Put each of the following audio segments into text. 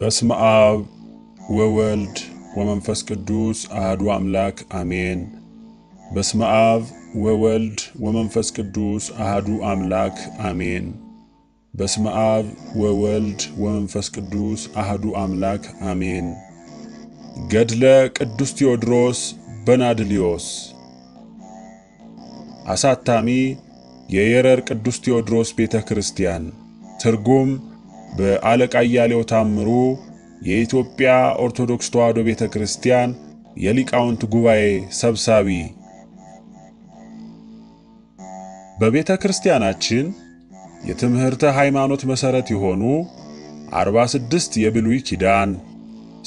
በስመ አብ ወወልድ ወመንፈስ ቅዱስ አሐዱ አምላክ አሜን። በስመ አብ ወወልድ ወመንፈስ ቅዱስ አሐዱ አምላክ አሜን። በስመ አብ ወወልድ ወመንፈስ ቅዱስ አሐዱ አምላክ አሜን። ገድለ ቅዱስ ቴዎድሮስ በናድሊዮስ። አሳታሚ የየረር ቅዱስ ቴዎድሮስ ቤተ ክርስቲያን። ትርጉም በአለቃ አያሌው ታምሩ፣ የኢትዮጵያ ኦርቶዶክስ ተዋሕዶ ቤተ ክርስቲያን የሊቃውንት ጉባኤ ሰብሳቢ። በቤተ ክርስቲያናችን የትምህርተ ሃይማኖት መሠረት የሆኑ 46 የብሉይ ኪዳን፣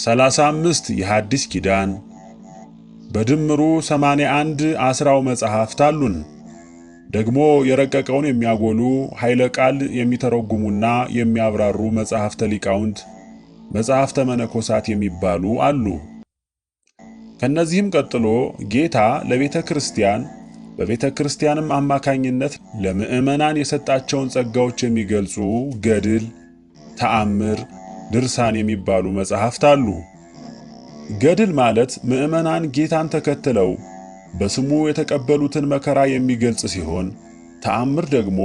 35 የሐዲስ ኪዳን በድምሩ 81 አስራው መጻሕፍት አሉን። ደግሞ የረቀቀውን የሚያጎሉ ኃይለ ቃል የሚተረጉሙና የሚያብራሩ መጻሕፍተ ሊቃውንት፣ መጻሕፍተ መነኮሳት የሚባሉ አሉ። ከነዚህም ቀጥሎ ጌታ ለቤተ ክርስቲያን በቤተ ክርስቲያንም አማካኝነት ለምእመናን የሰጣቸውን ጸጋዎች የሚገልጹ ገድል፣ ተአምር፣ ድርሳን የሚባሉ መጻሕፍት አሉ። ገድል ማለት ምእመናን ጌታን ተከትለው በስሙ የተቀበሉትን መከራ የሚገልጽ ሲሆን፣ ተአምር ደግሞ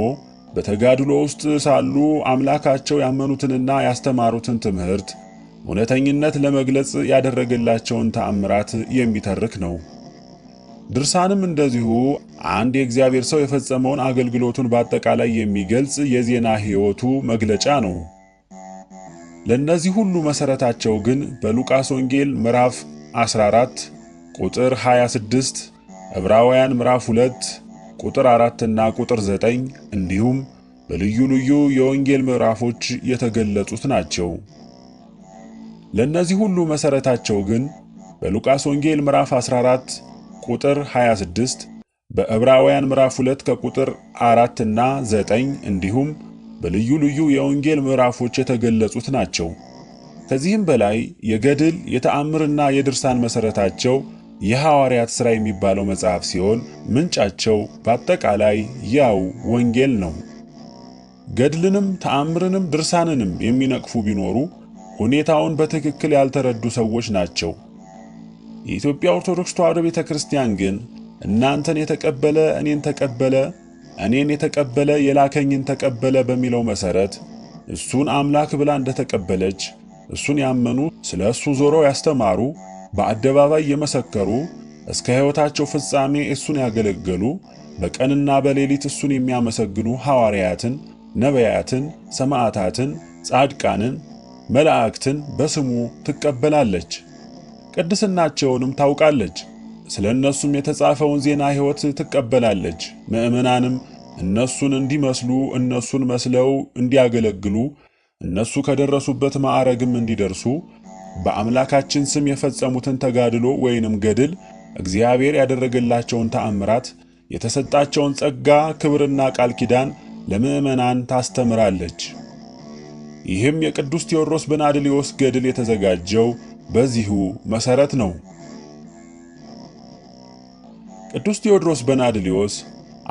በተጋድሎ ውስጥ ሳሉ አምላካቸው ያመኑትንና ያስተማሩትን ትምህርት እውነተኝነት ለመግለጽ ያደረገላቸውን ተአምራት የሚተርክ ነው። ድርሳንም እንደዚሁ አንድ የእግዚአብሔር ሰው የፈጸመውን አገልግሎቱን በአጠቃላይ የሚገልጽ የዜና ሕይወቱ መግለጫ ነው። ለእነዚህ ሁሉ መሠረታቸው ግን በሉቃስ ወንጌል ምዕራፍ 14 ቁጥር 26፣ ዕብራውያን ምዕራፍ 2 ቁጥር 4 እና ቁጥር 9 እንዲሁም በልዩ ልዩ የወንጌል ምዕራፎች የተገለጹት ናቸው። ለእነዚህ ሁሉ መሠረታቸው ግን በሉቃስ ወንጌል ምዕራፍ 14 ቁጥር 26፣ በዕብራውያን ምዕራፍ 2 ከቁጥር 4 እና 9 እንዲሁም በልዩ ልዩ የወንጌል ምዕራፎች የተገለጹት ናቸው። ከዚህም በላይ የገድል የተአምርና የድርሳን መሠረታቸው የሐዋርያት ሥራ የሚባለው መጽሐፍ ሲሆን ምንጫቸው በአጠቃላይ ያው ወንጌል ነው። ገድልንም ተአምርንም ድርሳንንም የሚነቅፉ ቢኖሩ ሁኔታውን በትክክል ያልተረዱ ሰዎች ናቸው። የኢትዮጵያ ኦርቶዶክስ ተዋሕዶ ቤተ ክርስቲያን ግን እናንተን የተቀበለ እኔን ተቀበለ፣ እኔን የተቀበለ የላከኝን ተቀበለ በሚለው መሠረት እሱን አምላክ ብላ እንደተቀበለች እሱን ያመኑ ስለ እሱ ዞረው ያስተማሩ በአደባባይ የመሰከሩ እስከ ሕይወታቸው ፍጻሜ እሱን ያገለገሉ በቀንና በሌሊት እሱን የሚያመሰግኑ ሐዋርያትን፣ ነቢያትን፣ ሰማዕታትን፣ ጻድቃንን፣ መላእክትን በስሙ ትቀበላለች። ቅድስናቸውንም ታውቃለች። ስለ እነሱም የተጻፈውን ዜና ሕይወት ትቀበላለች። ምእመናንም እነሱን እንዲመስሉ እነሱን መስለው እንዲያገለግሉ እነሱ ከደረሱበት ማዕረግም እንዲደርሱ በአምላካችን ስም የፈጸሙትን ተጋድሎ ወይንም ገድል፣ እግዚአብሔር ያደረገላቸውን ተአምራት፣ የተሰጣቸውን ጸጋ፣ ክብርና ቃል ኪዳን ለምእመናን ታስተምራለች። ይህም የቅዱስ ቴዎድሮስ በናድሊዮስ ገድል የተዘጋጀው በዚሁ መሠረት ነው። ቅዱስ ቴዎድሮስ በናድሊዮስ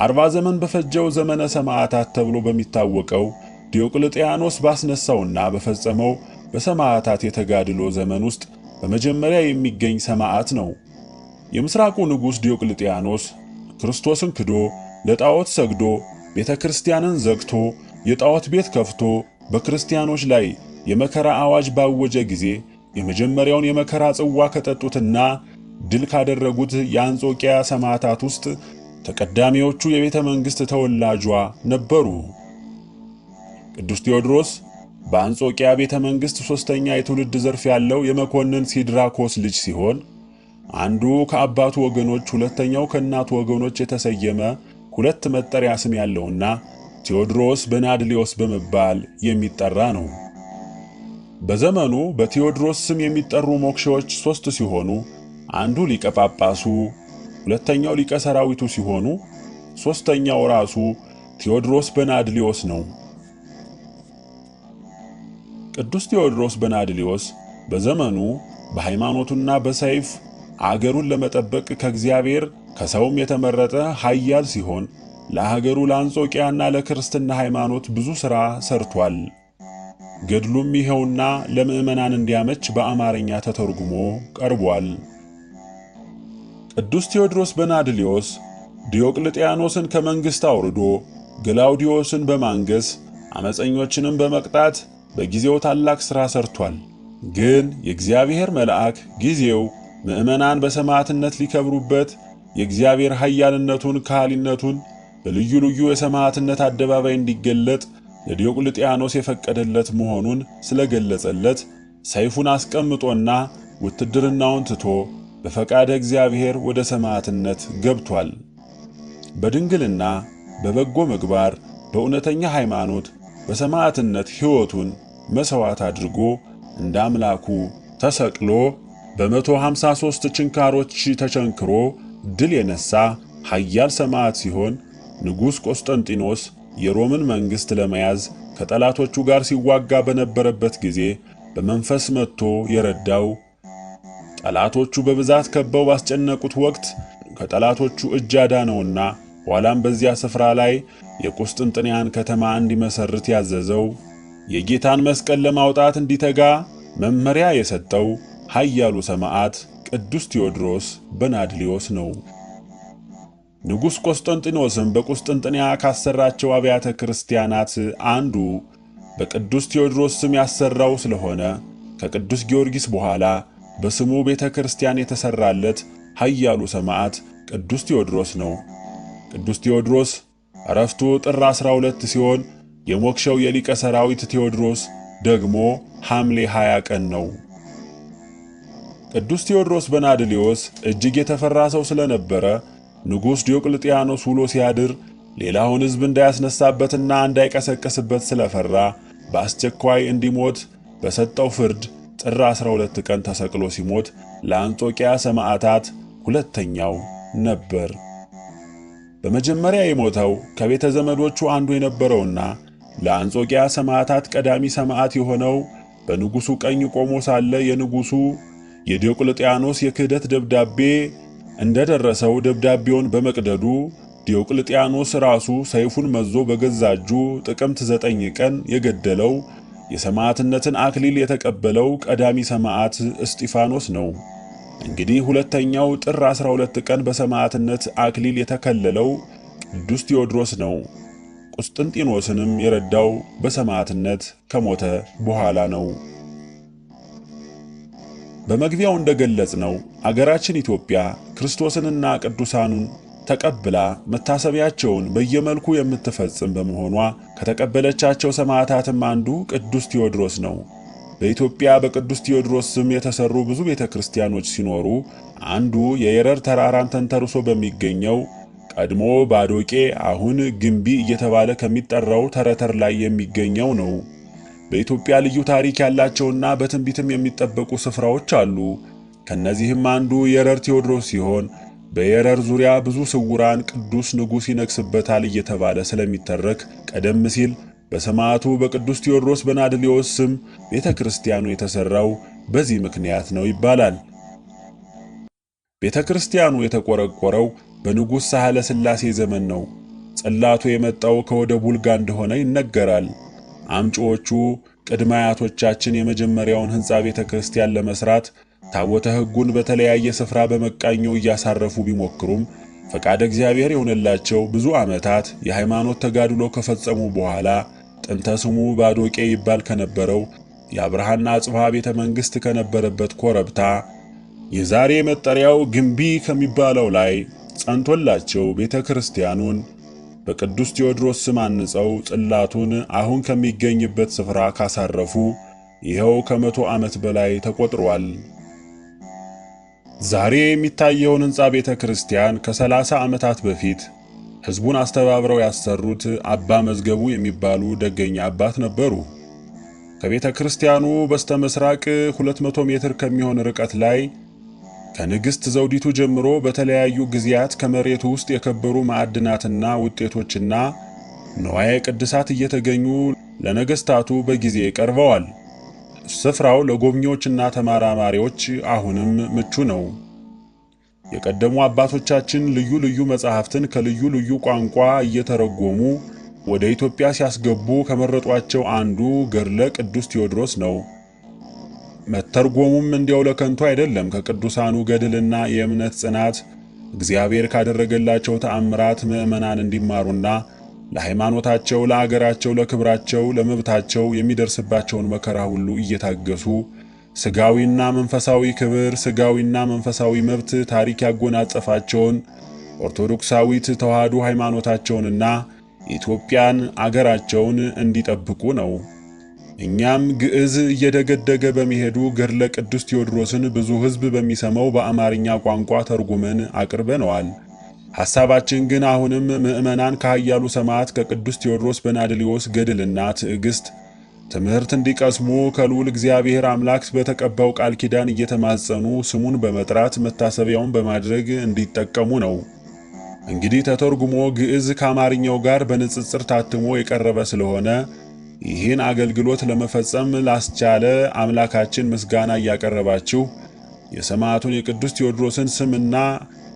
40 ዘመን በፈጀው ዘመነ ሰማዕታት ተብሎ በሚታወቀው ዲዮቅልጥያኖስ ባስነሳውና በፈጸመው በሰማዕታት የተጋድሎ ዘመን ውስጥ በመጀመሪያ የሚገኝ ሰማዕት ነው። የምስራቁ ንጉሥ ዲዮቅልጥያኖስ ክርስቶስን ክዶ ለጣዖት ሰግዶ ቤተ ክርስቲያንን ዘግቶ የጣዖት ቤት ከፍቶ በክርስቲያኖች ላይ የመከራ አዋጅ ባወጀ ጊዜ የመጀመሪያውን የመከራ ጽዋ ከጠጡትና ድል ካደረጉት የአንጾኪያ ሰማዕታት ውስጥ ተቀዳሚዎቹ የቤተ መንግሥት ተወላጇ ነበሩ። ቅዱስ ቴዎድሮስ በአንጾኪያ ቤተ መንግሥት ሦስተኛ የትውልድ ዘርፍ ያለው የመኮንን ሲድራኮስ ልጅ ሲሆን አንዱ ከአባቱ ወገኖች ሁለተኛው ከእናቱ ወገኖች የተሰየመ ሁለት መጠሪያ ስም ያለውና ቴዎድሮስ በናድሊዮስ በመባል የሚጠራ ነው። በዘመኑ በቴዎድሮስ ስም የሚጠሩ ሞክሼዎች 3 ሲሆኑ አንዱ ሊቀ ጳጳሱ፣ ሁለተኛው ሊቀ ሰራዊቱ ሲሆኑ ሦስተኛው ራሱ ቴዎድሮስ በናድሊዮስ ነው። ቅዱስ ቴዎድሮስ በናድሊዮስ በዘመኑ በሃይማኖቱና በሰይፍ አገሩን ለመጠበቅ ከእግዚአብሔር ከሰውም የተመረጠ ኃያል ሲሆን ለሀገሩ ለአንጾኪያና ለክርስትና ሃይማኖት ብዙ ሥራ ሰርቷል። ገድሉም ይኸውና ለምዕመናን እንዲያመች በአማርኛ ተተርጉሞ ቀርቧል። ቅዱስ ቴዎድሮስ በናድሊዮስ ዲዮቅልጥያኖስን ከመንግሥት አውርዶ ገላውዲዮስን በማንገስ አመፀኞችንም በመቅጣት በጊዜው ታላቅ ሥራ ሰርቷል። ግን የእግዚአብሔር መልአክ ጊዜው ምዕመናን በሰማዕትነት ሊከብሩበት የእግዚአብሔር ኃያልነቱን ከሃሊነቱን በልዩ ልዩ የሰማዕትነት አደባባይ እንዲገለጥ ለዲዮቅልጥያኖስ የፈቀደለት መሆኑን ስለገለጸለት ሰይፉን አስቀምጦና ውትድርናውን ትቶ በፈቃደ እግዚአብሔር ወደ ሰማዕትነት ገብቷል። በድንግልና በበጎ ምግባር በእውነተኛ ሃይማኖት በሰማዕትነት ሕይወቱን መሥዋዕት አድርጎ እንደ አምላኩ ተሰቅሎ በ153 ችንካሮች ተቸንክሮ ድል የነሳ ኃያል ሰማዕት ሲሆን ንጉሥ ቆስጠንጢኖስ የሮምን መንግሥት ለመያዝ ከጠላቶቹ ጋር ሲዋጋ በነበረበት ጊዜ በመንፈስ መጥቶ የረዳው፣ ጠላቶቹ በብዛት ከበው ባስጨነቁት ወቅት ከጠላቶቹ እጅ ያዳነውና ኋላም በዚያ ስፍራ ላይ የቁስጥንጥንያን ከተማ እንዲመሰርት ያዘዘው፣ የጌታን መስቀል ለማውጣት እንዲተጋ መመሪያ የሰጠው ኃያሉ ሰማዕት ቅዱስ ቴዎድሮስ በናድሊዮስ ነው። ንጉሥ ቆስጠንጢኖስም በቁስጥንጥንያ ካሰራቸው አብያተ ክርስቲያናት አንዱ በቅዱስ ቴዎድሮስ ስም ያሰራው ስለሆነ ከቅዱስ ጊዮርጊስ በኋላ በስሙ ቤተ ክርስቲያን የተሰራለት ኃያሉ ሰማዕት ቅዱስ ቴዎድሮስ ነው። ቅዱስ ቴዎድሮስ ዕረፍቱ ጥር 12 ሲሆን የሞክሸው የሊቀ ሰራዊት ቴዎድሮስ ደግሞ ሐምሌ 20 ቀን ነው። ቅዱስ ቴዎድሮስ በናድሊዮስ እጅግ የተፈራ ሰው ስለነበረ ንጉሥ ዲዮቅልጥያኖስ ውሎ ሲያድር ሌላውን ሕዝብ እንዳያስነሳበትና እንዳይቀሰቀስበት ስለፈራ በአስቸኳይ እንዲሞት በሰጠው ፍርድ ጥር 12 ቀን ተሰቅሎ ሲሞት ለአንጾኪያ ሰማዕታት ሁለተኛው ነበር። በመጀመሪያ የሞተው ከቤተ ዘመዶቹ አንዱ የነበረውና ለአንጾኪያ ሰማዕታት ቀዳሚ ሰማዕት የሆነው በንጉሡ ቀኝ ቆሞ ሳለ የንጉሡ የዲዮቅልጥያኖስ የክህደት ደብዳቤ እንደደረሰው ደብዳቤውን በመቅደዱ ዲዮቅልጥያኖስ ራሱ ሰይፉን መዞ በገዛ እጁ ጥቅምት 9 ቀን የገደለው የሰማዕትነትን አክሊል የተቀበለው ቀዳሚ ሰማዕት እስጢፋኖስ ነው። እንግዲህ ሁለተኛው ጥር 12 ቀን በሰማዕትነት አክሊል የተከለለው ቅዱስ ቴዎድሮስ ነው። ቁስጥንጢኖስንም የረዳው በሰማዕትነት ከሞተ በኋላ ነው። በመግቢያው እንደገለጽነው አገራችን ኢትዮጵያ ክርስቶስንና ቅዱሳኑን ተቀብላ መታሰቢያቸውን በየመልኩ የምትፈጽም በመሆኗ ከተቀበለቻቸው ሰማዕታትም አንዱ ቅዱስ ቴዎድሮስ ነው። በኢትዮጵያ በቅዱስ ቴዎድሮስ ስም የተሰሩ ብዙ ቤተክርስቲያኖች ሲኖሩ አንዱ የየረር ተራራን ተንተርሶ በሚገኘው ቀድሞ ባዶቄ አሁን ግንቢ እየተባለ ከሚጠራው ተረተር ላይ የሚገኘው ነው። በኢትዮጵያ ልዩ ታሪክ ያላቸውና በትንቢትም የሚጠበቁ ስፍራዎች አሉ። ከነዚህም አንዱ የረር ቴዎድሮስ ሲሆን በየረር ዙሪያ ብዙ ስውራን ቅዱስ ንጉሥ ይነግስበታል እየተባለ ስለሚተረክ ቀደም ሲል በሰማዕቱ በቅዱስ ቴዎድሮስ በናድሊዮስ ስም ቤተክርስቲያኑ የተሰራው በዚህ ምክንያት ነው ይባላል። ቤተክርስቲያኑ የተቆረቆረው በንጉሥ ሳህለ ሥላሴ ዘመን ነው። ጽላቱ የመጣው ከወደ ቡልጋ እንደሆነ ይነገራል። አምጪዎቹ ቅድመ አያቶቻችን የመጀመሪያውን ሕንጻ ቤተክርስቲያን ለመስራት ታቦተ ሕጉን በተለያየ ስፍራ በመቃኘው እያሳረፉ ቢሞክሩም ፈቃደ እግዚአብሔር የሆነላቸው ብዙ ዓመታት የሃይማኖት ተጋድሎ ከፈጸሙ በኋላ ጥንተ ስሙ ባዶቄ ይባል ከነበረው የአብርሃና አጽብሃ ቤተ መንግሥት ከነበረበት ኮረብታ የዛሬ መጠሪያው ግንቢ ከሚባለው ላይ ጸንቶላቸው ቤተ ክርስቲያኑን በቅዱስ ቴዎድሮስ ስም አንጸው ጽላቱን አሁን ከሚገኝበት ስፍራ ካሳረፉ ይኸው ከ100 ዓመት በላይ ተቆጥሯል። ዛሬ የሚታየውን ሕንጻ ቤተ ክርስቲያን ከ30 ዓመታት በፊት ሕዝቡን አስተባብረው ያሰሩት አባ መዝገቡ የሚባሉ ደገኛ አባት ነበሩ። ከቤተ ክርስቲያኑ በስተምስራቅ 200 ሜትር ከሚሆን ርቀት ላይ ከንግሥት ዘውዲቱ ጀምሮ በተለያዩ ጊዜያት ከመሬቱ ውስጥ የከበሩ ማዕድናትና ውጤቶችና ንዋየ ቅድሳት እየተገኙ ለነገሥታቱ በጊዜ ቀርበዋል። ስፍራው ለጎብኚዎችና ተመራማሪዎች አሁንም ምቹ ነው። የቀደሙ አባቶቻችን ልዩ ልዩ መጻሕፍትን ከልዩ ልዩ ቋንቋ እየተረጎሙ ወደ ኢትዮጵያ ሲያስገቡ ከመረጧቸው አንዱ ገድለ ቅዱስ ቴዎድሮስ ነው። መተርጎሙም እንዲያው ለከንቱ አይደለም። ከቅዱሳኑ ገድልና የእምነት ጽናት እግዚአብሔር ካደረገላቸው ተአምራት ምዕመናን እንዲማሩና ለሃይማኖታቸው፣ ለአገራቸው፣ ለክብራቸው፣ ለመብታቸው የሚደርስባቸውን መከራ ሁሉ እየታገሱ ስጋዊና መንፈሳዊ ክብር፣ ስጋዊና መንፈሳዊ መብት ታሪክ ያጎናጸፋቸውን ኦርቶዶክሳዊት ተዋሕዶ ሃይማኖታቸውንና ኢትዮጵያን አገራቸውን እንዲጠብቁ ነው። እኛም ግዕዝ እየደገደገ በሚሄዱ ገድለ ቅዱስ ቴዎድሮስን ብዙ ሕዝብ በሚሰማው በአማርኛ ቋንቋ ተርጉመን አቅርበነዋል። ሐሳባችን ግን አሁንም ምዕመናን ከኃያሉ ሰማዕት ከቅዱስ ቴዎድሮስ በናድሊዮስ ገድልና ትዕግሥት ትምህርት እንዲቀስሙ ከልዑል እግዚአብሔር አምላክ በተቀባው ቃል ኪዳን እየተማጸኑ ስሙን በመጥራት መታሰቢያውን በማድረግ እንዲጠቀሙ ነው። እንግዲህ ተተርጉሞ ግዕዝ ከአማርኛው ጋር በንጽጽር ታትሞ የቀረበ ስለሆነ ይህን አገልግሎት ለመፈጸም ላስቻለ አምላካችን ምስጋና እያቀረባችሁ የሰማዕቱን የቅዱስ ቴዎድሮስን ስምና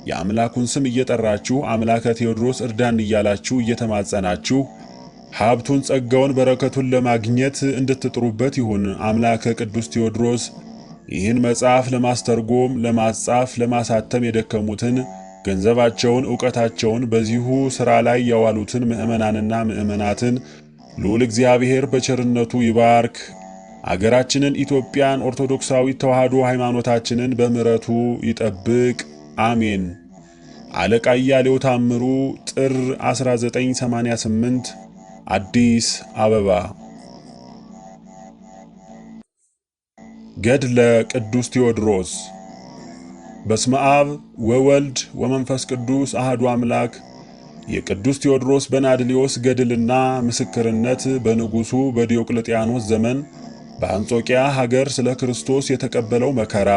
የአምላኩን ስም እየጠራችሁ አምላከ ቴዎድሮስ እርዳን እያላችሁ እየተማጸናችሁ ሀብቱን፣ ጸጋውን፣ በረከቱን ለማግኘት እንድትጥሩበት ይሁን። አምላከ ቅዱስ ቴዎድሮስ ይህን መጽሐፍ ለማስተርጎም፣ ለማጻፍ፣ ለማሳተም የደከሙትን ገንዘባቸውን፣ ዕውቀታቸውን በዚሁ ሥራ ላይ ያዋሉትን ምዕመናንና ምዕመናትን ልዑል እግዚአብሔር በቸርነቱ ይባርክ። አገራችንን ኢትዮጵያን ኦርቶዶክሳዊት ተዋሕዶ ሃይማኖታችንን በምሕረቱ ይጠብቅ። አሜን። አለቃ እያሌው ታምሩ፣ ጥር 1988 አዲስ አበባ። ገድለ ቅዱስ ቴዎድሮስ። በስመ አብ ወወልድ ወመንፈስ ቅዱስ አሐዱ አምላክ። የቅዱስ ቴዎድሮስ በናድሊዮስ ገድልና ምስክርነት በንጉሡ በዲዮቅልጥያኖስ ዘመን በአንጾኪያ ሀገር ስለ ክርስቶስ የተቀበለው መከራ።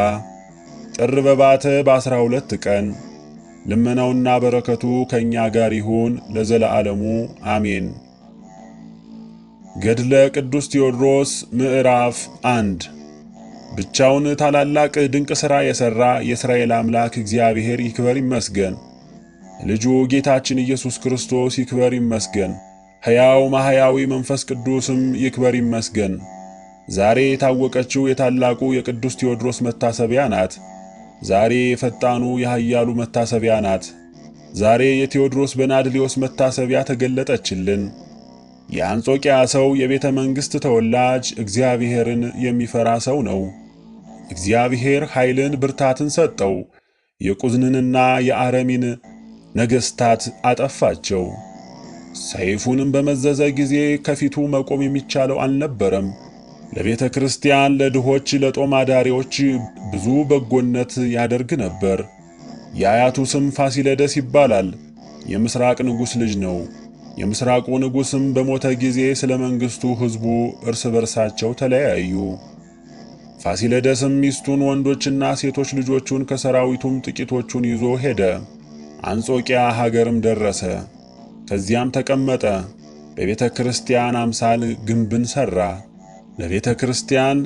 ጥር በባተ በ12 ቀን። ልመናውና በረከቱ ከእኛ ጋር ይሁን ለዘለዓለሙ አሜን። ገድለ ቅዱስ ቴዎድሮስ ምዕራፍ 1። ብቻውን ታላላቅ ድንቅ ሥራ የሠራ የእስራኤል አምላክ እግዚአብሔር ይክበር ይመስገን። ልጁ ጌታችን ኢየሱስ ክርስቶስ ይክበር ይመስገን። ሕያው ማሕያዊ መንፈስ ቅዱስም ይክበር ይመስገን። ዛሬ የታወቀችው የታላቁ የቅዱስ ቴዎድሮስ መታሰቢያ ናት። ዛሬ የፈጣኑ የኃያሉ መታሰቢያ ናት። ዛሬ የቴዎድሮስ በናድሊዮስ መታሰቢያ ተገለጠችልን። የአንጾኪያ ሰው የቤተ መንግሥት ተወላጅ እግዚአብሔርን የሚፈራ ሰው ነው። እግዚአብሔር ኃይልን ብርታትን ሰጠው። የቁዝንንና የአረሚን ነገሥታት አጠፋቸው። ሰይፉንም በመዘዘ ጊዜ ከፊቱ መቆም የሚቻለው አልነበረም። ለቤተ ክርስቲያን፣ ለድሆች፣ ለጦም አዳሪዎች ብዙ በጎነት ያደርግ ነበር። የአያቱ ስም ፋሲለደስ ይባላል። የምሥራቅ ንጉሥ ልጅ ነው። የምሥራቁ ንጉሥም በሞተ ጊዜ ስለ መንግሥቱ ሕዝቡ እርስ በርሳቸው ተለያዩ። ፋሲለደስም ሚስቱን፣ ወንዶችና ሴቶች ልጆቹን ከሰራዊቱም ጥቂቶቹን ይዞ ሄደ። አንጾኪያ ሀገርም ደረሰ። ከዚያም ተቀመጠ። በቤተ ክርስቲያን አምሳል ግንብን ሠራ። ለቤተ ክርስቲያን፣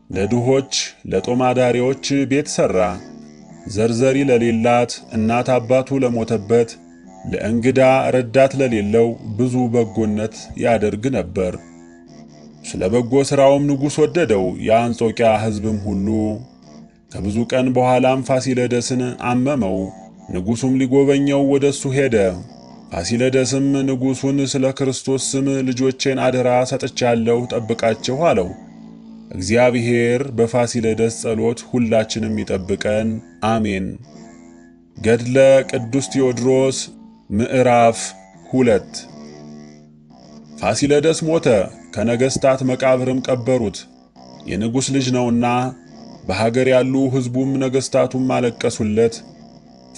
ለድሆች፣ ለጦም አዳሪዎች ቤት ሠራ። ዘርዘሪ ለሌላት፣ እናት አባቱ ለሞተበት፣ ለእንግዳ ረዳት ለሌለው ብዙ በጎነት ያደርግ ነበር። ስለ በጎ ሥራውም ንጉሥ ወደደው፣ የአንጾኪያ ሕዝብም ሁሉ። ከብዙ ቀን በኋላም ፋሲለደስን አመመው። ንጉሡም ሊጎበኘው ወደሱ ሄደ። ፋሲለደስም ንጉሡን ስለ ክርስቶስ ስም ልጆቼን አደራ ሰጥቻለሁ፣ ጠብቃቸው አለው። እግዚአብሔር በፋሲለደስ ጸሎት ሁላችንም ይጠብቀን፣ አሜን። ገድለ ቅዱስ ቴዎድሮስ ምዕራፍ 2። ፋሲለደስ ሞተ፣ ከነገሥታት መቃብርም ቀበሩት። የንጉሥ ልጅ ነውና በሀገር ያሉ ሕዝቡም ነገሥታቱም አለቀሱለት።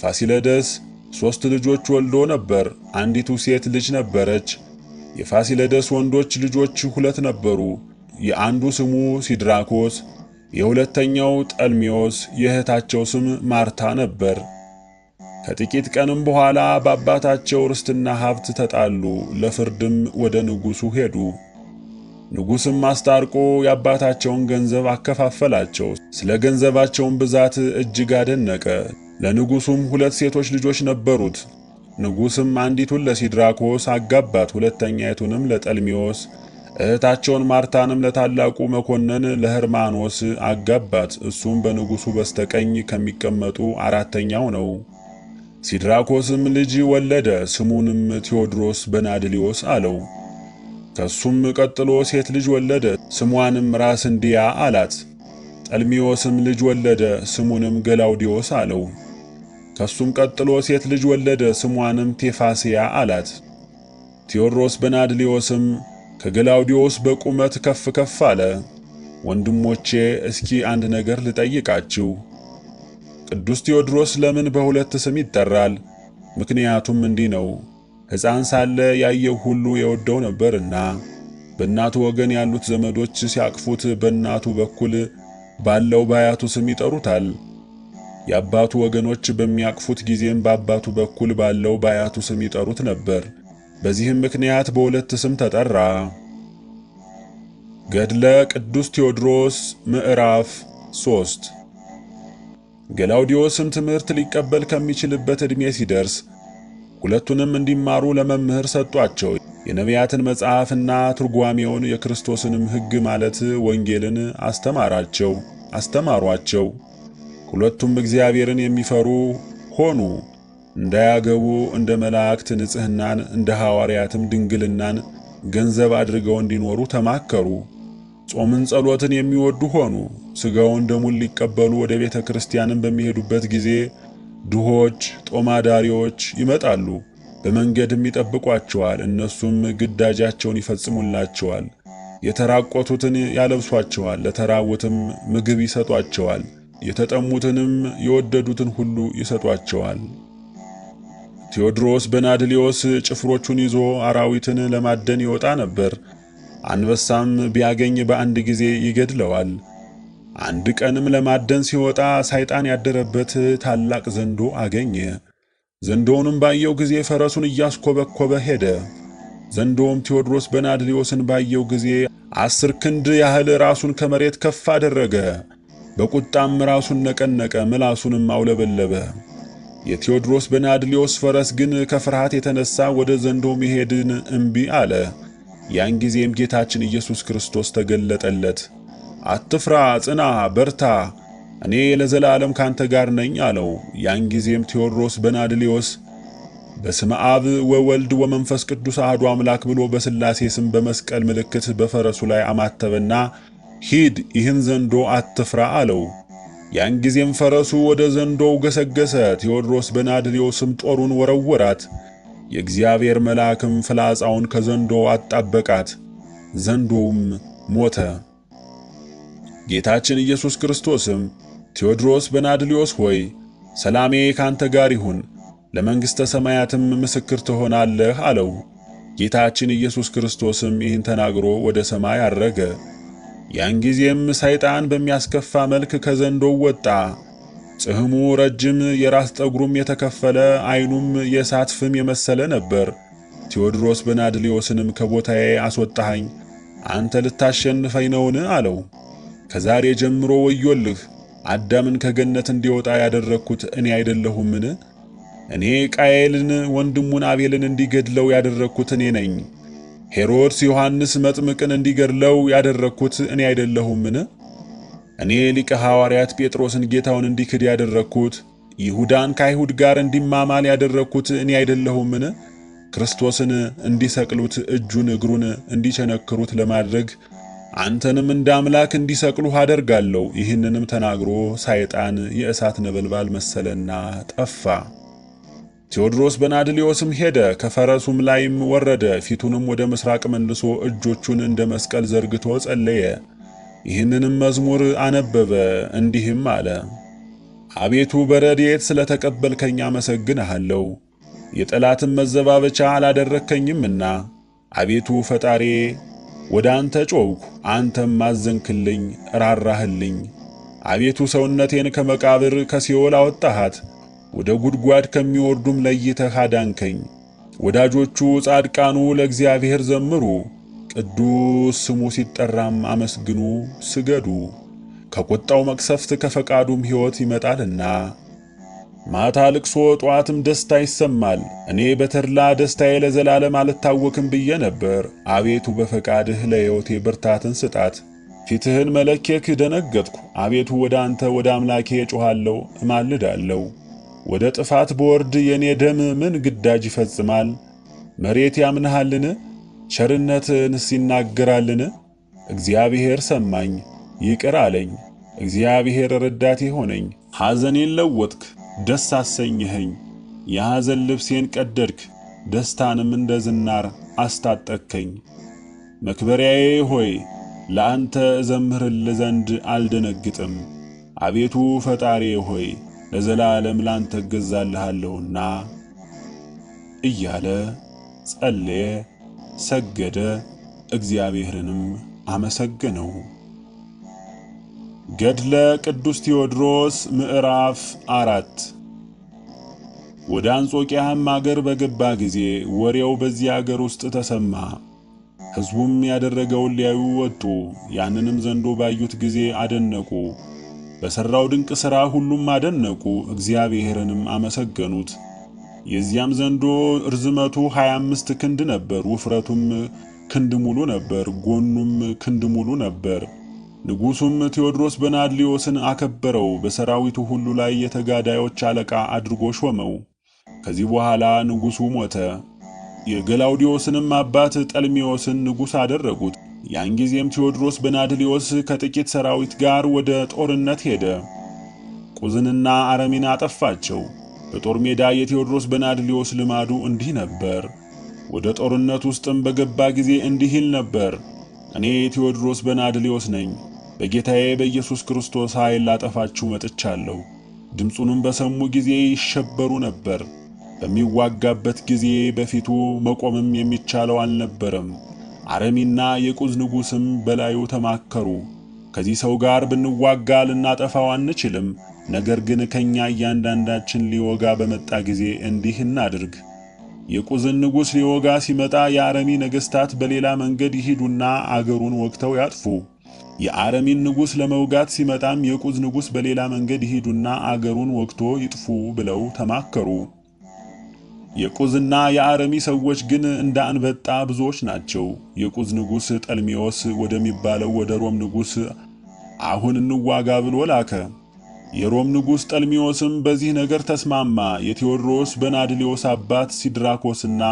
ፋሲለደስ 3 ልጆች ወልዶ ነበር። አንዲቱ ሴት ልጅ ነበረች። የፋሲለደስ ወንዶች ልጆች 2 ነበሩ። የአንዱ ስሙ ሲድራኮስ፣ የሁለተኛው ጠልሚዮስ፣ የእህታቸው ስም ማርታ ነበር። ከጥቂት ቀንም በኋላ በአባታቸው ርስትና ሀብት ተጣሉ። ለፍርድም ወደ ንጉሡ ሄዱ። ንጉሥም አስታርቆ የአባታቸውን ገንዘብ አከፋፈላቸው። ስለ ገንዘባቸውን ብዛት እጅግ አደነቀ። ለንጉሡም 2 ሴቶች ልጆች ነበሩት። ንጉሥም አንዲቱን ለሲድራኮስ አጋባት፣ ሁለተኛይቱንም ለጠልሚዎስ፣ እህታቸውን ማርታንም ለታላቁ መኮንን ለህርማኖስ አጋባት። እሱም በንጉሡ በስተቀኝ ከሚቀመጡ አራተኛው ነው። ሲድራኮስም ልጅ ወለደ፣ ስሙንም ቴዎድሮስ በናድሊዮስ አለው። ከሱም ቀጥሎ ሴት ልጅ ወለደ፣ ስሟንም ራስንዲያ አላት። ጠልሚዎስም ልጅ ወለደ፣ ስሙንም ገላውዲዮስ አለው። ከሱም ቀጥሎ ሴት ልጅ ወለደ፣ ስሟንም ቴፋስያ አላት። ቴዎድሮስ በናድሊዮስም ከገላውዲዮስ በቁመት ከፍ ከፍ አለ። ወንድሞቼ እስኪ አንድ ነገር ልጠይቃችሁ። ቅዱስ ቴዎድሮስ ለምን በሁለት ስም ይጠራል? ምክንያቱም እንዲህ ነው። ሕፃን ሳለ ያየው ሁሉ የወደው ነበርና፣ በእናቱ ወገን ያሉት ዘመዶች ሲያቅፉት በእናቱ በኩል ባለው በአያቱ ስም ይጠሩታል። የአባቱ ወገኖች በሚያቅፉት ጊዜም በአባቱ በኩል ባለው በአያቱ ስም ይጠሩት ነበር። በዚህም ምክንያት በሁለት ስም ተጠራ። ገድለ ቅዱስ ቴዎድሮስ ምዕራፍ 3። ገላውዲዮስም ትምህርት ሊቀበል ከሚችልበት ዕድሜ ሲደርስ ሁለቱንም እንዲማሩ ለመምህር ሰጧቸው። የነቢያትን መጽሐፍና ትርጓሜውን የክርስቶስንም ሕግ ማለት ወንጌልን አስተማሯቸው። ሁለቱም እግዚአብሔርን የሚፈሩ ሆኑ። እንዳያገቡ እንደ መላእክት ንጽሕናን፣ እንደ ሐዋርያትም ድንግልናን ገንዘብ አድርገው እንዲኖሩ ተማከሩ። ጾምን ጸሎትን የሚወዱ ሆኑ። ሥጋውን ደሙን ሊቀበሉ ወደ ቤተ ክርስቲያንም በሚሄዱበት ጊዜ ድሆች፣ ጦማዳሪዎች ይመጣሉ፣ በመንገድም ይጠብቋቸዋል። እነሱም ግዳጃቸውን ይፈጽሙላቸዋል። የተራቆቱትን ያለብሷቸዋል፣ ለተራቡትም ምግብ ይሰጧቸዋል፣ የተጠሙትንም የወደዱትን ሁሉ ይሰጧቸዋል። ቴዎድሮስ በናድሊዮስ ጭፍሮቹን ይዞ አራዊትን ለማደን ይወጣ ነበር። አንበሳም ቢያገኝ በአንድ ጊዜ ይገድለዋል። አንድ ቀንም ለማደን ሲወጣ ሰይጣን ያደረበት ታላቅ ዘንዶ አገኘ። ዘንዶውንም ባየው ጊዜ ፈረሱን እያስኮበኮበ ሄደ። ዘንዶውም ቴዎድሮስ በናድሊዮስን ባየው ጊዜ 10 ክንድ ያህል ራሱን ከመሬት ከፍ አደረገ። በቁጣም ራሱን ነቀነቀ፣ ምላሱንም አውለበለበ። የቴዎድሮስ በናድሊዮስ ፈረስ ግን ከፍርሃት የተነሳ ወደ ዘንዶው መሄድን እምቢ አለ። ያን ጊዜም ጌታችን ኢየሱስ ክርስቶስ ተገለጠለት። አትፍራ፣ ጽና፣ በርታ፣ እኔ ለዘላለም ካንተ ጋር ነኝ አለው። ያን ጊዜም ቴዎድሮስ በናድሊዮስ በስመ አብ ወወልድ ወመንፈስ ቅዱስ አሐዱ አምላክ ብሎ በሥላሴ ስም በመስቀል ምልክት በፈረሱ ላይ አማተበና ሂድ፣ ይህን ዘንዶ አትፍራ አለው። ያን ጊዜም ፈረሱ ወደ ዘንዶው ገሰገሰ። ቴዎድሮስ በናድሊዮስም ጦሩን ወረወራት። የእግዚአብሔር መልአክም ፍላጻውን ከዘንዶው አጣበቃት። ዘንዶውም ሞተ። ጌታችን ኢየሱስ ክርስቶስም ቴዎድሮስ በናድሊዮስ ሆይ ሰላሜ ካንተ ጋር ይሁን፣ ለመንግሥተ ሰማያትም ምስክር ትሆናለህ አለው። ጌታችን ኢየሱስ ክርስቶስም ይህን ተናግሮ ወደ ሰማይ አረገ። ያን ጊዜም ሰይጣን በሚያስከፋ መልክ ከዘንዶው ወጣ። ጽሕሙ ረጅም፣ የራስ ጠጉሩም የተከፈለ፣ ዓይኑም የእሳት ፍም የመሰለ ነበር። ቴዎድሮስ በናድሊዮስንም ከቦታዬ አስወጣኸኝ፣ አንተ ልታሸንፈኝ ነውን? አለው። ከዛሬ ጀምሮ ወዮልህ፣ አዳምን ከገነት እንዲወጣ ያደረግኩት እኔ አይደለሁምን? እኔ ቃየልን ወንድሙን አቤልን እንዲገድለው ያደረግኩት እኔ ነኝ። ሄሮድስ ዮሐንስ መጥምቅን እንዲገድለው ያደረግኩት እኔ አይደለሁምን? እኔ ሊቀ ሐዋርያት ጴጥሮስን ጌታውን እንዲክድ ያደረግኩት፣ ይሁዳን ከአይሁድ ጋር እንዲማማል ያደረግኩት እኔ አይደለሁምን? ክርስቶስን እንዲሰቅሉት እጁን እግሩን እንዲቸነክሩት ለማድረግ አንተንም እንደ አምላክ እንዲሰቅሉህ አደርጋለሁ። ይህንንም ተናግሮ ሰይጣን የእሳት ነበልባል መሰለና ጠፋ። ቴዎድሮስ በናድሊዮስም ሄደ፣ ከፈረሱም ላይም ወረደ። ፊቱንም ወደ ምስራቅ መልሶ እጆቹን እንደ መስቀል ዘርግቶ ጸለየ። ይህንንም መዝሙር አነበበ፣ እንዲህም አለ። አቤቱ በረድኤት ስለተቀበልከኝ አመሰግንሃለሁ፣ የጠላትም መዘባበቻ አላደረግከኝምና። አቤቱ ፈጣሬ ወደ አንተ ጮኽሁ፣ አንተም አዘንክልኝ፣ ራራህልኝ። አቤቱ ሰውነቴን ከመቃብር ከሲኦል አወጣሃት፣ ወደ ጉድጓድ ከሚወርዱም ለይተህ አዳንከኝ። ወዳጆቹ ጻድቃኑ ለእግዚአብሔር ዘምሩ፣ ቅዱስ ስሙ ሲጠራም አመስግኑ፣ ስገዱ። ከቁጣው መቅሰፍት ከፈቃዱም ሕይወት ይመጣልና። ማታ ልቅሶ ጧትም ደስታ ይሰማል። እኔ በተድላ ደስታዬ ለዘላለም አልታወክም ብዬ ነበር። አቤቱ በፈቃድህ ለሕይወቴ ብርታትን ስጣት። ፊትህን መለኬክ ደነገጥኩ። አቤቱ ወደ አንተ ወደ አምላኬ እጮኻለሁ እማልዳለሁ። ወደ ጥፋት በወርድ የኔ ደም ምን ግዳጅ ይፈጽማል? መሬት ያምንሃልን? ቸርነትህንስ ይናገራልን? እግዚአብሔር ሰማኝ ይቅር አለኝ። እግዚአብሔር ረዳቴ ሆነኝ። ሐዘኔን ለወጥክ፣ ደስ አሰኘኸኝ። የሐዘን ልብሴን ቀደድክ፣ ደስታንም እንደ ዝናር አስታጠቅከኝ። መክበሪያዬ ሆይ ለአንተ እዘምርልህ ዘንድ አልደነግጥም። አቤቱ ፈጣሪዬ ሆይ ለዘላለም ላንተ እገዛልሃለሁና እያለ ጸለየ፣ ሰገደ፣ እግዚአብሔርንም አመሰገነው። ገድለ ቅዱስ ቴዎድሮስ ምዕራፍ 4 ወደ አንጾኪያም አገር በገባ ጊዜ ወሬው በዚያ አገር ውስጥ ተሰማ። ሕዝቡም ያደረገውን ሊያዩ ወጡ። ያንንም ዘንዶ ባዩት ጊዜ አደነቁ። በሠራው ድንቅ ሥራ ሁሉም አደነቁ፣ እግዚአብሔርንም አመሰገኑት። የዚያም ዘንዶ ርዝመቱ 25 ክንድ ነበር፣ ውፍረቱም ክንድ ሙሉ ነበር፣ ጎኑም ክንድ ሙሉ ነበር። ንጉሡም ቴዎድሮስ በናድሊዮስን አከበረው፣ በሰራዊቱ ሁሉ ላይ የተጋዳዮች አለቃ አድርጎ ሾመው። ከዚህ በኋላ ንጉሡ ሞተ። የገላውዲዮስንም አባት ጠልሚዮስን ንጉሥ አደረጉት። ያን ጊዜም ቴዎድሮስ በናድሊዮስ ከጥቂት ሰራዊት ጋር ወደ ጦርነት ሄደ። ቁዝንና አረሚን አጠፋቸው። በጦር ሜዳ የቴዎድሮስ በናድሊዮስ ልማዱ እንዲህ ነበር። ወደ ጦርነት ውስጥም በገባ ጊዜ እንዲህ ይል ነበር፣ እኔ ቴዎድሮስ በናድሊዮስ ነኝ። በጌታዬ በኢየሱስ ክርስቶስ ኃይል ላጠፋችሁ መጥቻለሁ። ድምፁንም በሰሙ ጊዜ ይሸበሩ ነበር። በሚዋጋበት ጊዜ በፊቱ መቆምም የሚቻለው አልነበረም። አረሚና የቁዝ ንጉሥም በላዩ ተማከሩ። ከዚህ ሰው ጋር ብንዋጋ ልናጠፋው አንችልም። ነገር ግን ከኛ እያንዳንዳችን ሊወጋ በመጣ ጊዜ እንዲህ እናድርግ። የቁዝን ንጉሥ ሊወጋ ሲመጣ የአረሚ ነገሥታት በሌላ መንገድ ይሂዱና አገሩን ወግተው ያጥፉ። የአረሚን ንጉሥ ለመውጋት ሲመጣም የቁዝ ንጉሥ በሌላ መንገድ ይሂዱና አገሩን ወግቶ ይጥፉ ብለው ተማከሩ። የቁዝና የአረሚ ሰዎች ግን እንደ አንበጣ ብዙዎች ናቸው። የቁዝ ንጉሥ ጠልሚዮስ ወደሚባለው ወደ ሮም ንጉሥ አሁን እንዋጋ ብሎ ላከ። የሮም ንጉሥ ጠልሚዮስም በዚህ ነገር ተስማማ። የቴዎድሮስ በናድሊዮስ አባት ሲድራኮስና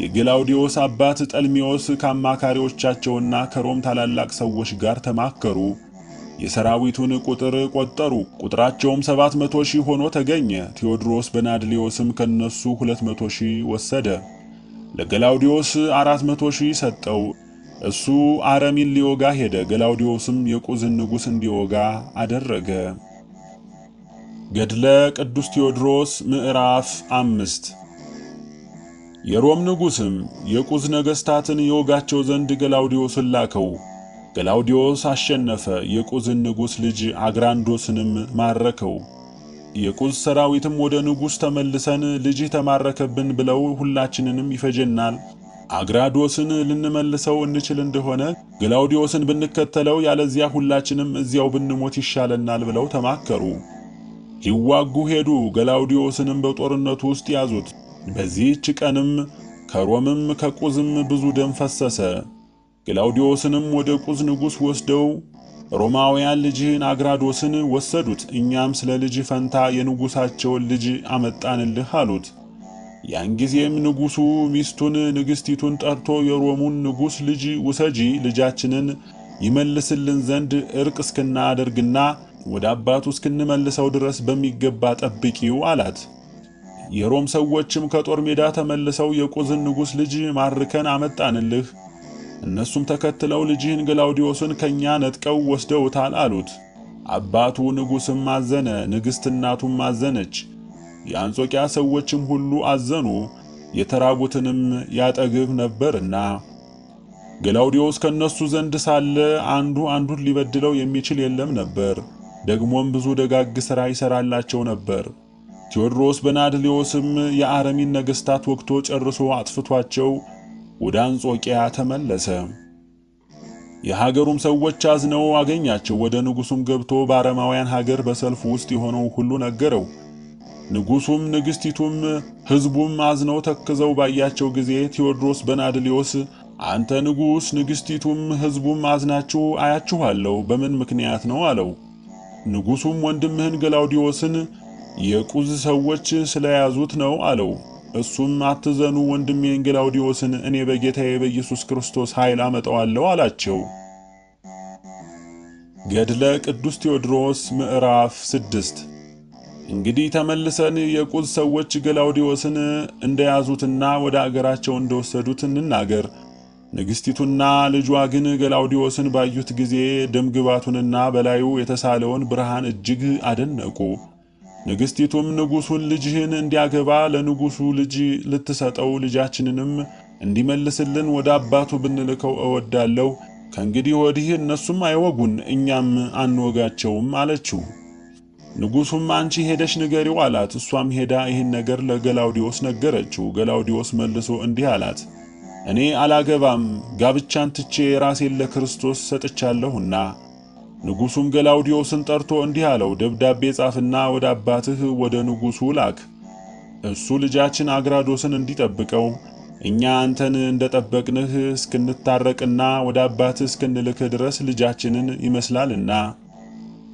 የገላውዲዮስ አባት ጠልሚዮስ ከአማካሪዎቻቸውና ከሮም ታላላቅ ሰዎች ጋር ተማከሩ። የሰራዊቱን ቁጥር ቆጠሩ። ቁጥራቸውም 700,000 ሆኖ ተገኘ። ቴዎድሮስ በናድሊዮስም ከነሱ 200,000 ወሰደ። ለገላውዲዮስ 400,000 ሰጠው። እሱ አረሚን ሊወጋ ሄደ። ገላውዲዮስም የቁዝን ንጉሥ እንዲወጋ አደረገ። ገድለ ቅዱስ ቴዎድሮስ ምዕራፍ 5 የሮም ንጉሥም የቁዝ ነገሥታትን ይወጋቸው ዘንድ ገላውዲዮስን ላከው። ገላውዲዮስ አሸነፈ። የቁዝን ንጉሥ ልጅ አግራንዶስንም ማረከው። የቁዝ ሰራዊትም ወደ ንጉሥ ተመልሰን ልጅህ ተማረከብን ብለው ሁላችንንም ይፈጀናል። አግራዶስን ልንመልሰው እንችል እንደሆነ ገላውዲዮስን ብንከተለው፣ ያለዚያ ሁላችንም እዚያው ብንሞት ይሻለናል ብለው ተማከሩ። ሊዋጉ ሄዱ። ገላውዲዮስንም በጦርነቱ ውስጥ ያዙት። በዚህች ቀንም ከሮምም ከቁዝም ብዙ ደም ፈሰሰ። ገላውዲዮስንም ወደ ቁዝ ንጉሥ ወስደው ሮማውያን ልጅህን አግራዶስን ወሰዱት። እኛም ስለ ልጅ ፈንታ የንጉሣቸውን ልጅ አመጣንልህ አሉት። ያን ጊዜም ንጉሡ ሚስቱን ንግሥቲቱን ጠርቶ የሮሙን ንጉሥ ልጅ ውሰጂ፣ ልጃችንን ይመልስልን ዘንድ ዕርቅ እስክናደርግና ወደ አባቱ እስክንመልሰው ድረስ በሚገባ ጠብቂው አላት። የሮም ሰዎችም ከጦር ሜዳ ተመልሰው የቁዝን ንጉሥ ልጅ ማርከን አመጣንልህ፣ እነሱም ተከትለው ልጅህን ገላውዲዮስን ከኛ ነጥቀው ወስደውታል አሉት። አባቱ ንጉሥም አዘነ፣ ንግሥት እናቱም አዘነች። የአንጾኪያ ሰዎችም ሁሉ አዘኑ፣ የተራቡትንም ያጠግብ ነበርና። ገላውዲዮስ ከነሱ ዘንድ ሳለ አንዱ አንዱን ሊበድለው የሚችል የለም ነበር። ደግሞም ብዙ ደጋግ ሥራ ይሰራላቸው ነበር። ቴዎድሮስ በናድሊዮስም የአረሚን ነገሥታት ወግቶ ጨርሶ አጥፍቷቸው ወደ አንጾኪያ ተመለሰ። የሀገሩም ሰዎች አዝነው አገኛቸው። ወደ ንጉሡም ገብቶ በአረማውያን ሀገር በሰልፍ ውስጥ የሆነው ሁሉ ነገረው። ንጉሡም ንግሥቲቱም ሕዝቡም አዝነው ተክዘው ባያቸው ጊዜ ቴዎድሮስ በናድሊዮስ አንተ ንጉሥ፣ ንግሥቲቱም ሕዝቡም አዝናችሁ አያችኋለሁ፣ በምን ምክንያት ነው አለው። ንጉሡም ወንድምህን ገላውዲዮስን የቁዝ ሰዎች ስለያዙት ነው አለው። እሱም አትዘኑ፣ ወንድሜን ገላውዲዮስን እኔ በጌታዬ በኢየሱስ ክርስቶስ ኃይል አመጣዋለሁ አላቸው። ገድለ ቅዱስ ቴዎድሮስ ምዕራፍ 6 እንግዲህ ተመልሰን የቁዝ ሰዎች ገላውዲዮስን እንደያዙትና ወደ አገራቸው እንደወሰዱት እንናገር። ንግሥቲቱና ልጇ ግን ገላውዲዮስን ባዩት ጊዜ ደምግባቱንና በላዩ የተሳለውን ብርሃን እጅግ አደነቁ። ንግሥቲቱም ንጉሡን ልጅህን እንዲያገባ ለንጉሡ ልጅ ልትሰጠው ልጃችንንም እንዲመልስልን ወደ አባቱ ብንልከው እወዳለሁ። ከእንግዲህ ወዲህ እነሱም አይወጉን፣ እኛም አንወጋቸውም አለችው። ንጉሡም አንቺ ሄደሽ ንገሪው አላት። እሷም ሄዳ ይህን ነገር ለገላውዲዮስ ነገረችው። ገላውዲዮስ መልሶ እንዲህ አላት፣ እኔ አላገባም፣ ጋብቻን ትቼ ራሴን ለክርስቶስ ሰጥቻለሁና። ንጉሡም ገላውዲዮስን ጠርቶ እንዲህ አለው፣ ደብዳቤ ጻፍና ወደ አባትህ ወደ ንጉሡ ላክ። እሱ ልጃችን አግራዶስን እንዲጠብቀው እኛ አንተን እንደጠበቅንህ እስክንታረቅና ወደ አባትህ እስክንልክህ ድረስ ልጃችንን ይመስላልና።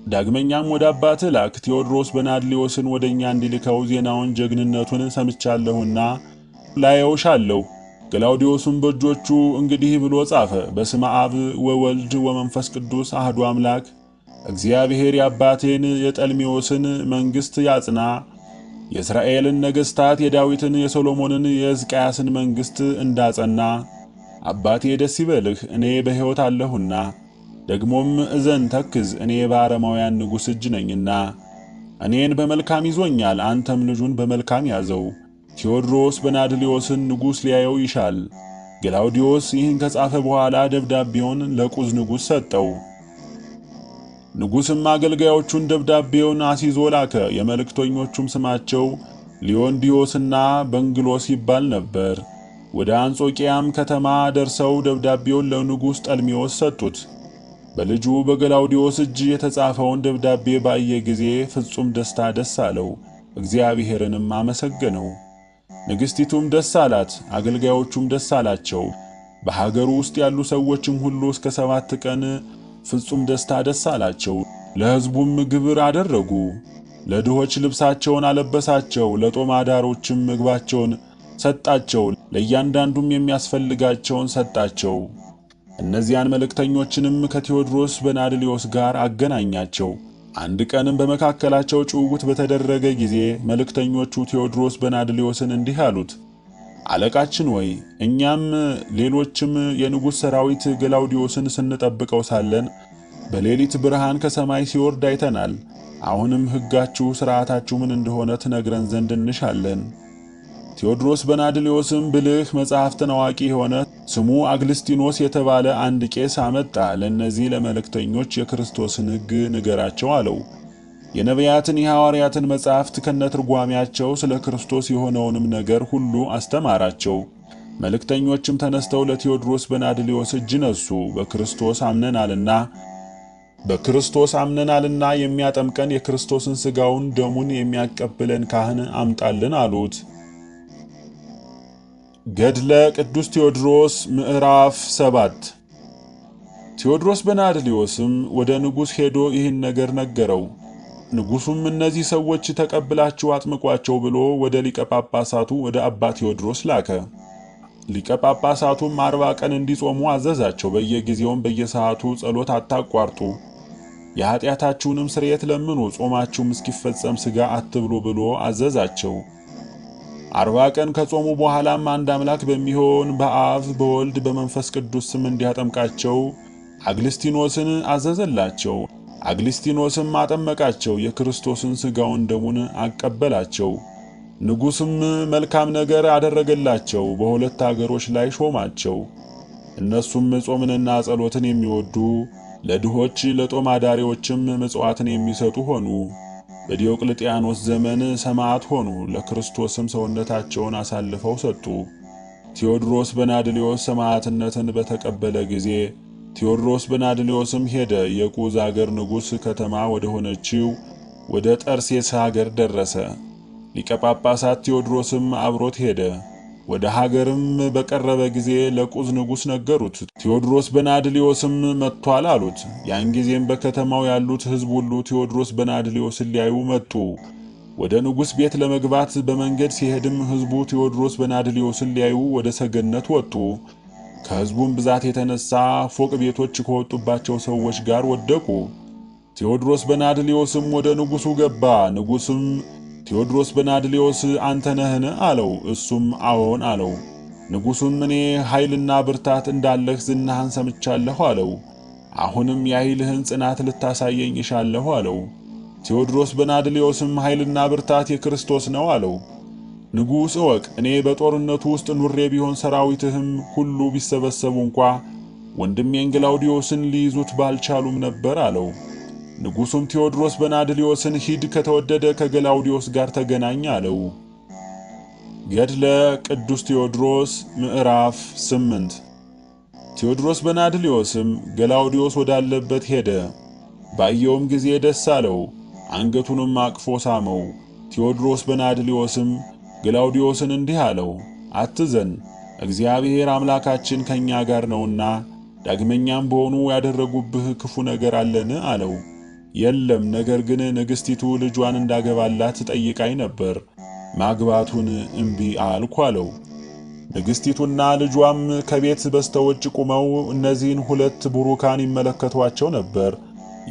ዳግመኛም ወደ አባትህ ላክ። ቴዎድሮስ በናድሊዮስን ወደኛ እንዲልከው ዜናውን ጀግንነቱን ሰምቻለሁና ላየውሻለሁ። ገላውዲዮስም በእጆቹ እንግዲህ ብሎ ጻፈ። በስመ አብ ወወልድ ወመንፈስ ቅዱስ አህዱ አምላክ። እግዚአብሔር የአባቴን የጠልሜዎስን መንግሥት ያጽና፣ የእስራኤልን ነገሥታት የዳዊትን የሰሎሞንን የሕዝቅያስን መንግሥት እንዳጸና። አባቴ ደስ ይበልህ፣ እኔ በሕይወት አለሁና። ደግሞም እዘን ተክዝ፣ እኔ በአረማውያን ንጉሥ እጅ ነኝና። እኔን በመልካም ይዞኛል፣ አንተም ልጁን በመልካም ያዘው። ቴዎድሮስ በናድሊዮስን ንጉሥ ሊያየው ይሻል። ገላውዲዮስ ይህን ከጻፈ በኋላ ደብዳቤውን ለቁዝ ንጉሥ ሰጠው። ንጉሥም አገልጋዮቹን ደብዳቤውን አስይዞ ላከ። የመልእክተኞቹም ስማቸው ሊዮንዲዮስና በንግሎስ ይባል ነበር። ወደ አንጾቂያም ከተማ ደርሰው ደብዳቤውን ለንጉሥ ጠልሜዎስ ሰጡት። በልጁ በገላውዲዮስ እጅ የተጻፈውን ደብዳቤ ባየ ጊዜ ፍጹም ደስታ ደስ አለው፣ እግዚአብሔርንም አመሰገነው። ንግሥቲቱም ደስ አላት፣ አገልጋዮቹም ደስ አላቸው። በሀገሩ ውስጥ ያሉ ሰዎችም ሁሉ እስከ 7 ቀን ፍጹም ደስታ ደስ አላቸው። ለሕዝቡም ግብር አደረጉ። ለድሆች ልብሳቸውን አለበሳቸው፣ ለጦም አዳሮችም ምግባቸውን ሰጣቸው፣ ለእያንዳንዱም የሚያስፈልጋቸውን ሰጣቸው። እነዚያን መልእክተኞችንም ከቴዎድሮስ በናድሊዮስ ጋር አገናኛቸው። አንድ ቀንም በመካከላቸው ጭውውት በተደረገ ጊዜ መልእክተኞቹ ቴዎድሮስ በናድሊዮስን እንዲህ አሉት፣ አለቃችን ወይ እኛም ሌሎችም የንጉሥ ሰራዊት ገላውዲዮስን ስንጠብቀው ሳለን በሌሊት ብርሃን ከሰማይ ሲወርድ አይተናል። አሁንም ሕጋችሁ ሥርዓታችሁ ምን እንደሆነ ትነግረን ዘንድ እንሻለን። ቴዎድሮስ በናድሊዮስም ብልህ መጻሕፍትን አዋቂ የሆነ ስሙ አግልስጢኖስ የተባለ አንድ ቄስ አመጣ። ለእነዚህ ለመልእክተኞች የክርስቶስን ሕግ ንገራቸው አለው። የነቢያትን የሐዋርያትን መጻሕፍት ከነትርጓሜያቸው ስለ ክርስቶስ የሆነውንም ነገር ሁሉ አስተማራቸው። መልእክተኞችም ተነስተው ለቴዎድሮስ በናድሊዮስ እጅ ነሱ። በክርስቶስ አምነናልና የሚያጠምቀን የክርስቶስን ሥጋውን ደሙን የሚያቀብለን ካህን አምጣልን አሉት። ገድለ ቅዱስ ቴዎድሮስ ምዕራፍ 7 ቴዎድሮስ በናድሊዮስም ወደ ንጉሥ ሄዶ ይህን ነገር ነገረው። ንጉሡም እነዚህ ሰዎች ተቀብላችሁ አጥምቋቸው ብሎ ወደ ሊቀ ጳጳሳቱ ወደ አባ ቴዎድሮስ ላከ። ሊቀ ጳጳሳቱም 40 ቀን እንዲጾሙ አዘዛቸው። በየጊዜውም በየሰዓቱ ጸሎት አታቋርጡ፣ የኃጢአታችሁንም ስርየት ለምኑ፣ ጾማችሁም እስኪፈጸም ሥጋ አትብሉ ብሎ አዘዛቸው። 40 ቀን ከጾሙ በኋላም አንድ አምላክ በሚሆን በአብ በወልድ በመንፈስ ቅዱስ ስም እንዲያጠምቃቸው አግልስጢኖስን አዘዘላቸው። አግልስጢኖስም አጠመቃቸው፣ የክርስቶስን ሥጋውን ደሙን አቀበላቸው። ንጉሥም መልካም ነገር አደረገላቸው፣ በሁለት አገሮች ላይ ሾማቸው። እነሱም ጾምንና ጸሎትን የሚወዱ ለድሆች ለጦም አዳሪዎችም ምጽዋትን የሚሰጡ ሆኑ። በዲዮቅልጥያኖስ ዘመን ሰማዕት ሆኑ፣ ለክርስቶስም ሰውነታቸውን አሳልፈው ሰጡ። ቴዎድሮስ በናድሊዮስ ሰማዕትነትን በተቀበለ ጊዜ ቴዎድሮስ በናድሊዮስም ሄደ። የቁዝ አገር ንጉሥ ከተማ ወደ ሆነችው ወደ ጠርሴስ ሀገር ደረሰ። ሊቀ ጳጳሳት ቴዎድሮስም አብሮት ሄደ። ወደ ሀገርም በቀረበ ጊዜ ለቁዝ ንጉሥ ነገሩት። ቴዎድሮስ በናድሊዮስም መጥቷል አሉት። ያን ጊዜም በከተማው ያሉት ሕዝብ ሁሉ ቴዎድሮስ በናድሊዮስን ሊያዩ መጡ። ወደ ንጉሥ ቤት ለመግባት በመንገድ ሲሄድም ሕዝቡ ቴዎድሮስ በናድሊዮስን ሊያዩ ወደ ሰገነት ወጡ። ከሕዝቡም ብዛት የተነሳ ፎቅ ቤቶች ከወጡባቸው ሰዎች ጋር ወደቁ። ቴዎድሮስ በናድሊዮስም ወደ ንጉሡ ገባ። ንጉሥም ቴዎድሮስ በናድሊዮስ አንተ ነህን? አለው። እሱም አዎን አለው። ንጉሡም እኔ ኃይልና ብርታት እንዳለህ ዝናህን ሰምቻለሁ አለው። አሁንም የኃይልህን ጽናት ልታሳየኝ እሻለሁ አለው። ቴዎድሮስ በናድሊዮስም ኃይልና ብርታት የክርስቶስ ነው አለው። ንጉሥ እወቅ፣ እኔ በጦርነቱ ውስጥ ኑሬ ቢሆን ሰራዊትህም ሁሉ ቢሰበሰቡ እንኳ ወንድሜን ግላውዲዮስን ሊይዙት ባልቻሉም ነበር አለው። ንጉሡም ቴዎድሮስ በናድሊዮስን ሂድ ከተወደደ ከገላውዲዮስ ጋር ተገናኝ አለው። ገድለ ቅዱስ ቴዎድሮስ ምዕራፍ 8 ቴዎድሮስ በናድሊዮስም ገላውዲዮስ ወዳለበት ሄደ። ባየውም ጊዜ ደስ አለው፣ አንገቱንም አቅፎ ሳመው። ቴዎድሮስ በናድሊዮስም ገላውዲዮስን እንዲህ አለው፣ አትዘን፣ እግዚአብሔር አምላካችን ከኛ ጋር ነውና ዳግመኛም በሆኑ ያደረጉብህ ክፉ ነገር አለን አለው። የለም፣ ነገር ግን ንግሥቲቱ ልጇን እንዳገባላት ጠይቃኝ ነበር፣ ማግባቱን እምቢ አልኩ አለው። ንግሥቲቱና ልጇም ከቤት በስተውጭ ቆመው እነዚህን ሁለት ቡሩካን ይመለከቷቸው ነበር።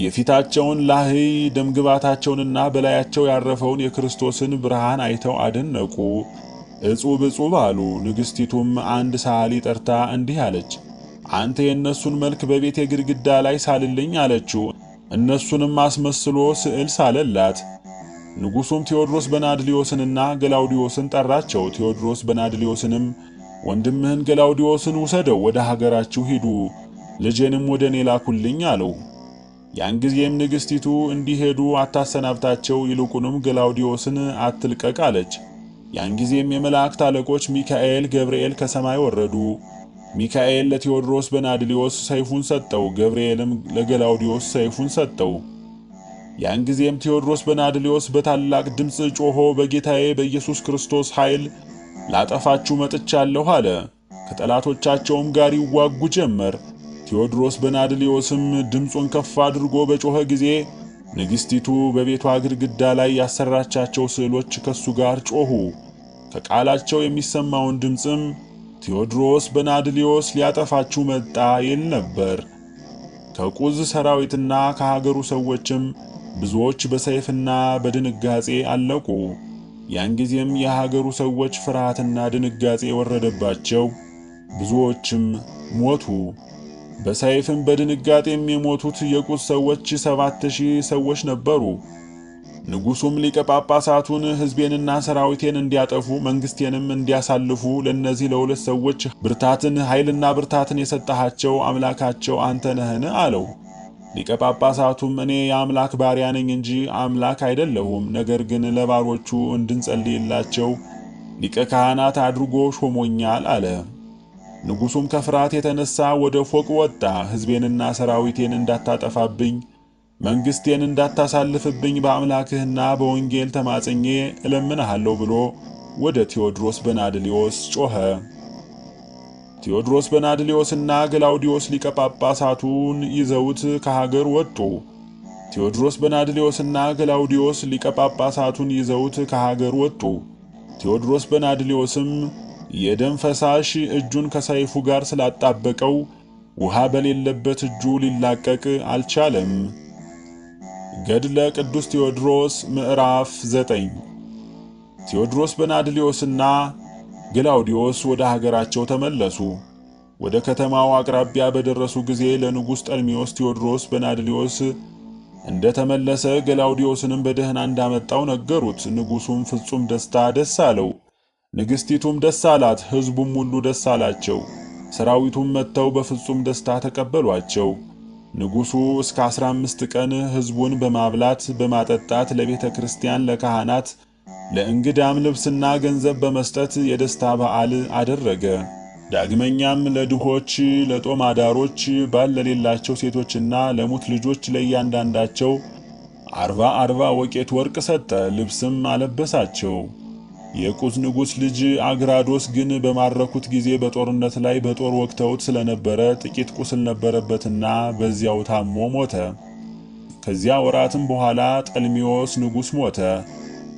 የፊታቸውን ላህይ ደምግባታቸውንና በላያቸው ያረፈውን የክርስቶስን ብርሃን አይተው አደነቁ፣ እጹብ እጹብ አሉ። ንግሥቲቱም አንድ ሰዓሊ ጠርታ እንዲህ አለች፣ አንተ የእነሱን መልክ በቤቴ ግድግዳ ላይ ሳልልኝ አለችው። እነሱንም አስመስሎ ስዕል ሳለላት። ንጉሡም ቴዎድሮስ በናድሊዮስንና ገላውዲዮስን ጠራቸው። ቴዎድሮስ በናድሊዮስንም ወንድምህን ገላውዲዮስን ውሰደው፣ ወደ ሀገራችሁ ሂዱ፣ ልጄንም ወደ እኔ ላኩልኝ አለው። ያን ጊዜም ንግሥቲቱ እንዲሄዱ አታሰናብታቸው፣ ይልቁንም ገላውዲዮስን አትልቀቅ አለች። ያን ጊዜም የመላእክት አለቆች ሚካኤል፣ ገብርኤል ከሰማይ ወረዱ። ሚካኤል ለቴዎድሮስ በናድሊዮስ ሰይፉን ሰጠው፣ ገብርኤልም ለገላውዲዮስ ሰይፉን ሰጠው። ያን ጊዜም ቴዎድሮስ በናድሊዮስ በታላቅ ድምፅ ጮሆ በጌታዬ በኢየሱስ ክርስቶስ ኃይል ላጠፋችሁ መጥቻለሁ አለ። ከጠላቶቻቸውም ጋር ይዋጉ ጀመር። ቴዎድሮስ በናድሊዮስም ድምፁን ከፍ አድርጎ በጮኸ ጊዜ ንግሥቲቱ በቤቷ ግድግዳ ላይ ያሰራቻቸው ስዕሎች ከሱ ጋር ጮኹ። ከቃላቸው የሚሰማውን ድምፅም ቴዎድሮስ በናድሊዮስ ሊያጠፋችሁ መጣ ይል ነበር። ከቁዝ ሰራዊትና ከሀገሩ ሰዎችም ብዙዎች በሰይፍና በድንጋጼ አለቁ። ያን ጊዜም የሀገሩ ሰዎች ፍርሃትና ድንጋጼ ወረደባቸው፣ ብዙዎችም ሞቱ። በሰይፍም በድንጋጤም የሞቱት የቁዝ ሰዎች 7000 ሰዎች ነበሩ። ንጉሡም ሊቀ ጳጳሳቱን ሕዝቤንና ሰራዊቴን እንዲያጠፉ መንግሥቴንም እንዲያሳልፉ ለእነዚህ ለሁለት ሰዎች ብርታትን ኃይልና ብርታትን የሰጠሃቸው አምላካቸው አንተ ነህን? አለው። ሊቀ ጳጳሳቱም እኔ የአምላክ ባሪያ ነኝ እንጂ አምላክ አይደለሁም፣ ነገር ግን ለባሮቹ እንድንጸልይላቸው ሊቀ ካህናት አድርጎ ሾሞኛል አለ። ንጉሡም ከፍርሃት የተነሳ ወደ ፎቅ ወጣ። ሕዝቤንና ሰራዊቴን እንዳታጠፋብኝ መንግሥቴን እንዳታሳልፍብኝ በአምላክህና በወንጌል ተማጽኜ እለምንሃለሁ ብሎ ወደ ቴዎድሮስ በናድሊዮስ ጮኸ። ቴዎድሮስ በናድሊዮስና ገላውዲዮስ ሊቀ ጳጳሳቱን ይዘውት ከሀገር ወጡ። ቴዎድሮስ በናድሊዮስና ገላውዲዮስ ሊቀ ጳጳሳቱን ይዘውት ከሀገር ወጡ። ቴዎድሮስ በናድሊዮስም የደም ፈሳሽ እጁን ከሰይፉ ጋር ስላጣበቀው ውሃ በሌለበት እጁ ሊላቀቅ አልቻለም። ገድለ ቅዱስ ቴዎድሮስ ምዕራፍ 9 ቴዎድሮስ በናድሊዮስና ገላውዲዮስ ወደ ሀገራቸው ተመለሱ። ወደ ከተማው አቅራቢያ በደረሱ ጊዜ ለንጉሥ ጠልሚዮስ ቴዎድሮስ በናድሊዮስ እንደተመለሰ ገላውዲዮስንም በደህና እንዳመጣው ነገሩት። ንጉሡም ፍጹም ደስታ ደስ አለው፣ ንግሥቲቱም ደስ አላት፣ ሕዝቡም ሁሉ ደስ አላቸው። ሰራዊቱም መጥተው በፍጹም ደስታ ተቀበሏቸው። ንጉሡ እስከ 15 ቀን ሕዝቡን በማብላት በማጠጣት ለቤተ ክርስቲያን ለካህናት ለእንግዳም ልብስና ገንዘብ በመስጠት የደስታ በዓል አደረገ። ዳግመኛም ለድሆች፣ ለጦም አዳሮች፣ ባል ለሌላቸው ሴቶችና ለሙት ልጆች ለእያንዳንዳቸው 40 ወቄት ወርቅ ሰጠ፣ ልብስም አለበሳቸው። የቁዝ ንጉሥ ልጅ አግራዶስ ግን በማረኩት ጊዜ በጦርነት ላይ በጦር ወቅተውት ስለነበረ ጥቂት ቁስል ነበረበትና በዚያው ታሞ ሞተ። ከዚያ ወራትም በኋላ ጠልሚዎስ ንጉሥ ሞተ።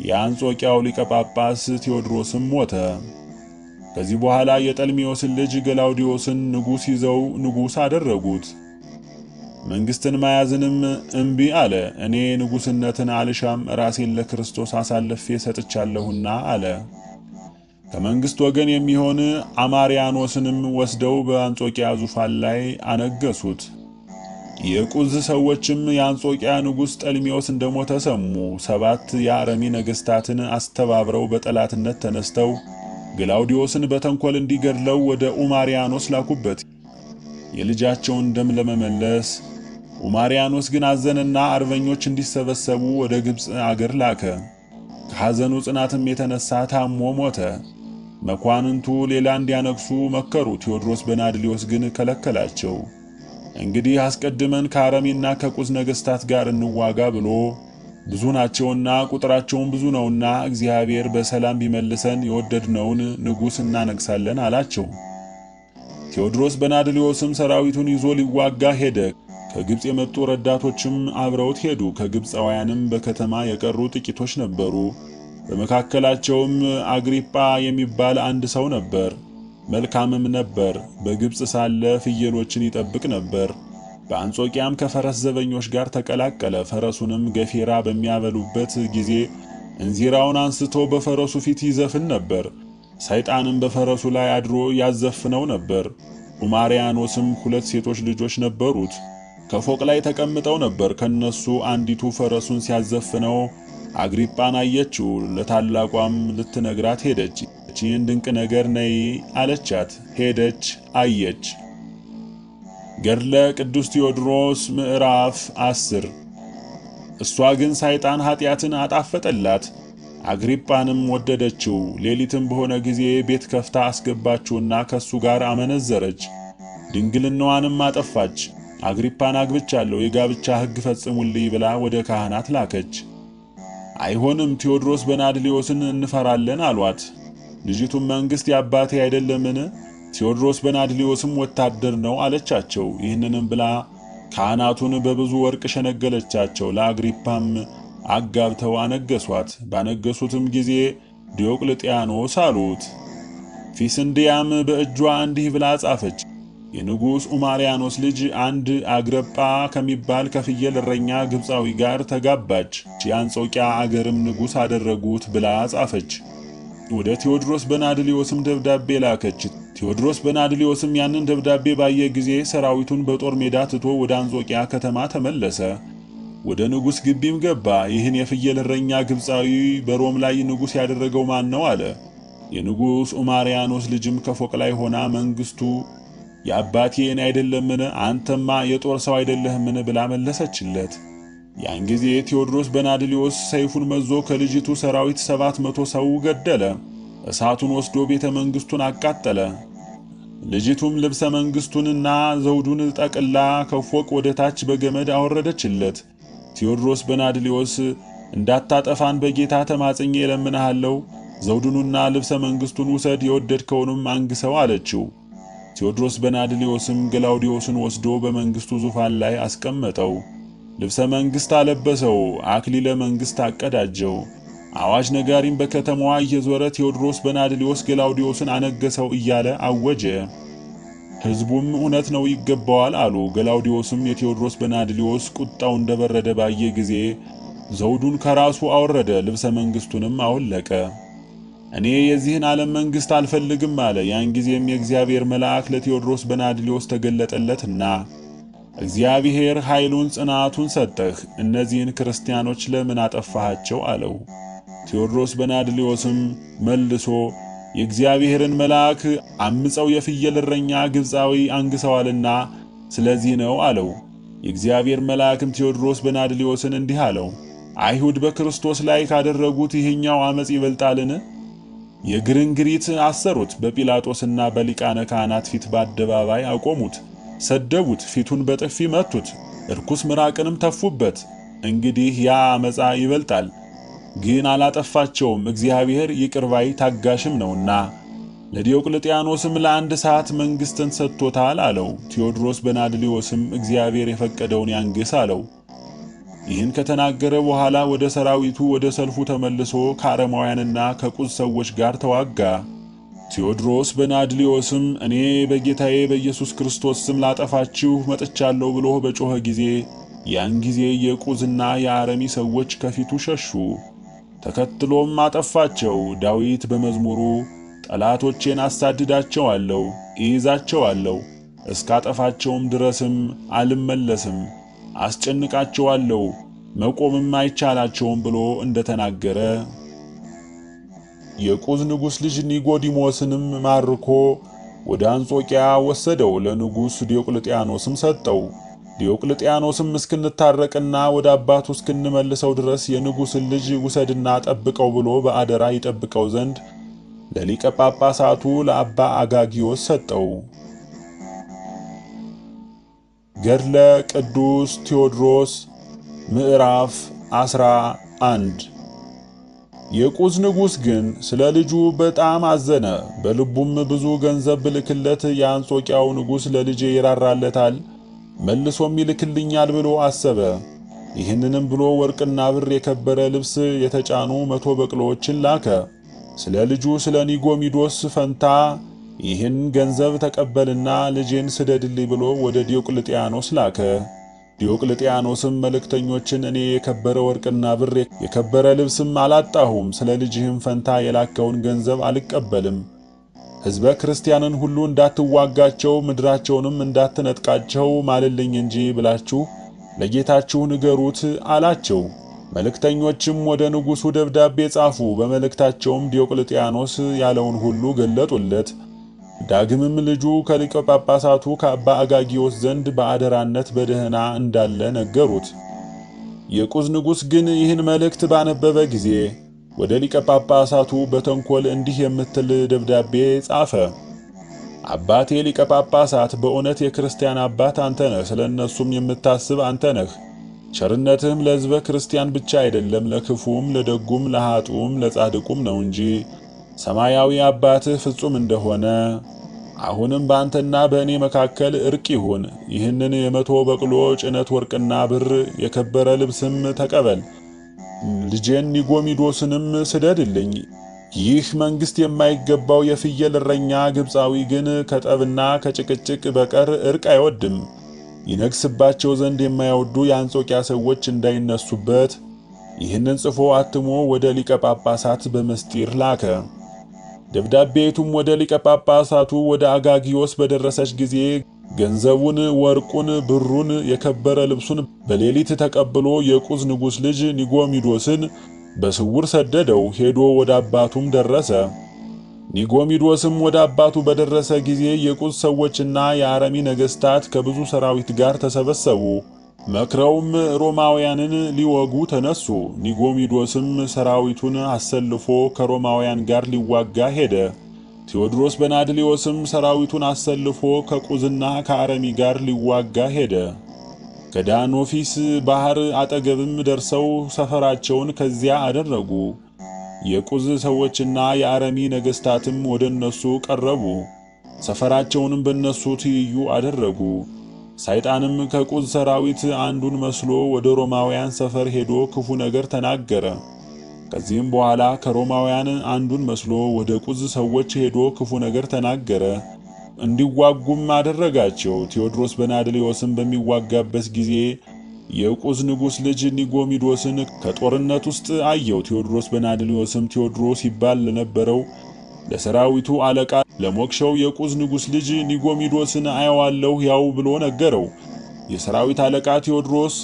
የአንጾቂያው ሊቀ ጳጳስ ቴዎድሮስም ሞተ። ከዚህ በኋላ የጠልሚዎስን ልጅ ገላውዲዮስን ንጉሥ ይዘው ንጉሥ አደረጉት። መንግሥትን መያዝንም እምቢ አለ። እኔ ንጉሥነትን አልሻም፣ ራሴን ለክርስቶስ አሳልፌ ሰጥቻለሁና አለ። ከመንግሥት ወገን የሚሆን አማርያኖስንም ወስደው በአንጾቂያ ዙፋን ላይ አነገሱት። የቁዝ ሰዎችም የአንጾቂያ ንጉሥ ጠልሚዎስ እንደሞተ ሰሙ። 7 የአረሚ ነገሥታትን አስተባብረው በጠላትነት ተነስተው ገላውዲዮስን በተንኮል እንዲገድለው ወደ ኡማርያኖስ ላኩበት የልጃቸውን ደም ለመመለስ። ኡማርያኖስ ግን አዘነና አርበኞች እንዲሰበሰቡ ወደ ግብፅ አገር ላከ። ከሐዘኑ ጽናትም የተነሳ ታሞ ሞተ። መኳንንቱ ሌላ እንዲያነግሱ መከሩ። ቴዎድሮስ በናድሊዮስ ግን ከለከላቸው። እንግዲህ አስቀድመን ከአረሚና ከቁዝ ነገሥታት ጋር እንዋጋ ብሎ ብዙ ናቸውና ቁጥራቸውም ብዙ ነውና እግዚአብሔር በሰላም ቢመልሰን የወደድነውን ንጉሥ እናነግሳለን አላቸው። ቴዎድሮስ በናድሊዮስም ሰራዊቱን ይዞ ሊዋጋ ሄደ። ከግብፅ የመጡ ረዳቶችም አብረውት ሄዱ። ከግብፃውያንም በከተማ የቀሩ ጥቂቶች ነበሩ። በመካከላቸውም አግሪጳ የሚባል አንድ ሰው ነበር። መልካምም ነበር። በግብፅ ሳለ ፍየሎችን ይጠብቅ ነበር። በአንጾቂያም ከፈረስ ዘበኞች ጋር ተቀላቀለ። ፈረሱንም ገፌራ በሚያበሉበት ጊዜ እንዚራውን አንስቶ በፈረሱ ፊት ይዘፍን ነበር። ሰይጣንም በፈረሱ ላይ አድሮ ያዘፍነው ነበር። ኡማርያኖስም 2 ሴቶች ልጆች ነበሩት። ከፎቅ ላይ ተቀምጠው ነበር። ከነሱ አንዲቱ ፈረሱን ሲያዘፍነው አግሪጳን አየችው። ለታላቋም ልትነግራት ሄደች። ይህን ድንቅ ነገር ነይ አለቻት። ሄደች፣ አየች። ገድለ ቅዱስ ቴዎድሮስ ምዕራፍ 10። እሷ ግን ሰይጣን ኃጢአትን አጣፈጠላት፣ አግሪጳንም ወደደችው። ሌሊትም በሆነ ጊዜ ቤት ከፍታ አስገባችውና ከሱ ጋር አመነዘረች፣ ድንግልናዋንም አጠፋች። አግሪጳን አግብቻለሁ፣ የጋብቻ ሕግ ፈጽሙልኝ ብላ ወደ ካህናት ላከች። አይሆንም፣ ቴዎድሮስ በናድሊዮስን እንፈራለን አሏት። ልጅቱም መንግሥት የአባቴ አይደለምን? ቴዎድሮስ በናድሊዮስም ወታደር ነው አለቻቸው። ይህንንም ብላ ካህናቱን በብዙ ወርቅ ሸነገለቻቸው። ለአግሪጳም አጋብተው አነገሷት። ባነገሱትም ጊዜ ዲዮቅልጥያኖስ አሉት። ፊስንዲያም በእጇ እንዲህ ብላ ጻፈች። የንጉሥ ኡማርያኖስ ልጅ አንድ አግረጳ ከሚባል ከፍየል እረኛ ግብፃዊ ጋር ተጋባች፣ የአንጾቂያ አገርም ንጉሥ አደረጉት ብላ ጻፈች። ወደ ቴዎድሮስ በናድሊዮስም ደብዳቤ ላከች። ቴዎድሮስ በናድሊዮስም ያንን ደብዳቤ ባየ ጊዜ ሰራዊቱን በጦር ሜዳ ትቶ ወደ አንጾቂያ ከተማ ተመለሰ። ወደ ንጉሥ ግቢም ገባ። ይህን የፍየል እረኛ ግብፃዊ በሮም ላይ ንጉሥ ያደረገው ማን ነው አለ። የንጉሥ ኡማርያኖስ ልጅም ከፎቅ ላይ ሆና መንግሥቱ የአባቴን አይደለምን? አንተማ የጦር ሰው አይደለህምን? ብላ መለሰችለት። ያን ጊዜ ቴዎድሮስ በናድሊዮስ ሰይፉን መዞ ከልጅቱ ሰራዊት 700 ሰው ገደለ። እሳቱን ወስዶ ቤተ መንግሥቱን አቃጠለ። ልጅቱም ልብሰ መንግሥቱንና ዘውዱን ጠቅላ ከፎቅ ወደ ታች በገመድ አወረደችለት። ቴዎድሮስ በናድሊዮስ እንዳታጠፋን በጌታ ተማጽኜ እለምንሃለሁ፣ ዘውዱንና ልብሰ መንግሥቱን ውሰድ፣ የወደድከውንም አንግሰው አለችው። ቴዎድሮስ በናድሊዮስም ገላውዲዮስን ወስዶ በመንግሥቱ ዙፋን ላይ አስቀመጠው። ልብሰ መንግሥት አለበሰው፣ አክሊለ መንግሥት አቀዳጀው። አዋጅ ነጋሪም በከተማዋ እየዞረ ቴዎድሮስ በናድሊዮስ ገላውዲዮስን አነገሰው እያለ አወጀ። ሕዝቡም እውነት ነው ይገባዋል አሉ። ገላውዲዮስም የቴዎድሮስ በናድሊዮስ ቁጣው እንደበረደ ባየ ጊዜ ዘውዱን ከራሱ አወረደ፣ ልብሰ መንግሥቱንም አወለቀ። እኔ የዚህን ዓለም መንግሥት አልፈልግም አለ። ያን ጊዜም የእግዚአብሔር መልአክ ለቴዎድሮስ በናድሊዮስ ተገለጠለትና እግዚአብሔር ኃይሉን ጽናቱን ሰጠህ፣ እነዚህን ክርስቲያኖች ለምን አጠፋሃቸው አለው። ቴዎድሮስ በናድሊዮስም መልሶ የእግዚአብሔርን መልአክ አምፀው የፍየል እረኛ ግብፃዊ አንግሰዋልና ስለዚህ ነው አለው። የእግዚአብሔር መልአክም ቴዎድሮስ በናድሊዮስን እንዲህ አለው፣ አይሁድ በክርስቶስ ላይ ካደረጉት ይህኛው አመጽ ይበልጣልን? የግርንግሪት አሰሩት፣ በጲላጦስና በሊቃነ ካህናት ፊት በአደባባይ አቆሙት፣ ሰደቡት፣ ፊቱን በጥፊ መቱት፣ እርኩስ ምራቅንም ተፉበት። እንግዲህ ያ አመፃ ይበልጣል። ግን አላጠፋቸውም፣ እግዚአብሔር ይቅር ባይ ታጋሽም ነውና። ለዲዮቅልጥያኖስም ለ1 ሰዓት መንግሥትን ሰጥቶታል አለው። ቴዎድሮስ በናድሊዮስም እግዚአብሔር የፈቀደውን ያንግስ አለው። ይህን ከተናገረ በኋላ ወደ ሰራዊቱ ወደ ሰልፉ ተመልሶ ከአረማውያንና ከቁዝ ሰዎች ጋር ተዋጋ። ቴዎድሮስ በናድሊዮስም እኔ በጌታዬ በኢየሱስ ክርስቶስ ስም ላጠፋችሁ መጥቻለሁ ብሎ በጮኸ ጊዜ ያን ጊዜ የቁዝና የአረሚ ሰዎች ከፊቱ ሸሹ። ተከትሎም አጠፋቸው። ዳዊት በመዝሙሩ ጠላቶቼን አሳድዳቸዋለሁ፣ እይዛቸዋለሁ፣ እስካጠፋቸውም ድረስም አልመለስም፣ አስጨንቃቸዋለሁ፣ መቆምም አይቻላቸውም ብሎ እንደተናገረ የቁዝ ንጉሥ ልጅ ኒጎዲሞስንም ማርኮ ወደ አንጾኪያ ወሰደው፣ ለንጉሥ ዲዮቅልጥያኖስም ሰጠው። ዲዮቅልጥያኖስም እስክንታረቅና ወደ አባቱ እስክንመልሰው ድረስ የንጉሥን ልጅ ውሰድና ጠብቀው ብሎ በአደራ ይጠብቀው ዘንድ ለሊቀ ጳጳሳቱ ለአባ አጋጊዮስ ሰጠው። ገድለ ቅዱስ ቴዎድሮስ ምዕራፍ 11 የቁዝ ንጉሥ ግን ስለ ልጁ በጣም አዘነ። በልቡም ብዙ ገንዘብ ብልክለት የአንጾኪያው ንጉሥ ለልጄ ይራራለታል መልሶም ይልክልኛል ብሎ አሰበ። ይህንንም ብሎ ወርቅና ብር የከበረ ልብስ የተጫኑ 100 በቅሎዎችን ላከ። ስለ ልጁ ስለ ኒጎሚዶስ ፈንታ ይህን ገንዘብ ተቀበልና ልጄን ስደድልኝ ብሎ ወደ ዲዮቅልጥያኖስ ላከ። ዲዮቅልጥያኖስም መልእክተኞችን እኔ የከበረ ወርቅና ብር የከበረ ልብስም አላጣሁም፣ ስለ ልጅህም ፈንታ የላከውን ገንዘብ አልቀበልም። ሕዝበ ክርስቲያንን ሁሉ እንዳትዋጋቸው ምድራቸውንም እንዳትነጥቃቸው ማልልኝ እንጂ ብላችሁ ለጌታችሁ ንገሩት አላቸው። መልእክተኞችም ወደ ንጉሡ ደብዳቤ ጻፉ። በመልእክታቸውም ዲዮቅልጥያኖስ ያለውን ሁሉ ገለጡለት። ዳግምም ልጁ ከሊቀ ጳጳሳቱ ከአባ አጋጊዮስ ዘንድ በአደራነት በደህና እንዳለ ነገሩት። የቁዝ ንጉሥ ግን ይህን መልእክት ባነበበ ጊዜ ወደ ሊቀ ጳጳሳቱ በተንኮል እንዲህ የምትል ደብዳቤ ጻፈ። አባቴ ሊቀ ጳጳሳት፣ በእውነት የክርስቲያን አባት አንተ ነህ፣ ስለ እነሱም የምታስብ አንተ ነህ። ቸርነትህም ለሕዝበ ክርስቲያን ብቻ አይደለም፣ ለክፉም ለደጉም ለኃጥኡም ለጻድቁም ነው እንጂ። ሰማያዊ አባትህ ፍጹም እንደሆነ አሁንም በአንተና በእኔ መካከል ዕርቅ ይሁን። ይህንን የ100 በቅሎ ጭነት ወርቅና ብር የከበረ ልብስም ተቀበል። ልጄን ኒጎሚዶስንም ስደድልኝ። ይህ መንግሥት የማይገባው የፍየል እረኛ ግብፃዊ ግን ከጠብና ከጭቅጭቅ በቀር ዕርቅ አይወድም። ይነግስባቸው ዘንድ የማይወዱ የአንጾኪያ ሰዎች እንዳይነሱበት ይህንን ጽፎ አትሞ ወደ ሊቀ ጳጳሳት በምስጢር ላከ። ደብዳቤቱም ወደ ሊቀ ጳጳሳቱ ወደ አጋጊዮስ በደረሰች ጊዜ ገንዘቡን፣ ወርቁን፣ ብሩን፣ የከበረ ልብሱን በሌሊት ተቀብሎ የቁዝ ንጉሥ ልጅ ኒጎሚዶስን በስውር ሰደደው። ሄዶ ወደ አባቱም ደረሰ። ኒጎሚዶስም ወደ አባቱ በደረሰ ጊዜ የቁዝ ሰዎችና የአረሚ ነገሥታት ከብዙ ሰራዊት ጋር ተሰበሰቡ። መክረውም ሮማውያንን ሊወጉ ተነሱ። ኒጎሚዶስም ሰራዊቱን አሰልፎ ከሮማውያን ጋር ሊዋጋ ሄደ። ቴዎድሮስ በናድሊዮስም ሰራዊቱን አሰልፎ ከቁዝና ከአረሚ ጋር ሊዋጋ ሄደ። ከዳኖፊስ ባህር አጠገብም ደርሰው ሰፈራቸውን ከዚያ አደረጉ። የቁዝ ሰዎችና የአረሚ ነገሥታትም ወደ እነሱ ቀረቡ። ሰፈራቸውንም በእነሱ ትይዩ አደረጉ። ሰይጣንም ከቁዝ ሰራዊት አንዱን መስሎ ወደ ሮማውያን ሰፈር ሄዶ ክፉ ነገር ተናገረ። ከዚህም በኋላ ከሮማውያን አንዱን መስሎ ወደ ቁዝ ሰዎች ሄዶ ክፉ ነገር ተናገረ። እንዲዋጉም አደረጋቸው። ቴዎድሮስ በናድሊዮስም በሚዋጋበት ጊዜ የቁዝ ንጉሥ ልጅ ኒጎሚዶስን ከጦርነት ውስጥ አየው። ቴዎድሮስ በናድሊዮስም ቴዎድሮስ ይባል ለነበረው ለሰራዊቱ አለቃ ለሞክሸው የቁዝ ንጉሥ ልጅ ኒጎሚዶስን አየዋለሁ ያው ብሎ ነገረው። የሰራዊት አለቃ ቴዎድሮስ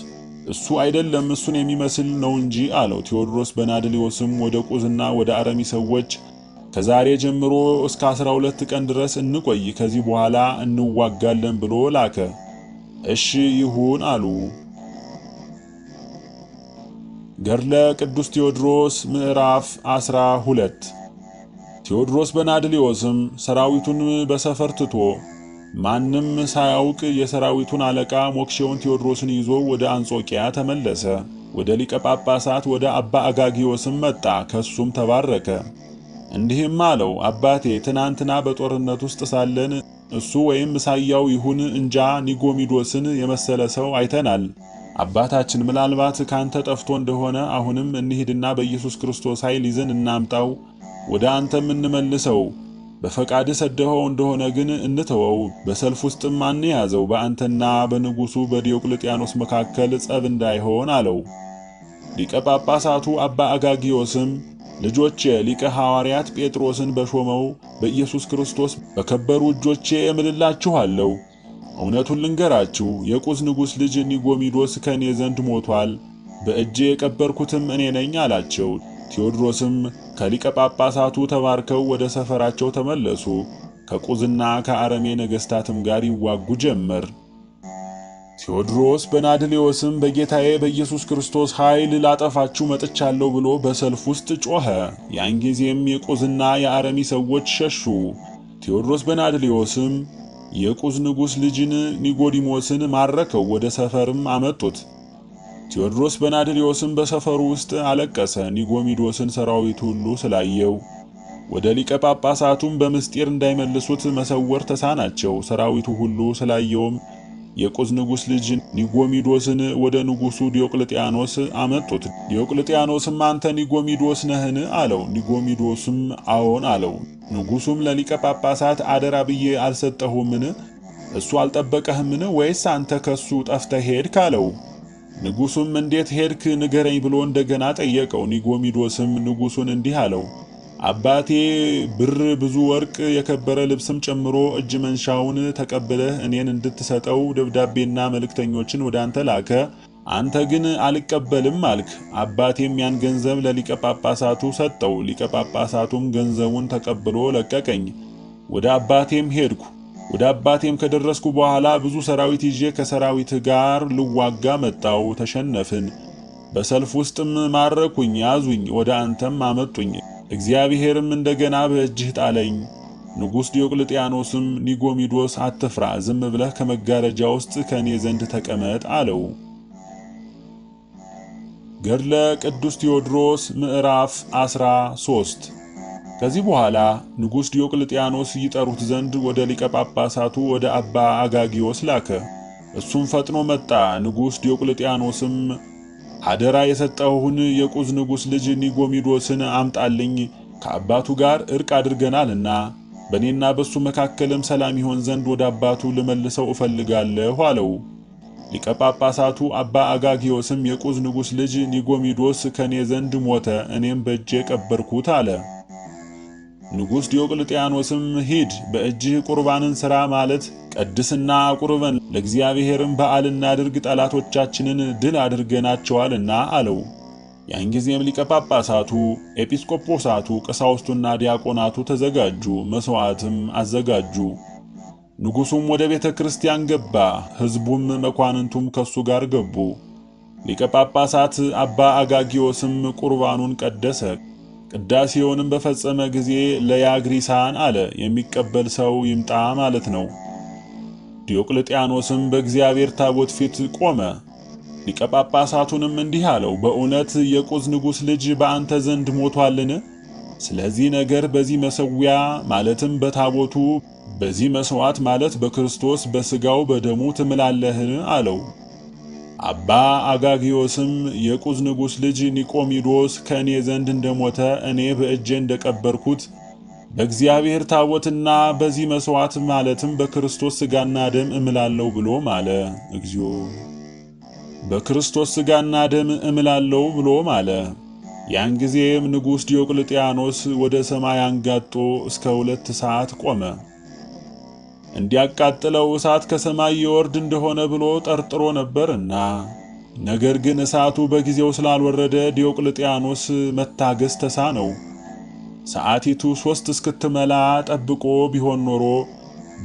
እሱ አይደለም እሱን የሚመስል ነው እንጂ አለው። ቴዎድሮስ በናድሊዮስም ወደ ቁዝና ወደ አረሚ ሰዎች ከዛሬ ጀምሮ እስከ 12 ቀን ድረስ እንቆይ፣ ከዚህ በኋላ እንዋጋለን ብሎ ላከ። እሺ ይሁን አሉ። ገድለ ቅዱስ ቴዎድሮስ ምዕራፍ 12 ቴዎድሮስ በናድሊዮስም ሰራዊቱን በሰፈር ትቶ ማንም ሳያውቅ የሰራዊቱን አለቃ ሞክሼውን ቴዎድሮስን ይዞ ወደ አንጾኪያ ተመለሰ። ወደ ሊቀ ጳጳሳት ወደ አባ አጋጊዮስም መጣ። ከሱም ተባረከ። እንዲህም አለው፣ አባቴ ትናንትና በጦርነት ውስጥ ሳለን እሱ ወይም ምሳያው ይሁን እንጃ ኒጎሚዶስን የመሰለ ሰው አይተናል። አባታችን ምናልባት ካንተ ጠፍቶ እንደሆነ አሁንም እንሂድና በኢየሱስ ክርስቶስ ኃይል ይዘን እናምጣው፣ ወደ አንተም እንመልሰው። በፈቃድ ሰደኸው እንደሆነ ግን እንተወው፣ በሰልፍ ውስጥም አንያዘው፣ በአንተና በንጉሡ በዲዮቅልጥያኖስ መካከል ጸብ እንዳይሆን አለው። ሊቀ ጳጳሳቱ አባ አጋጊዮስም ልጆቼ ሊቀ ሐዋርያት ጴጥሮስን በሾመው በኢየሱስ ክርስቶስ በከበሩ እጆቼ እምልላችኋለሁ፣ እውነቱን ልንገራችሁ፣ የቁስ ንጉሥ ልጅ ኒጎሚዶስ ከእኔ ዘንድ ሞቷል፣ በእጄ የቀበርኩትም እኔ ነኝ አላቸው። ቴዎድሮስም ከሊቀ ጳጳሳቱ ተባርከው ወደ ሰፈራቸው ተመለሱ። ከቁዝና ከአረሜ ነገሥታትም ጋር ይዋጉ ጀመር። ቴዎድሮስ በናድሌዎስም በጌታዬ በኢየሱስ ክርስቶስ ኃይል ላጠፋችሁ መጥቻለሁ ብሎ በሰልፍ ውስጥ ጮኸ። ያን ጊዜም የቁዝና የአረሚ ሰዎች ሸሹ። ቴዎድሮስ በናድሌዎስም የቁዝ ንጉሥ ልጅን ኒጎዲሞስን ማረከው፣ ወደ ሰፈርም አመጡት። ቴዎድሮስ በናድሌዎስም በሰፈሩ ውስጥ አለቀሰ። ኒጎሚዶስን ሰራዊቱ ሁሉ ስላየው ወደ ሊቀ ጳጳሳቱም በምስጢር እንዳይመልሱት መሰወር ተሳናቸው። ሰራዊቱ ሁሉ ስላየውም የቁዝ ንጉሥ ልጅ ኒጎሚዶስን ወደ ንጉሡ ዲዮቅልጥያኖስ አመጡት። ዲዮቅልጥያኖስም አንተ ኒጎሚዶስ ነህን? አለው። ኒጎሚዶስም አዎን አለው። ንጉሡም ለሊቀ ጳጳሳት አደራ ብዬ አልሰጠሁምን? እሱ አልጠበቀህምን? ወይስ አንተ ከሱ ጠፍተህ ሄድክ? አለው። ንጉሡም እንዴት ሄድክ ንገረኝ ብሎ እንደገና ጠየቀው። ኒጎሚዶስም ንጉሡን እንዲህ አለው፣ አባቴ ብር፣ ብዙ ወርቅ፣ የከበረ ልብስም ጨምሮ እጅ መንሻውን ተቀብለህ እኔን እንድትሰጠው ደብዳቤና መልእክተኞችን ወደ አንተ ላከ። አንተ ግን አልቀበልም አልክ። አባቴም ያን ገንዘብ ለሊቀ ጳጳሳቱ ሰጠው። ሊቀ ጳጳሳቱም ገንዘቡን ተቀብሎ ለቀቀኝ። ወደ አባቴም ሄድኩ። ወደ አባቴም ከደረስኩ በኋላ ብዙ ሰራዊት ይዤ ከሰራዊትህ ጋር ልዋጋ መጣው። ተሸነፍን። በሰልፍ ውስጥም ማረኩኝ፣ ያዙኝ፣ ወደ አንተም አመጡኝ። እግዚአብሔርም እንደገና በእጅህ ጣለኝ። ንጉሥ ዲዮቅልጥያኖስም ኒጎሚዶስ አትፍራ፣ ዝም ብለህ ከመጋረጃ ውስጥ ከእኔ ዘንድ ተቀመጥ አለው። ገድለ ቅዱስ ቴዎድሮስ ምዕራፍ 13። ከዚህ በኋላ ንጉሥ ዲዮቅልጥያኖስ ይጠሩት ዘንድ ወደ ሊቀ ጳጳሳቱ ወደ አባ አጋጊዮስ ላከ። እሱም ፈጥኖ መጣ። ንጉሥ ዲዮቅልጥያኖስም አደራ የሰጠሁን የቁዝ ንጉሥ ልጅ ኒጎሚዶስን አምጣልኝ፣ ከአባቱ ጋር ዕርቅ አድርገናልና በእኔና በሱ መካከልም ሰላም ይሆን ዘንድ ወደ አባቱ ልመልሰው እፈልጋለሁ አለው። ሊቀ ጳጳሳቱ አባ አጋጊዮስም የቁዝ ንጉሥ ልጅ ኒጎሚዶስ ከኔ ዘንድ ሞተ፣ እኔም በእጄ ቀበርኩት አለ። ንጉሥ ዲዮቅልጥያኖስም ሂድ፣ በእጅህ ቁርባንን ሥራ፣ ማለት ቀድስና ቁርበን፣ ለእግዚአብሔርም በዓል እናድርግ፣ ጠላቶቻችንን ድል አድርገናቸዋልና አለው። ያን ጊዜም ሊቀ ጳጳሳቱ፣ ኤጲስቆጶሳቱ፣ ቀሳውስቱና ዲያቆናቱ ተዘጋጁ፣ መሥዋዕትም አዘጋጁ። ንጉሡም ወደ ቤተ ክርስቲያን ገባ፣ ሕዝቡም መኳንንቱም ከሱ ጋር ገቡ። ሊቀ ጳጳሳት አባ አጋጊዮስም ቁርባኑን ቀደሰ። ቅዳሴውንም በፈጸመ ጊዜ ለያግሪሳን አለ፣ የሚቀበል ሰው ይምጣ ማለት ነው። ዲዮቅልጥያኖስም በእግዚአብሔር ታቦት ፊት ቆመ። ሊቀ ጳጳሳቱንም እንዲህ አለው፣ በእውነት የቁዝ ንጉሥ ልጅ በአንተ ዘንድ ሞቷልን? ስለዚህ ነገር በዚህ መሠዊያ ማለትም በታቦቱ በዚህ መሥዋዕት ማለት በክርስቶስ በሥጋው በደሙ ትምላለህን? አለው። አባ አጋጊዮስም የቁዝ ንጉሥ ልጅ ኒቆሚዶስ ከእኔ ዘንድ እንደሞተ እኔ በእጄ እንደቀበርኩት በእግዚአብሔር ታቦትና በዚህ መሥዋዕት ማለትም በክርስቶስ ሥጋና ደም እምላለሁ ብሎ ማለ። እግዚኦ! በክርስቶስ ሥጋና ደም እምላለሁ ብሎ ማለ። ያን ጊዜም ንጉሥ ዲዮቅልጥያኖስ ወደ ሰማይ አንጋጦ እስከ 2 ሰዓት ቆመ። እንዲያቃጥለው እሳት ከሰማይ ይወርድ እንደሆነ ብሎ ጠርጥሮ ነበርና፣ ነገር ግን እሳቱ በጊዜው ስላልወረደ ዲዮቅልጥያኖስ መታገስ ተሳነው። ሰዓቲቱ 3 እስክትመላ ጠብቆ ቢሆን ኖሮ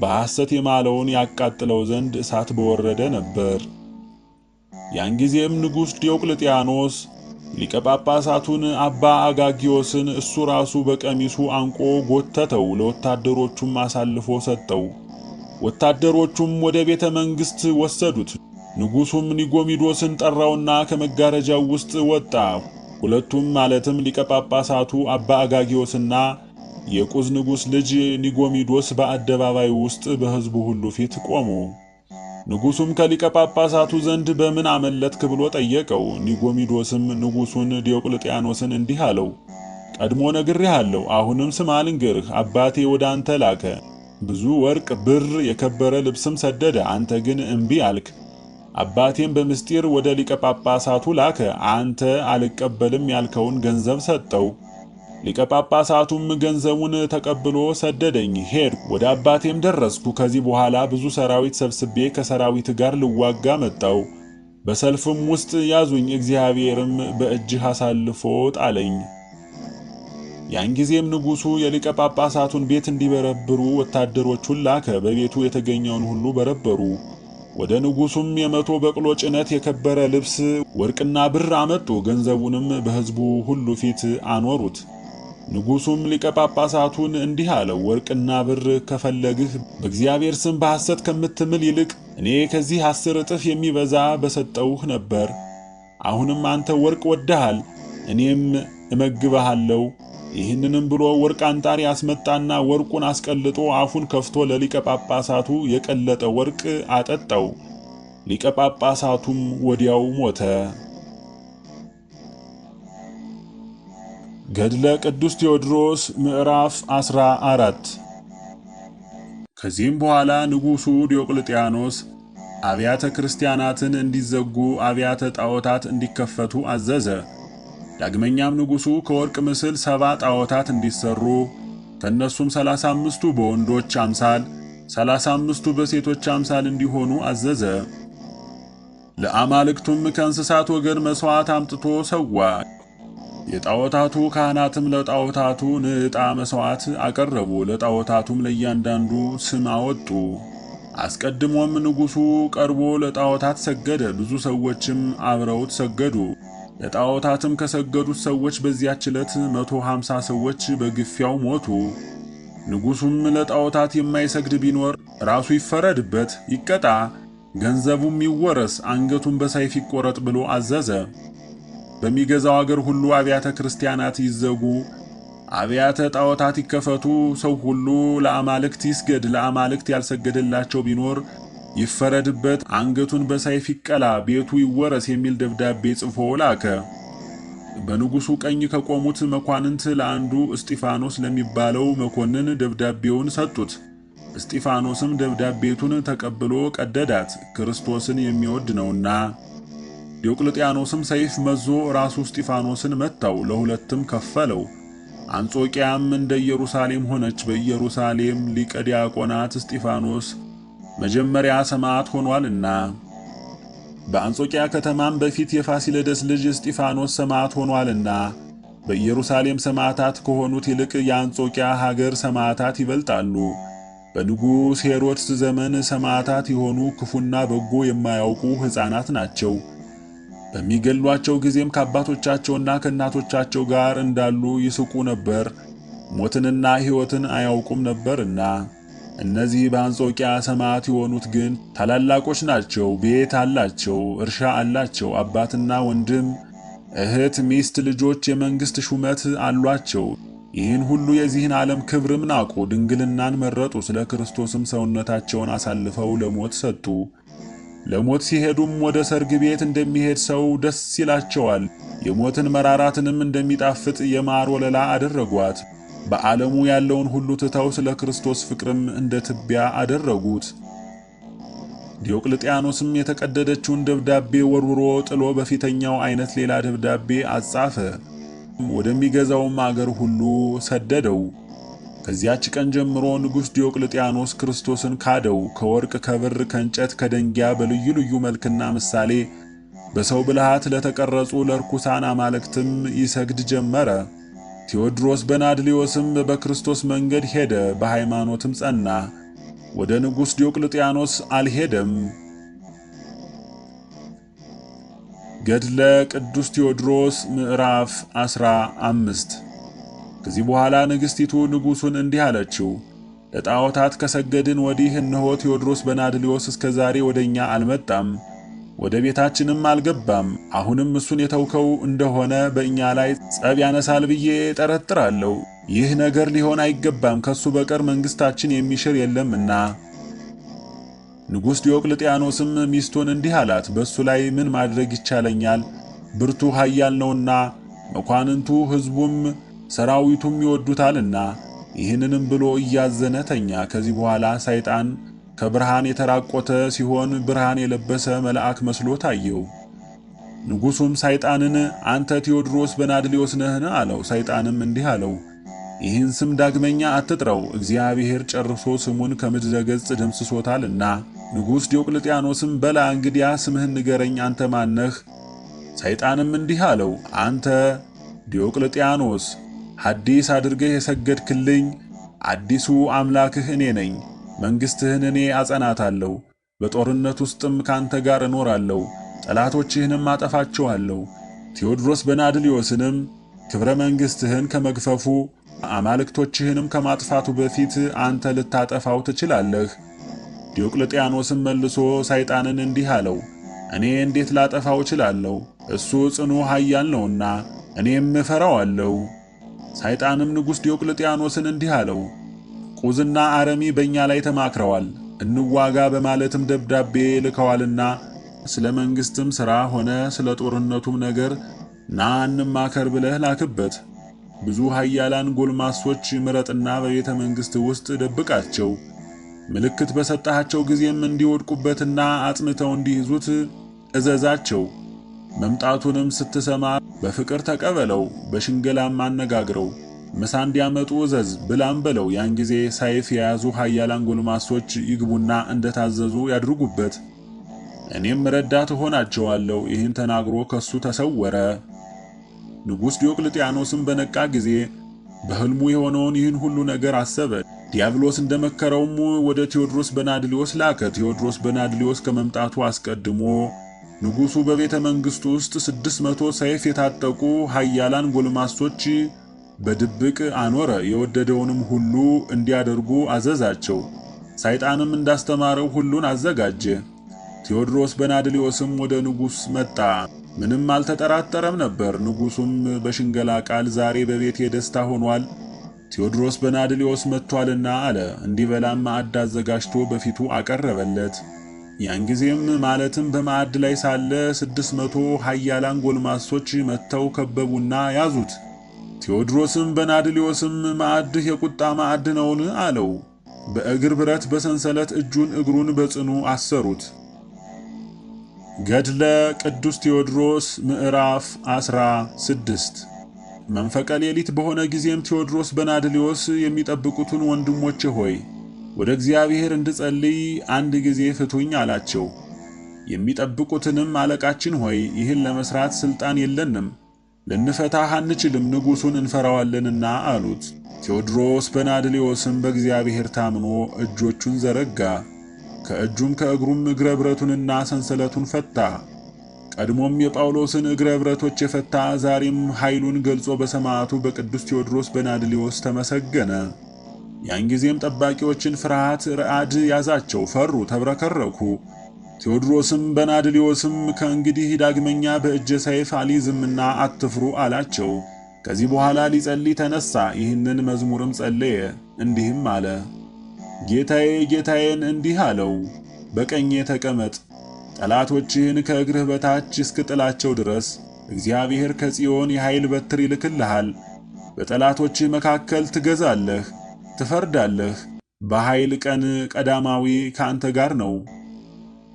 በሐሰት የማለውን ያቃጥለው ዘንድ እሳት በወረደ ነበር። ያን ጊዜም ንጉሥ ዲዮቅልጥያኖስ ሊቀ ጳጳሳቱን አባ አጋጊዮስን እሱ ራሱ በቀሚሱ አንቆ ጎተተው፣ ለወታደሮቹም አሳልፎ ሰጠው። ወታደሮቹም ወደ ቤተ መንግሥት ወሰዱት። ንጉሡም ኒጎሚዶስን ጠራውና ከመጋረጃው ውስጥ ወጣ። ሁለቱም ማለትም ሊቀ ጳጳሳቱ አባ አጋጊዮስና የቁዝ ንጉሥ ልጅ ኒጎሚዶስ በአደባባይ ውስጥ በሕዝቡ ሁሉ ፊት ቆሙ። ንጉሡም ከሊቀ ጳጳሳቱ ዘንድ በምን አመለጥክ ብሎ ጠየቀው። ኒጎሚዶስም ንጉሡን ዲዮቅልጥያኖስን እንዲህ አለው፣ ቀድሞ ነግሬሃለሁ፣ አሁንም ስማ ልንገርህ። አባቴ ወደ አንተ ላከ፣ ብዙ ወርቅ፣ ብር፣ የከበረ ልብስም ሰደደ። አንተ ግን እምቢ አልክ። አባቴም በምስጢር ወደ ሊቀ ጳጳሳቱ ላከ፣ አንተ አልቀበልም ያልከውን ገንዘብ ሰጠው። ሊቀ ጳጳሳቱም ገንዘቡን ተቀብሎ ሰደደኝ። ሄድኩ፣ ወደ አባቴም ደረስኩ። ከዚህ በኋላ ብዙ ሰራዊት ሰብስቤ ከሰራዊት ጋር ልዋጋ መጣው። በሰልፍም ውስጥ ያዙኝ፣ እግዚአብሔርም በእጅህ አሳልፎ ጣለኝ። ያን ጊዜም ንጉሡ የሊቀ ጳጳሳቱን ቤት እንዲበረብሩ ወታደሮቹን ላከ። በቤቱ የተገኘውን ሁሉ በረበሩ። ወደ ንጉሡም የመቶ በቅሎ ጭነት የከበረ ልብስ፣ ወርቅና ብር አመጡ። ገንዘቡንም በሕዝቡ ሁሉ ፊት አኖሩት። ንጉሡም ሊቀ ጳጳሳቱን እንዲህ አለው፣ ወርቅና ብር ከፈለግህ በእግዚአብሔር ስም በሐሰት ከምትምል ይልቅ እኔ ከዚህ 10 እጥፍ የሚበዛ በሰጠውህ ነበር። አሁንም አንተ ወርቅ ወድሃል፣ እኔም እመግብሃለሁ። ይህንንም ብሎ ወርቅ አንጣሪ አስመጣና ወርቁን አስቀልጦ አፉን ከፍቶ ለሊቀ ጳጳሳቱ የቀለጠ ወርቅ አጠጣው። ሊቀ ጳጳሳቱም ወዲያው ሞተ። ገድለ ቅዱስ ቴዎድሮስ ምዕራፍ 14። ከዚህም በኋላ ንጉሡ ዲዮቅልጥያኖስ አብያተ ክርስቲያናትን እንዲዘጉ፣ አብያተ ጣዖታት እንዲከፈቱ አዘዘ። ዳግመኛም ንጉሡ ከወርቅ ምስል 70 ጣዖታት እንዲሰሩ፣ ከነሱም 35ቱ በወንዶች አምሳል 35ቱ በሴቶች አምሳል እንዲሆኑ አዘዘ። ለአማልክቱም ከእንስሳት ወገን መሥዋዕት አምጥቶ ሰዋ። የጣዖታቱ ካህናትም ለጣዖታቱ ንዕጣ መሥዋዕት አቀረቡ። ለጣዖታቱም ለእያንዳንዱ ስም አወጡ። አስቀድሞም ንጉሡ ቀርቦ ለጣዖታት ሰገደ። ብዙ ሰዎችም አብረውት ሰገዱ። ለጣዖታትም ከሰገዱት ሰዎች በዚያች ዕለት 150 ሰዎች በግፊያው ሞቱ። ንጉሡም ለጣዖታት የማይሰግድ ቢኖር ራሱ ይፈረድበት፣ ይቀጣ፣ ገንዘቡም ይወረስ፣ አንገቱም በሰይፍ ይቆረጥ ብሎ አዘዘ። በሚገዛው አገር ሁሉ አብያተ ክርስቲያናት ይዘጉ፣ አብያተ ጣዖታት ይከፈቱ። ሰው ሁሉ ለአማልክት ይስገድ፣ ለአማልክት ያልሰገደላቸው ቢኖር ይፈረድበት፣ አንገቱን በሰይፍ ይቀላ፣ ቤቱ ይወረስ የሚል ደብዳቤ ጽፎ ላከ። በንጉሡ ቀኝ ከቆሙት መኳንንት ለአንዱ እስጢፋኖስ ለሚባለው መኮንን ደብዳቤውን ሰጡት። እስጢፋኖስም ደብዳቤቱን ተቀብሎ ቀደዳት፣ ክርስቶስን የሚወድ ነውና። ዲዮቅልጥያኖስም ሰይፍ መዞ ራሱ እስጢፋኖስን መታው፣ ለሁለትም ከፈለው። አንጾኪያም እንደ ኢየሩሳሌም ሆነች። በኢየሩሳሌም ሊቀ ዲያቆናት እስጢፋኖስ መጀመሪያ ሰማዕት ሆኗልና። በአንጾኪያ ከተማም በፊት የፋሲለደስ ልጅ እስጢፋኖስ ሰማዕት ሆኗልና። በኢየሩሳሌም ሰማዕታት ከሆኑት ይልቅ የአንጾኪያ ሀገር ሰማዕታት ይበልጣሉ። በንጉሥ ሄሮድስ ዘመን ሰማዕታት የሆኑ ክፉና በጎ የማያውቁ ሕፃናት ናቸው። በሚገሏቸው ጊዜም ከአባቶቻቸውና ከእናቶቻቸው ጋር እንዳሉ ይስቁ ነበር፣ ሞትንና ሕይወትን አያውቁም ነበርና። እነዚህ በአንጾኪያ ሰማዕት የሆኑት ግን ታላላቆች ናቸው። ቤት አላቸው፣ እርሻ አላቸው፣ አባትና ወንድም፣ እህት፣ ሚስት፣ ልጆች፣ የመንግሥት ሹመት አሏቸው። ይህን ሁሉ የዚህን ዓለም ክብርም ናቁ፣ ድንግልናን መረጡ። ስለ ክርስቶስም ሰውነታቸውን አሳልፈው ለሞት ሰጡ። ለሞት ሲሄዱም ወደ ሰርግ ቤት እንደሚሄድ ሰው ደስ ይላቸዋል። የሞትን መራራትንም እንደሚጣፍጥ የማር ወለላ አደረጓት። በዓለሙ ያለውን ሁሉ ትተው ስለ ክርስቶስ ፍቅርም እንደ ትቢያ አደረጉት። ዲዮቅልጥያኖስም የተቀደደችውን ደብዳቤ ወርውሮ ጥሎ በፊተኛው አይነት ሌላ ደብዳቤ አጻፈ። ወደሚገዛውም አገር ሁሉ ሰደደው። ከዚያች ቀን ጀምሮ ንጉሥ ዲዮቅልጥያኖስ ክርስቶስን ካደው። ከወርቅ፣ ከብር፣ ከእንጨት፣ ከደንጊያ በልዩ ልዩ መልክና ምሳሌ በሰው ብልሃት ለተቀረጹ ለርኩሳን አማልክትም ይሰግድ ጀመረ። ቴዎድሮስ በናድሊዮስም በክርስቶስ መንገድ ሄደ፣ በሃይማኖትም ጸና። ወደ ንጉሥ ዲዮቅልጥያኖስ አልሄደም። ገድለ ቅዱስ ቴዎድሮስ ምዕራፍ 15። ከዚህ በኋላ ንግሥቲቱ ንጉሡን እንዲህ አለችው፣ ለጣዖታት ከሰገድን ወዲህ እነሆ ቴዎድሮስ በናድሊዮስ እስከ ዛሬ ወደኛ አልመጣም። ወደ ቤታችንም አልገባም። አሁንም እሱን የተውከው እንደሆነ በእኛ ላይ ጸብ ያነሳል ብዬ ጠረጥራለሁ። ይህ ነገር ሊሆን አይገባም፣ ከሱ በቀር መንግስታችን የሚሽር የለምና። ንጉሥ ዲዮቅልጥያኖስም ሚስቱን እንዲህ አላት፣ በሱ ላይ ምን ማድረግ ይቻለኛል? ብርቱ ኃያል ነውና መኳንንቱ ሕዝቡም ሰራዊቱም ይወዱታልና። ይህንንም ብሎ እያዘነ ተኛ። ከዚህ በኋላ ሰይጣን ከብርሃን የተራቆተ ሲሆን ብርሃን የለበሰ መልአክ መስሎ ታየው። ንጉሡም ሰይጣንን አንተ ቴዎድሮስ በናድሊዮስ ነህን? አለው። ሰይጣንም እንዲህ አለው፣ ይህን ስም ዳግመኛ አትጥራው፣ እግዚአብሔር ጨርሶ ስሙን ከምድረ ገጽ ደምስሶታልና። ንጉሥ ዲዮቅልጥያኖስም በላ እንግዲያ ስምህን ንገረኝ፣ አንተ ማነህ? ሰይጣንም እንዲህ አለው፣ አንተ ዲዮቅልጥያኖስ ሐዲስ አድርገህ የሰገድክልኝ አዲሱ አምላክህ እኔ ነኝ። መንግሥትህን እኔ አጸናታለሁ፣ በጦርነት ውስጥም ካንተ ጋር እኖራለሁ፣ ጠላቶችህንም አጠፋቸዋለሁ። ቴዎድሮስ በናድሊዮስንም ክብረ መንግሥትህን ከመግፈፉ አማልክቶችህንም ከማጥፋቱ በፊት አንተ ልታጠፋው ትችላለህ። ዲዮቅልጥያኖስም መልሶ ሰይጣንን እንዲህ አለው፣ እኔ እንዴት ላጠፋው እችላለሁ? እሱ ጽኑ ኃያል ነውና እኔም እፈራዋለሁ። ሰይጣንም ንጉሥ ዲዮቅልጥያኖስን እንዲህ አለው፣ ቁዝና አረሚ በእኛ ላይ ተማክረዋል፣ እንዋጋ በማለትም ደብዳቤ ልከዋልና ስለ መንግሥትም ሥራ ሆነ ስለ ጦርነቱም ነገር ና እንማከር ብለህ ላክበት። ብዙ ኃያላን ጎልማሶች ምረጥና በቤተ መንግሥት ውስጥ ደብቃቸው። ምልክት በሰጣቸው ጊዜም እንዲወድቁበትና አጽንተው እንዲይዙት እዘዛቸው። መምጣቱንም ስትሰማ በፍቅር ተቀበለው፣ በሽንገላም አነጋግረው። ምሳ እንዲያመጡ እዘዝ፣ ብላም በለው። ያን ጊዜ ሰይፍ የያዙ ኃያላን ጎልማሶች ይግቡና እንደታዘዙ ያድርጉበት። እኔም ረዳት ሆናቸዋለሁ። ይህን ተናግሮ ከሱ ተሰወረ። ንጉሥ ዲዮቅልጥያኖስም በነቃ ጊዜ በሕልሙ የሆነውን ይህን ሁሉ ነገር አሰበ። ዲያብሎስ እንደመከረውም ወደ ቴዎድሮስ በናድሊዮስ ላከ። ቴዎድሮስ በናድሊዮስ ከመምጣቱ አስቀድሞ ንጉሡ በቤተ መንግሥቱ ውስጥ 600 ሰይፍ የታጠቁ ኃያላን ጎልማሶች በድብቅ አኖረ። የወደደውንም ሁሉ እንዲያደርጉ አዘዛቸው። ሰይጣንም እንዳስተማረው ሁሉን አዘጋጀ። ቴዎድሮስ በናድሊዮስም ወደ ንጉሥ መጣ። ምንም አልተጠራጠረም ነበር። ንጉሡም በሽንገላ ቃል ዛሬ በቤቴ ደስታ ሆኗል፣ ቴዎድሮስ በናድሊዮስ መጥቷልና አለ። እንዲበላም ማዕድ አዘጋጅቶ በፊቱ አቀረበለት። ያን ጊዜም ማለትም በማዕድ ላይ ሳለ 600 ኃያላን ጎልማሶች መጥተው ከበቡና ያዙት። ቴዎድሮስም በናድሊዮስም ማዕድህ የቁጣ ማዕድ ነውን? አለው። በእግር ብረት በሰንሰለት እጁን እግሩን በጽኑ አሰሩት። ገድለ ቅዱስ ቴዎድሮስ ምዕራፍ 16 መንፈቀ ሌሊት በሆነ ጊዜም ቴዎድሮስ በናድሊዮስ የሚጠብቁትን ወንድሞቼ ሆይ ወደ እግዚአብሔር እንድጸልይ አንድ ጊዜ ፍቱኝ አላቸው። የሚጠብቁትንም አለቃችን ሆይ ይህን ለመስራት ሥልጣን የለንም፣ ልንፈታህ አንችልም፣ ንጉሡን እንፈራዋለንና አሉት። ቴዎድሮስ በናድሊዮስም በእግዚአብሔር ታምኖ እጆቹን ዘረጋ። ከእጁም ከእግሩም እግረ ብረቱንና ሰንሰለቱን ፈታ። ቀድሞም የጳውሎስን እግረ ብረቶች የፈታ ዛሬም ኃይሉን ገልጾ በሰማዕቱ በቅዱስ ቴዎድሮስ በናድሊዮስ ተመሰገነ። ያን ጊዜም ጠባቂዎችን ፍርሃት ረዓድ ያዛቸው፣ ፈሩ፣ ተብረከረኩ። ቴዎድሮስም በናድሊዮስም ከእንግዲህ ዳግመኛ በእጀ ሰይፍ አልይዝምና አትፍሩ አላቸው። ከዚህ በኋላ ሊጸልይ ተነሳ። ይህንን መዝሙርም ጸለየ፣ እንዲህም አለ። ጌታዬ ጌታዬን እንዲህ አለው፣ በቀኜ ተቀመጥ፣ ጠላቶችህን ከእግርህ በታች እስክጥላቸው ድረስ እግዚአብሔር ከጽዮን የኃይል በትር ይልክልሃል። በጠላቶችህ መካከል ትገዛለህ፣ ትፈርዳለህ። በኃይል ቀን ቀዳማዊ ከአንተ ጋር ነው።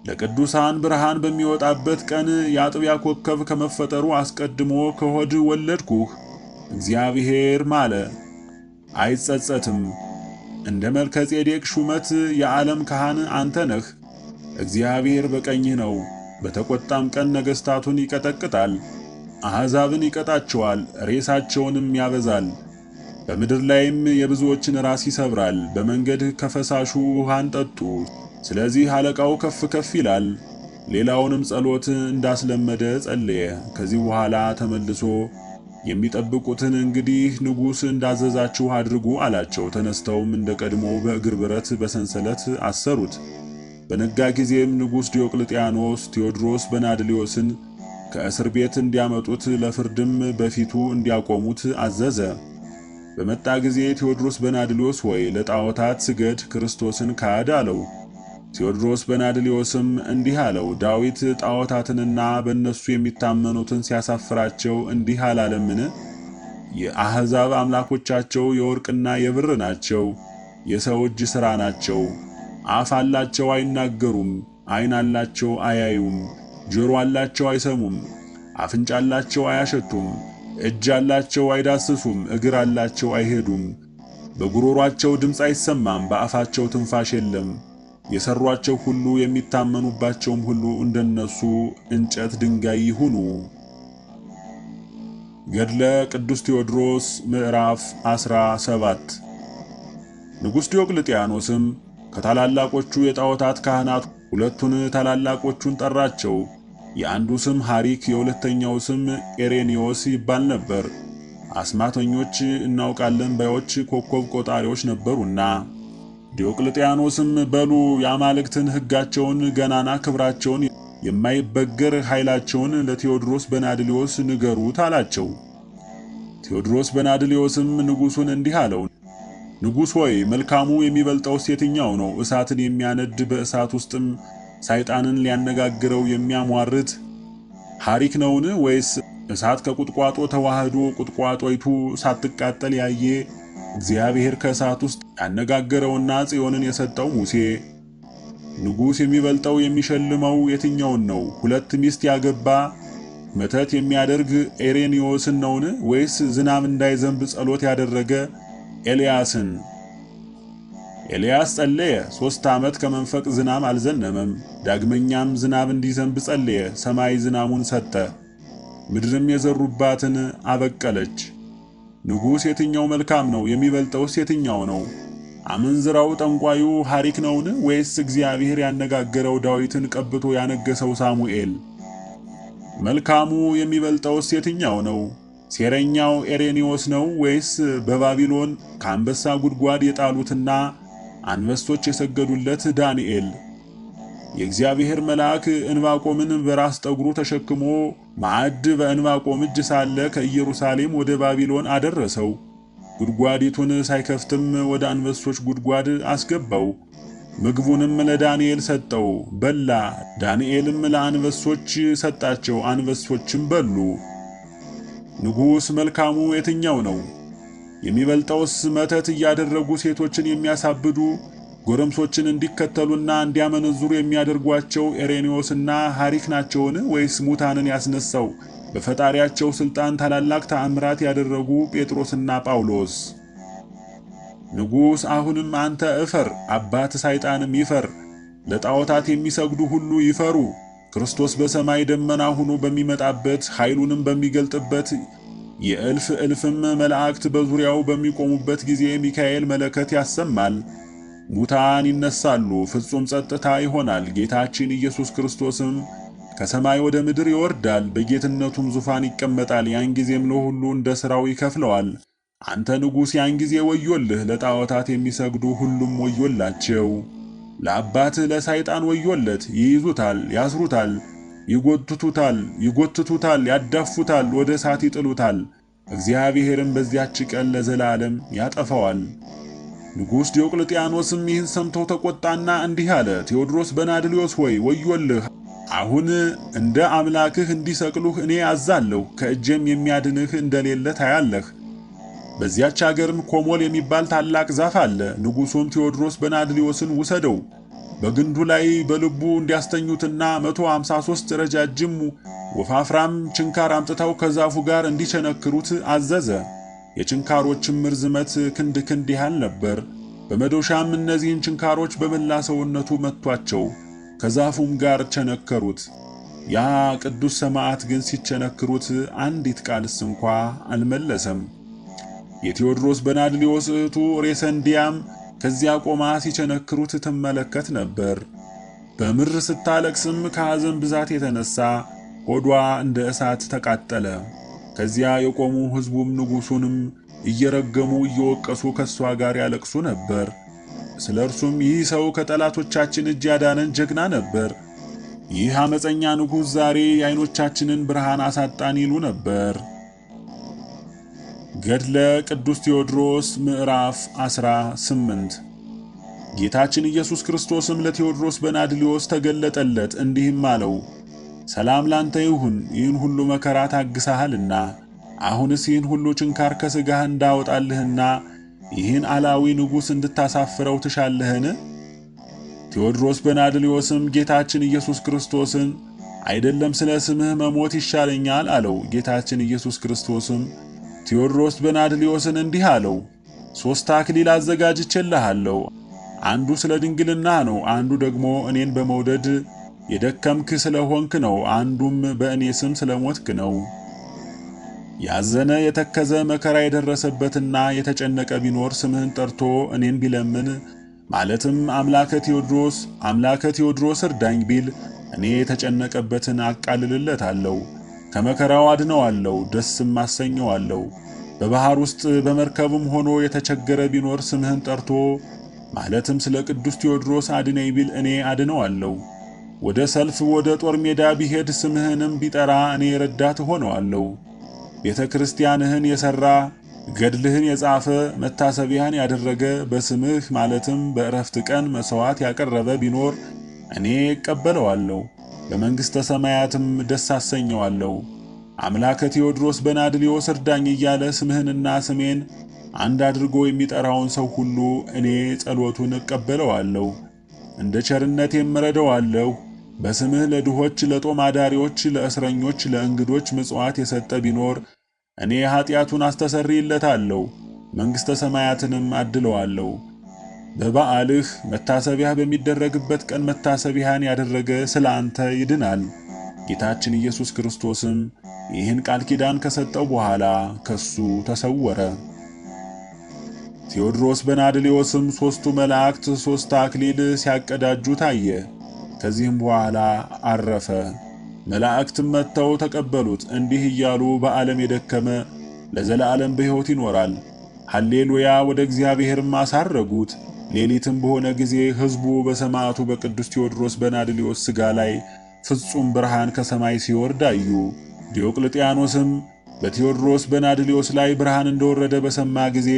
ለቅዱሳን ብርሃን በሚወጣበት ቀን የአጥቢያ ኮከብ ከመፈጠሩ አስቀድሞ ከሆድ ወለድኩህ። እግዚአብሔር ማለ፣ አይጸጸትም። እንደ መልከ ጼዴቅ ሹመት የዓለም ካህን አንተ ነህ። እግዚአብሔር በቀኝህ ነው። በተቆጣም ቀን ነገሥታቱን ይቀጠቅጣል፣ አሕዛብን ይቀጣቸዋል፣ ሬሳቸውንም ያበዛል። በምድር ላይም የብዙዎችን ራስ ይሰብራል። በመንገድ ከፈሳሹ ውሃን ጠጡ። ስለዚህ አለቃው ከፍ ከፍ ይላል። ሌላውንም ጸሎት እንዳስለመደ ጸለየ። ከዚህ በኋላ ተመልሶ የሚጠብቁትን እንግዲህ ንጉሥ እንዳዘዛችሁ አድርጉ አላቸው። ተነስተውም እንደ ቀድሞ በእግር ብረት በሰንሰለት አሰሩት። በነጋ ጊዜም ንጉሥ ዲዮቅልጥያኖስ ቴዎድሮስ በናድሊዮስን ከእስር ቤት እንዲያመጡት ለፍርድም በፊቱ እንዲያቆሙት አዘዘ። በመጣ ጊዜ ቴዎድሮስ በናድሊዮስ ሆይ ለጣዖታት ስገድ፣ ክርስቶስን ካድ አለው። ቴዎድሮስ በናድሊዮስም እንዲህ አለው፣ ዳዊት ጣዖታትንና በእነሱ የሚታመኑትን ሲያሳፍራቸው እንዲህ አላለምን? የአሕዛብ አምላኮቻቸው የወርቅና የብር ናቸው፣ የሰው እጅ ሥራ ናቸው። አፍ አላቸው አይናገሩም፣ ዓይን አላቸው አያዩም፣ ጆሮ አላቸው አይሰሙም፣ አፍንጫ አላቸው አያሸቱም፣ እጅ አላቸው አይዳስሱም፣ እግር አላቸው አይሄዱም። በጉሮሯቸው ድምፅ አይሰማም፣ በአፋቸው ትንፋሽ የለም። የሰሯቸው ሁሉ የሚታመኑባቸውም ሁሉ እንደነሱ እንጨት ድንጋይ ይሁኑ። ገድለ ቅዱስ ቴዎድሮስ ምዕራፍ 17 ንጉሥ ዲዮቅልጥያኖስም ከታላላቆቹ የጣዖታት ካህናት ሁለቱን ታላላቆቹን ጠራቸው። የአንዱ ስም ሐሪክ የሁለተኛው ስም ኤሬኒዮስ ይባል ነበር። አስማተኞች እናውቃለን ባዮች ኮከብ ቆጣሪዎች ነበሩና። ዲዮቅልጥያኖስም በሉ የአማልክትን ሕጋቸውን ገናና ክብራቸውን የማይበገር ኃይላቸውን ለቴዎድሮስ በናድሊዮስ ንገሩት አላቸው። ቴዎድሮስ በናድሊዮስም ንጉሡን እንዲህ አለው፣ ንጉሥ ሆይ መልካሙ የሚበልጠውስ የትኛው ነው? እሳትን የሚያነድ በእሳት ውስጥም ሰይጣንን ሊያነጋግረው የሚያሟርት ሐሪክ ነውን? ወይስ እሳት ከቁጥቋጦ ተዋህዶ ቁጥቋጦይቱ ሳትቃጠል ያየ እግዚአብሔር ከእሳት ውስጥ ያነጋገረውና ጽዮንን የሰጠው ሙሴ? ንጉሥ የሚበልጠው የሚሸልመው የትኛውን ነው? ሁለት ሚስት ያገባ መተት የሚያደርግ ኤሬኒዮስን ነውን? ወይስ ዝናብ እንዳይዘንብ ጸሎት ያደረገ ኤልያስን? ኤልያስ ጸለየ፣ 3 ዓመት ከመንፈቅ ዝናብ አልዘነመም። ዳግመኛም ዝናብ እንዲዘንብ ጸለየ፣ ሰማይ ዝናሙን ሰጠ፣ ምድርም የዘሩባትን አበቀለች። ንጉሥ የትኛው መልካም ነው? የሚበልጠውስ የትኛው ነው? አመንዝራው ጠንቋዩ ሐሪክ ነውን? ወይስ እግዚአብሔር ያነጋገረው ዳዊትን ቀብቶ ያነገሰው ሳሙኤል? መልካሙ የሚበልጠውስ የትኛው ነው? ሴረኛው ኤሬኒዮስ ነው? ወይስ በባቢሎን ከአንበሳ ጉድጓድ የጣሉትና አንበሶች የሰገዱለት ዳንኤል? የእግዚአብሔር መልአክ ዕንባቆምን በራስ ጠጉሩ ተሸክሞ ማዕድ በዕንባቆም እጅ ሳለ ከኢየሩሳሌም ወደ ባቢሎን አደረሰው። ጉድጓዲቱን ሳይከፍትም ወደ አንበሶች ጉድጓድ አስገባው። ምግቡንም ለዳንኤል ሰጠው፣ በላ። ዳንኤልም ለአንበሶች ሰጣቸው፣ አንበሶችም በሉ። ንጉሥ መልካሙ የትኛው ነው? የሚበልጠውስ መተት እያደረጉ ሴቶችን የሚያሳብዱ ጎረምሶችን እንዲከተሉና እንዲያመነዝሩ የሚያደርጓቸው ኤሬኒዮስና ሐሪክ ናቸውን? ወይስ ሙታንን ያስነሳው በፈጣሪያቸው ሥልጣን ታላላቅ ተአምራት ያደረጉ ጴጥሮስና ጳውሎስ? ንጉሥ አሁንም አንተ እፈር፣ አባት ሰይጣንም ይፈር፣ ለጣዖታት የሚሰግዱ ሁሉ ይፈሩ። ክርስቶስ በሰማይ ደመና ሆኖ በሚመጣበት ኃይሉንም በሚገልጥበት የእልፍ እልፍም መላእክት በዙሪያው በሚቆሙበት ጊዜ ሚካኤል መለከት ያሰማል። ሙታን ይነሳሉ፣ ፍጹም ጸጥታ ይሆናል። ጌታችን ኢየሱስ ክርስቶስም ከሰማይ ወደ ምድር ይወርዳል፣ በጌትነቱም ዙፋን ይቀመጣል። ያን ጊዜም ለሁሉ እንደ ሥራው ይከፍለዋል። አንተ ንጉሥ ያን ጊዜ ወዮልህ፣ ለጣዖታት የሚሰግዱ ሁሉም ወዮላቸው። ለአባትህ ለሰይጣን ወዮለት፣ ይይዙታል፣ ያስሩታል፣ ይጎትቱታል፣ ያዳፉታል፣ ወደ እሳት ይጥሉታል። እግዚአብሔርም በዚያች ቀን ለዘላለም ያጠፋዋል። ንጉሥ ዲዮቅልጥያኖስም ይህን ሰምቶ ተቆጣና እንዲህ አለ፣ ቴዎድሮስ በናድሊዮስ ሆይ ወዮልህ! አሁን እንደ አምላክህ እንዲሰቅሉህ እኔ አዛለሁ፣ ከእጄም የሚያድንህ እንደሌለ ታያለህ። በዚያች አገርም ኮሞል የሚባል ታላቅ ዛፍ አለ። ንጉሡም ቴዎድሮስ በናድሊዮስን ውሰደው፣ በግንዱ ላይ በልቡ እንዲያስተኙትና 153 ረጃጅም ወፋፍራም ችንካር አምጥተው ከዛፉ ጋር እንዲቸነክሩት አዘዘ። የችንካሮችም ርዝመት ክንድ ያህል ነበር። በመዶሻም እነዚህን ችንካሮች በመላ ሰውነቱ መቷቸው፣ ከዛፉም ጋር ቸነከሩት። ያ ቅዱስ ሰማዕት ግን ሲቸነክሩት አንዲት ቃልስ እንኳ አልመለሰም። የቴዎድሮስ በናድሊዮስ እህቱ ሬሰንዲያም ከዚያ ቆማ ሲቸነክሩት ትመለከት ነበር። በምር ስታለቅስም ከሐዘን ብዛት የተነሳ ሆዷ እንደ እሳት ተቃጠለ። ከዚያ የቆሙ ሕዝቡም ንጉሡንም እየረገሙ እየወቀሱ ከሷ ጋር ያለቅሱ ነበር። ስለ እርሱም ይህ ሰው ከጠላቶቻችን እጅ ያዳነን ጀግና ነበር፣ ይህ ዓመፀኛ ንጉሥ ዛሬ የዓይኖቻችንን ብርሃን አሳጣን ይሉ ነበር። ገድለ ቅዱስ ቴዎድሮስ ምዕራፍ 18 ጌታችን ኢየሱስ ክርስቶስም ለቴዎድሮስ በናድሊዮስ ተገለጠለት፣ እንዲህም አለው፣ ሰላም ላንተ ይሁን፣ ይህን ሁሉ መከራ ታግሰሃልና፣ አሁንስ ይህን ሁሉ ችንካር ከሥጋህ እንዳወጣልህና ይህን አላዊ ንጉሥ እንድታሳፍረው ትሻለህን? ቴዎድሮስ በናድሊዮስም ጌታችን ኢየሱስ ክርስቶስን አይደለም ስለ ስምህ መሞት ይሻለኛል አለው። ጌታችን ኢየሱስ ክርስቶስም ቴዎድሮስ በናድሊዮስን እንዲህ አለው፣ 3 አክሊል አዘጋጅቼልሃለሁ። አንዱ ስለ ድንግልና ነው፣ አንዱ ደግሞ እኔን በመውደድ የደከምክ ስለሆንክ ነው፣ አንዱም በእኔ ስም ስለሞትክ ነው። ያዘነ የተከዘ መከራ የደረሰበትና የተጨነቀ ቢኖር ስምህን ጠርቶ እኔን ቢለምን ማለትም አምላከ ቴዎድሮስ እርዳኝ ቢል እኔ የተጨነቀበትን አቃልልለታለሁ፣ ከመከራው አድነዋለሁ፣ ደስም አሰኘዋለሁ። በባህር ውስጥ በመርከብም ሆኖ የተቸገረ ቢኖር ስምህን ጠርቶ ማለትም ስለ ቅዱስ ቴዎድሮስ አድነኝ ቢል እኔ አድነዋለሁ። ወደ ሰልፍ ወደ ጦር ሜዳ ቢሄድ ስምህንም ቢጠራ እኔ ረዳት ሆነዋለሁ። ቤተ ክርስቲያንህን የሠራ ገድልህን የጻፈ መታሰቢያን ያደረገ በስምህ ማለትም በዕረፍት ቀን መሥዋዕት ያቀረበ ቢኖር እኔ እቀበለዋለሁ፣ በመንግሥተ ሰማያትም ደስ አሰኘዋለሁ። አምላከ ቴዎድሮስ በናድሊዮስ እርዳኝ እያለ ስምህንና ስሜን አንድ አድርጎ የሚጠራውን ሰው ሁሉ እኔ ጸሎቱን እቀበለዋለሁ፣ እንደ ቸርነቴም እረዳዋለሁ። በስምህ ለድሆች፣ ለጦም አዳሪዎች፣ ለእስረኞች፣ ለእንግዶች ምጽዋት የሰጠ ቢኖር እኔ ኃጢአቱን አስተሰርይለታለሁ፣ መንግሥተ ሰማያትንም አድለዋለሁ። በበዓልህ መታሰቢያህ በሚደረግበት ቀን መታሰቢያን ያደረገ ስለ አንተ ይድናል። ጌታችን ኢየሱስ ክርስቶስም ይህን ቃል ኪዳን ከሰጠው በኋላ ከሱ ተሰወረ። ቴዎድሮስ በናድሊዮስም 3ቱ መላእክት 3 አክሊል ሲያቀዳጁ ታየ። ከዚህም በኋላ አረፈ። መላእክትም መጥተው ተቀበሉት፣ እንዲህ እያሉ በዓለም የደከመ ለዘላለም በሕይወት ይኖራል፣ ሃሌሉያ፣ ወደ እግዚአብሔርም አሳረጉት። ሌሊትም በሆነ ጊዜ ሕዝቡ በሰማዕቱ በቅዱስ ቴዎድሮስ በናድሊዮስ ሥጋ ላይ ፍጹም ብርሃን ከሰማይ ሲወርድ አዩ። ዲዮቅልጥያኖስም በቴዎድሮስ በናድሊዮስ ላይ ብርሃን እንደወረደ በሰማ ጊዜ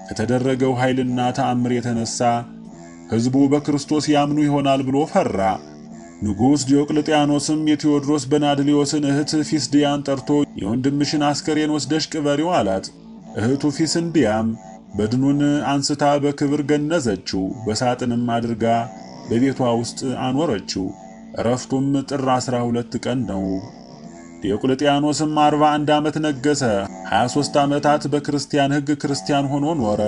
ከተደረገው ኃይልና ተአምር የተነሳ ሕዝቡ በክርስቶስ ያምኑ ይሆናል ብሎ ፈራ። ንጉሥ ዲዮቅልጥያኖስም የቴዎድሮስ በናድሊዮስን እህት ፊስድያን ጠርቶ የወንድምሽን አስከሬን ወስደሽ ቅበሪው አላት። እህቱ ፊስድያም በድኑን አንስታ በክብር ገነዘችው፣ በሳጥንም አድርጋ በቤቷ ውስጥ አኖረችው። ዕረፍቱም ጥር 12 ቀን ነው። ዲዮቅልጥያኖስም 41 ዓመት ነገሠ። 23 ዓመታት በክርስቲያን ሕግ ክርስቲያን ሆኖ ኖረ።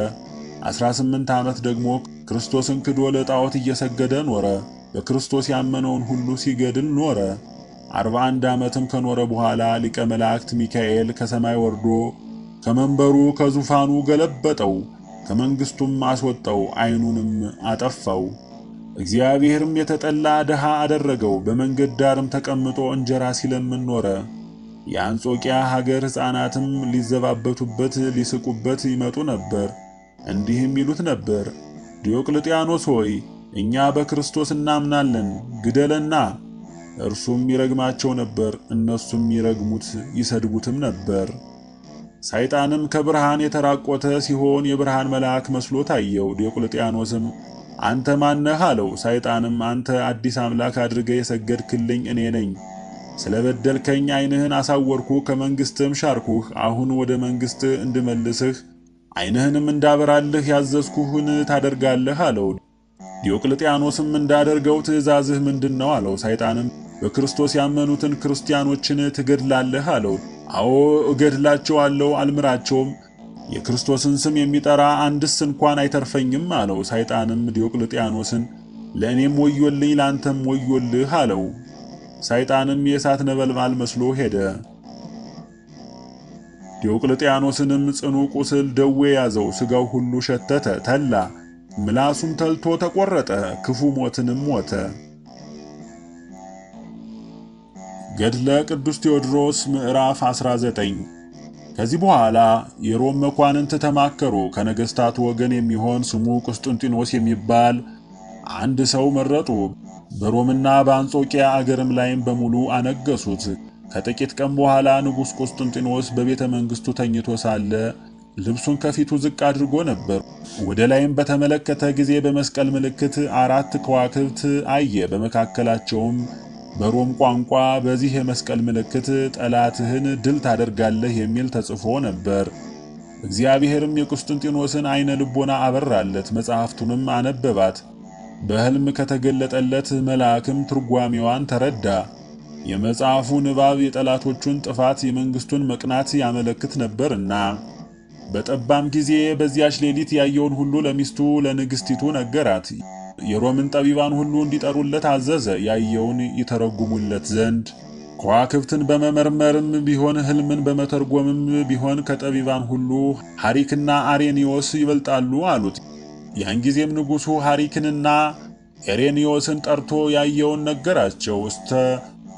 18 ዓመት ደግሞ ክርስቶስን ክዶ ለጣዖት እየሰገደ ኖረ። በክርስቶስ ያመነውን ሁሉ ሲገድል ኖረ። 41 ዓመትም ከኖረ በኋላ ሊቀ መላእክት ሚካኤል ከሰማይ ወርዶ ከመንበሩ ከዙፋኑ ገለበጠው፣ ከመንግሥቱም አስወጣው፣ ዓይኑንም አጠፋው። እግዚአብሔርም የተጠላ ድሃ አደረገው። በመንገድ ዳርም ተቀምጦ እንጀራ ሲለምን ኖረ። የአንጾኪያ ሀገር ሕፃናትም ሊዘባበቱበት ሊስቁበት ይመጡ ነበር። እንዲህም ይሉት ነበር፣ ዲዮቅልጥያኖስ ሆይ እኛ በክርስቶስ እናምናለን፣ ግደለና። እርሱም ይረግማቸው ነበር፣ እነሱም ይረግሙት ይሰድቡትም ነበር። ሰይጣንም ከብርሃን የተራቆተ ሲሆን የብርሃን መልአክ መስሎ ታየው። ዲዮቅልጥያኖስም አንተ ማነህ አለው። ሰይጣንም አንተ አዲስ አምላክ አድርገህ የሰገድክልኝ እኔ ነኝ። ስለበደልከኝ ዓይንህን አሳወርኩህ፣ ከመንግሥትም ሻርኩህ። አሁን ወደ መንግሥትህ እንድመልስህ ዓይንህንም እንዳበራልህ ያዘዝኩህን ታደርጋለህ አለው። ዲዮቅልጥያኖስም እንዳደርገው ትእዛዝህ ምንድነው አለው። ሰይጣንም በክርስቶስ ያመኑትን ክርስቲያኖችን ትገድላለህ አለው። አዎ እገድላቸዋለሁ፣ አልምራቸውም። የክርስቶስን ስም የሚጠራ አንድስ እንኳን አይተርፈኝም አለው። ሰይጣንም ዲዮቅልጥያኖስን ለእኔም ወዮልኝ ላንተም ወዮልህ አለው። ሰይጣንም የእሳት ነበልባል መስሎ ሄደ። ዲዮቅልጥያኖስንም ጽኑ ቁስል ደዌ ያዘው። ሥጋው ሁሉ ሸተተ፣ ተላ፣ ምላሱም ተልቶ ተቆረጠ፣ ክፉ ሞትንም ሞተ። ገድለ ቅዱስ ቴዎድሮስ ምዕራፍ 19 ከዚህ በኋላ የሮም መኳንንት ተማከሩ። ከነገስታቱ ወገን የሚሆን ስሙ ቁስጥንጢኖስ የሚባል አንድ ሰው መረጡ። በሮምና በአንጾኪያ አገርም ላይም በሙሉ አነገሱት። ከጥቂት ቀን በኋላ ንጉሥ ቁስጥንጢኖስ በቤተ መንግሥቱ ተኝቶ ሳለ ልብሱን ከፊቱ ዝቅ አድርጎ ነበር። ወደ ላይም በተመለከተ ጊዜ በመስቀል ምልክት 4 ከዋክብት አየ። በመካከላቸውም በሮም ቋንቋ በዚህ የመስቀል ምልክት ጠላትህን ድል ታደርጋለህ የሚል ተጽፎ ነበር። እግዚአብሔርም የቁስጥንጢኖስን አይነ ልቦና አበራለት፣ መጽሐፍቱንም አነበባት። በሕልም ከተገለጠለት መልአክም ትርጓሜዋን ተረዳ። የመጽሐፉ ንባብ የጠላቶቹን ጥፋት የመንግስቱን መቅናት ያመለክት ነበርና በጠባም ጊዜ በዚያች ሌሊት ያየውን ሁሉ ለሚስቱ ለንግስቲቱ ነገራት። የሮምን ጠቢባን ሁሉ እንዲጠሩለት አዘዘ፣ ያየውን ይተረጉሙለት ዘንድ። ከዋክብትን በመመርመርም ቢሆን ሕልምን በመተርጎምም ቢሆን ከጠቢባን ሁሉ ሐሪክና አሬኒዮስ ይበልጣሉ አሉት። ያን ጊዜም ንጉሡ ሐሪክንና አሬኒዮስን ጠርቶ ያየውን ነገራቸው።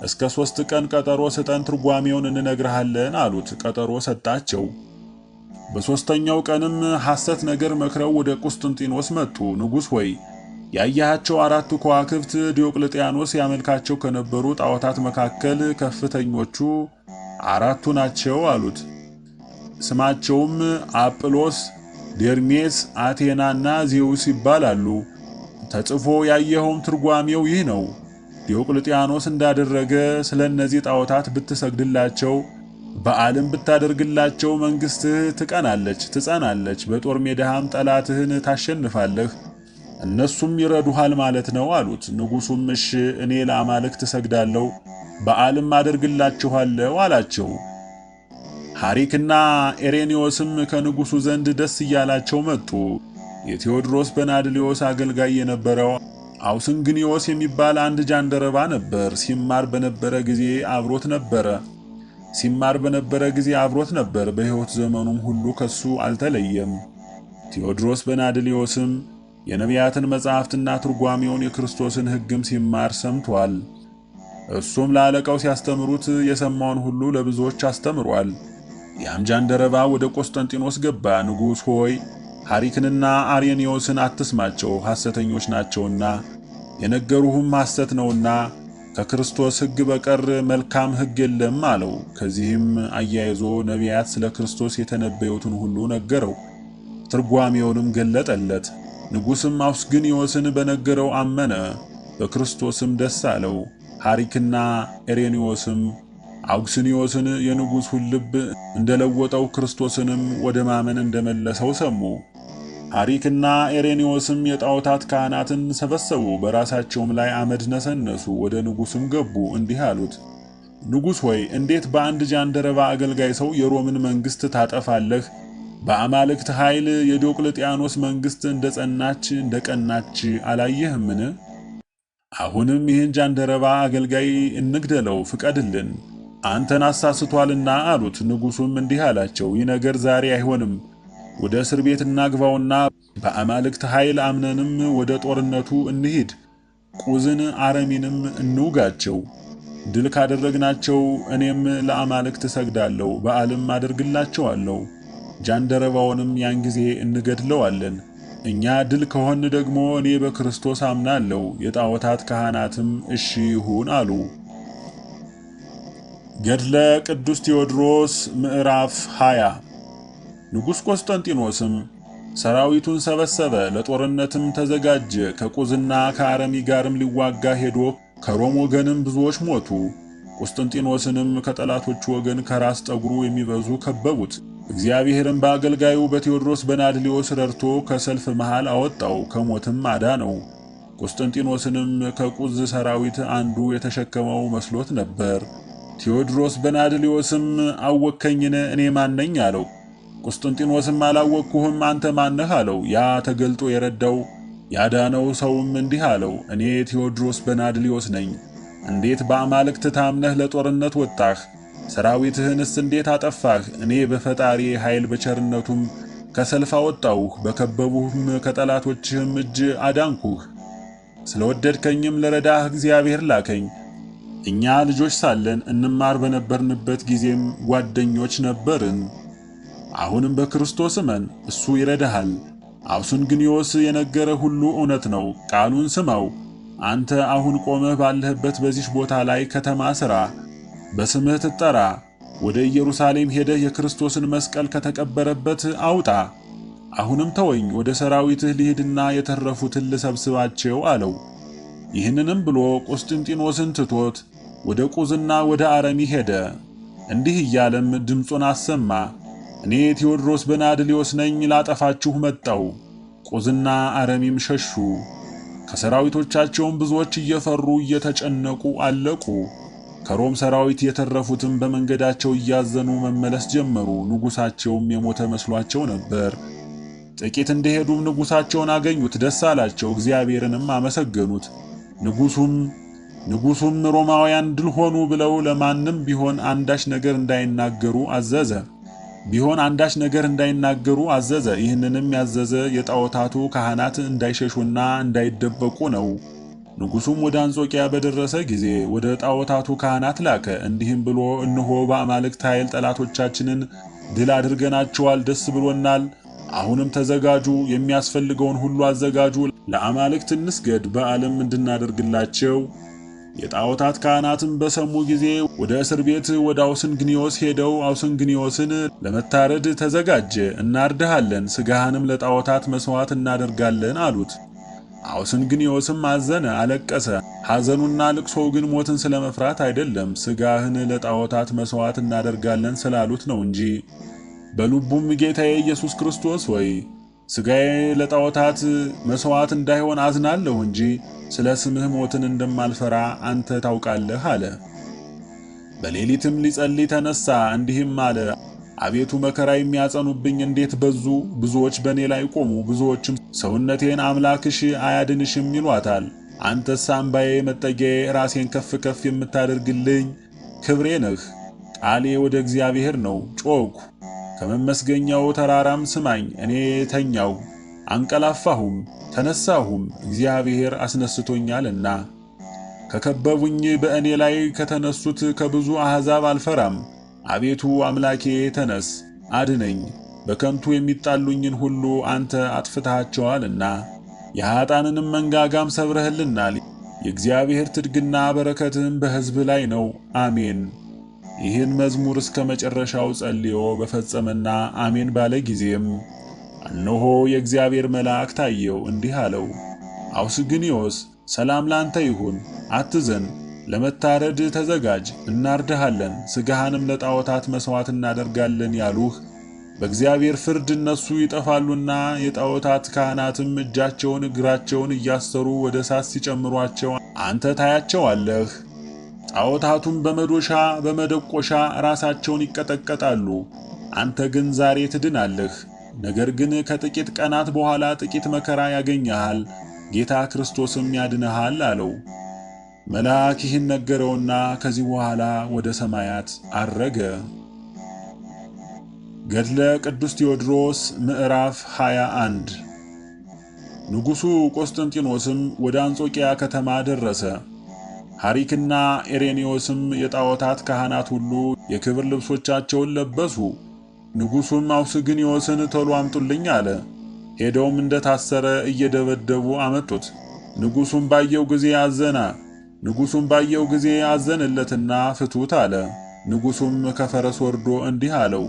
እስከ 3 ቀን ቀጠሮ ስጠን፣ ትርጓሜውን እንነግርሃለን አሉት። ቀጠሮ ሰጣቸው። በሦስተኛው ቀንም ሐሰት ነገር መክረው ወደ ቁስጥንጢኖስ መጡ። ንጉሥ ሆይ ያያቸው 4ቱ ከዋክብት ዲዮቅልጥያኖስ ያመልካቸው ከነበሩ ጣዖታት መካከል ከፍተኞቹ 4ቱ ናቸው አሉት። ስማቸውም አጵሎስ፣ ዴርሜስ፣ አቴናና ዜውስ ይባላሉ። ተጽፎ ያየኸውም ትርጓሜው ይህ ነው። ዲዮቅልጥያኖስ እንዳደረገ ስለ እነዚህ ጣዖታት ብትሰግድላቸው በዓለም ብታደርግላቸው መንግሥትህ ትቀናለች፣ ትጸናለች። በጦር ሜዳህም ጠላትህን ታሸንፋለህ፣ እነሱም ይረዱሃል ማለት ነው አሉት። ንጉሡም እሺ እኔ ለአማልክት እሰግዳለሁ፣ በዓለም አደርግላችኋለሁ አላቸው። ሐሪክና አሬኒዮስም ከንጉሡ ዘንድ ደስ እያላቸው መጡ። የቴዎድሮስ በናድሊዮስ አገልጋይ የነበረው አውስንግኒዮስ የሚባል አንድ ጃንደረባ ነበር። ሲማር በነበረ ጊዜ አብሮት ነበር። በሕይወት ዘመኑም ሁሉ ከሱ አልተለየም። ቴዎድሮስ በናድሊዮስም የነቢያትን መጻሕፍትና ትርጓሜውን የክርስቶስን ሕግም ሲማር ሰምቷል። እሱም ለአለቃው ሲያስተምሩት የሰማውን ሁሉ ለብዙዎች አስተምሯል። ያም ጃንደረባ ወደ ቆስጠንጢኖስ ገባ። ንጉሥ ሆይ ሐሪክንና አሬኒዮስን አትስማቸው፣ ሐሰተኞች ናቸውና የነገሩህም ሐሰት ነውና ከክርስቶስ ሕግ በቀር መልካም ሕግ የለም አለው። ከዚህም አያይዞ ነቢያት ስለ ክርስቶስ የተነበዩትን ሁሉ ነገረው፣ ትርጓሜውንም ገለጠለት። ንጉሥም አውስግኒዮስን በነገረው አመነ፣ በክርስቶስም ደስ አለው። ሐሪክና አሬኒዮስም አውግስኒዮስን የንጉሡን ልብ እንደለወጠው ክርስቶስንም ወደ ማመን እንደመለሰው ሰሙ። ሐሪክና አሬኒዮስም የጣዖታት ካህናትን ሰበሰቡ፣ በራሳቸውም ላይ አመድ ነሰነሱ። ወደ ንጉሡም ገቡ፣ እንዲህ አሉት፣ ንጉሥ ሆይ እንዴት በአንድ ጃንደረባ አገልጋይ ሰው የሮምን መንግሥት ታጠፋለህ? በአማልክት ኃይል የዲዮቅልጥያኖስ መንግሥት እንደቀናች አላየህምን? አሁንም ይህን ጃንደረባ አገልጋይ እንግደለው፣ ፍቀድልን፣ አንተን አሳስቷልና አሉት። ንጉሡም እንዲህ አላቸው፣ ይህ ነገር ዛሬ አይሆንም። ወደ እስር ቤት እናግባውና በአማልክት ኃይል አምነንም ወደ ጦርነቱ እንሂድ። ቁዝን አረሚንም እንውጋቸው። ድል ካደረግናቸው እኔም ለአማልክት እሰግዳለሁ፣ በዓልም አደርግላቸዋለሁ። ጃንደረባውንም ያን ጊዜ እንገድለዋለን። እኛ ድል ከሆን ደግሞ እኔ በክርስቶስ አምናለሁ፣ የጣዖታት ካህናትም እሺ ይሁን አሉ። ገድለ ቅዱስ ቴዎድሮስ ምዕራፍ 20 ንጉሥ ቆስጠንጢኖስም ሰራዊቱን ሰበሰበ፣ ለጦርነትም ተዘጋጀ። ከቁዝና ከአረሚ ጋርም ሊዋጋ ሄዶ ከሮም ወገንም ብዙዎች ሞቱ። ቆስጠንጢኖስንም ከጠላቶቹ ወገን ከራስ ጠጉሩ የሚበዙ ከበቡት። እግዚአብሔርም በአገልጋዩ በቴዎድሮስ በናድሊዮስ ረድቶ ከሰልፍ መሃል አወጣው፣ ከሞትም አዳነው። ቆስጠንጢኖስንም ከቁዝ ሰራዊት አንዱ የተሸከመው መስሎት ነበር። ቴዎድሮስ በናድሊዮስም አወከኝን? እኔ ማነኝ አለው። ቆስጠንጢኖስም አላወቅኩህም፣ አንተ ማነህ አለው። ያ ተገልጦ የረዳው ያዳነው ሰውም እንዲህ አለው፣ እኔ ቴዎድሮስ በናድሊዮስ ነኝ። እንዴት በአማልክት ታምነህ ለጦርነት ወጣህ? ሰራዊትህንስ እንዴት አጠፋህ? እኔ በፈጣሪ ኃይል በቸርነቱም ከሰልፍ አወጣሁህ፣ በከበቡህም ከጠላቶችህም እጅ አዳንኩህ። ስለወደድከኝም ለረዳህ እግዚአብሔር ላከኝ። እኛ ልጆች ሳለን እንማር በነበርንበት ጊዜም ጓደኞች ነበርን። አሁንም በክርስቶስ እመን፣ እሱ ይረዳሃል። አውስንግኒዮስ የነገረ ሁሉ እውነት ነው፣ ቃሉን ስማው። አንተ አሁን ቆመህ ባለህበት በዚህ ቦታ ላይ ከተማ ሥራ፣ በስምህ ትጠራ። ወደ ኢየሩሳሌም ሄደህ የክርስቶስን መስቀል ከተቀበረበት አውጣ። አሁንም ተወኝ፣ ወደ ሰራዊትህ ልሂድና የተረፉትን ልሰብስባቸው አለው። ይህንንም ብሎ ቆስጠንጢኖስን ትቶት ወደ ቁዝና ወደ አረሚ ሄደ። እንዲህ እያለም ድምፁን አሰማ፣ እኔ ቴዎድሮስ በናድሊዮስ ነኝ፣ ላጠፋችሁ መጣው። ቁዝና አረሚም ሸሹ። ከሰራዊቶቻቸውም ብዙዎች እየፈሩ እየተጨነቁ አለቁ። ከሮም ሰራዊት የተረፉትም በመንገዳቸው እያዘኑ መመለስ ጀመሩ። ንጉሳቸውም የሞተ መስሏቸው ነበር። ጥቂት እንደሄዱም ንጉሳቸውን አገኙት፣ ደስ አላቸው፣ እግዚአብሔርንም አመሰገኑት። ንጉሱም ሮማውያን ድል ሆኑ ብለው ለማንም ቢሆን አንዳች ነገር እንዳይናገሩ አዘዘ። ይህንንም ያዘዘ የጣዖታቱ ካህናት እንዳይሸሹና እንዳይደበቁ ነው። ንጉሱም ወደ አንጾኪያ በደረሰ ጊዜ ወደ ጣዖታቱ ካህናት ላከ፣ እንዲህም ብሎ እነሆ በአማልክት ኃይል ጠላቶቻችንን ድል አድርገናቸዋል፣ ደስ ብሎናል። አሁንም ተዘጋጁ፣ የሚያስፈልገውን ሁሉ አዘጋጁ፣ ለአማልክት እንስገድ፣ በዓለም እንድናደርግላቸው። የጣዖታት ካህናትም በሰሙ ጊዜ ወደ እስር ቤት ወደ አውስንግኒዮስ ሄደው አውስንግኒዮስን ለመታረድ ተዘጋጀ፣ እናርድሃለን፣ ሥጋህንም ለጣዖታት መሥዋዕት እናደርጋለን አሉት። አውስንግኒዮስም አዘነ፣ አለቀሰ። ሐዘኑና ልቅሶው ግን ሞትን ስለመፍራት አይደለም፣ ሥጋህን ለጣዖታት መሥዋዕት እናደርጋለን ስላሉት ነው እንጂ። በልቡም ጌታዬ ኢየሱስ ክርስቶስ ሆይ ሥጋዬ ለጣዖታት መሥዋዕት እንዳይሆን አዝናለሁ እንጂ ስለ ስምህ ሞትን እንደማልፈራ አንተ ታውቃለህ አለ። በሌሊትም ሊጸልይ ተነሳ፣ እንዲህም አለ፣ አቤቱ መከራ የሚያጸኑብኝ እንዴት በዙ! ብዙዎች በእኔ ላይ ቆሙ፣ ብዙዎችም ሰውነቴን አምላክሽ አያድንሽም ይሏታል። አንተስ አምባዬ፣ መጠጊያዬ፣ ራሴን ከፍ ከፍ የምታደርግልኝ ክብሬ ነህ። ቃሌ ወደ እግዚአብሔር ነው፣ ጮኽሁ፣ ከመመስገኛው ተራራም ስማኝ። እኔ ተኛው አንቀላፋሁም ተነሳሁም፣ እግዚአብሔር አስነስቶኛልና። ከከበቡኝ በእኔ ላይ ከተነሱት ከብዙ አሕዛብ አልፈራም። አቤቱ አምላኬ ተነስ አድነኝ፣ በከንቱ የሚጣሉኝን ሁሉ አንተ አጥፍተሃቸዋልና የኀጣንንም መንጋጋም ሰብረህልናል። የእግዚአብሔር ትድግና በረከትህም በሕዝብ ላይ ነው፣ አሜን። ይህን መዝሙር እስከ መጨረሻው ጸልዮ በፈጸመና አሜን ባለ ጊዜም እነሆ የእግዚአብሔር መልአክ ታየው፣ እንዲህ አለው፣ አውስንግኒዮስ ሰላም ላንተ ይሁን፣ አትዘን፣ ለመታረድ ተዘጋጅ፣ እናርድሃለን፣ ሥጋህንም ለጣዖታት መሥዋዕት እናደርጋለን ያሉህ በእግዚአብሔር ፍርድ እነሱ ይጠፋሉና የጣዖታት ካህናትም እጃቸውን እግራቸውን እያሰሩ ወደ እሳት ሲጨምሯቸው አንተ ታያቸዋለህ። ጣዖታቱም በመዶሻ በመደቆሻ ራሳቸውን ይቀጠቀጣሉ። አንተ ግን ዛሬ ትድናለህ። ነገር ግን ከጥቂት ቀናት በኋላ ጥቂት መከራ ያገኘሃል፣ ጌታ ክርስቶስም ያድንሃል አለው። መልአክ ይህን ነገረውና ከዚህ በኋላ ወደ ሰማያት አረገ። ገድለ ቅዱስ ቴዎድሮስ ምዕራፍ 21 ንጉሡ ቆስጠንጢኖስም ወደ አንጾኪያ ከተማ ደረሰ። ሐሪክና ኤሬኒዮስም የጣዖታት ካህናት ሁሉ የክብር ልብሶቻቸውን ለበሱ። ንጉሡም አውስንግኒዮስን ቶሎ አምጡልኝ አለ። ሄደውም እንደታሰረ እየደበደቡ አመጡት። ንጉሡም ባየው ጊዜ አዘነለትና ፍቱት አለ። ንጉሡም ከፈረስ ወርዶ እንዲህ አለው፣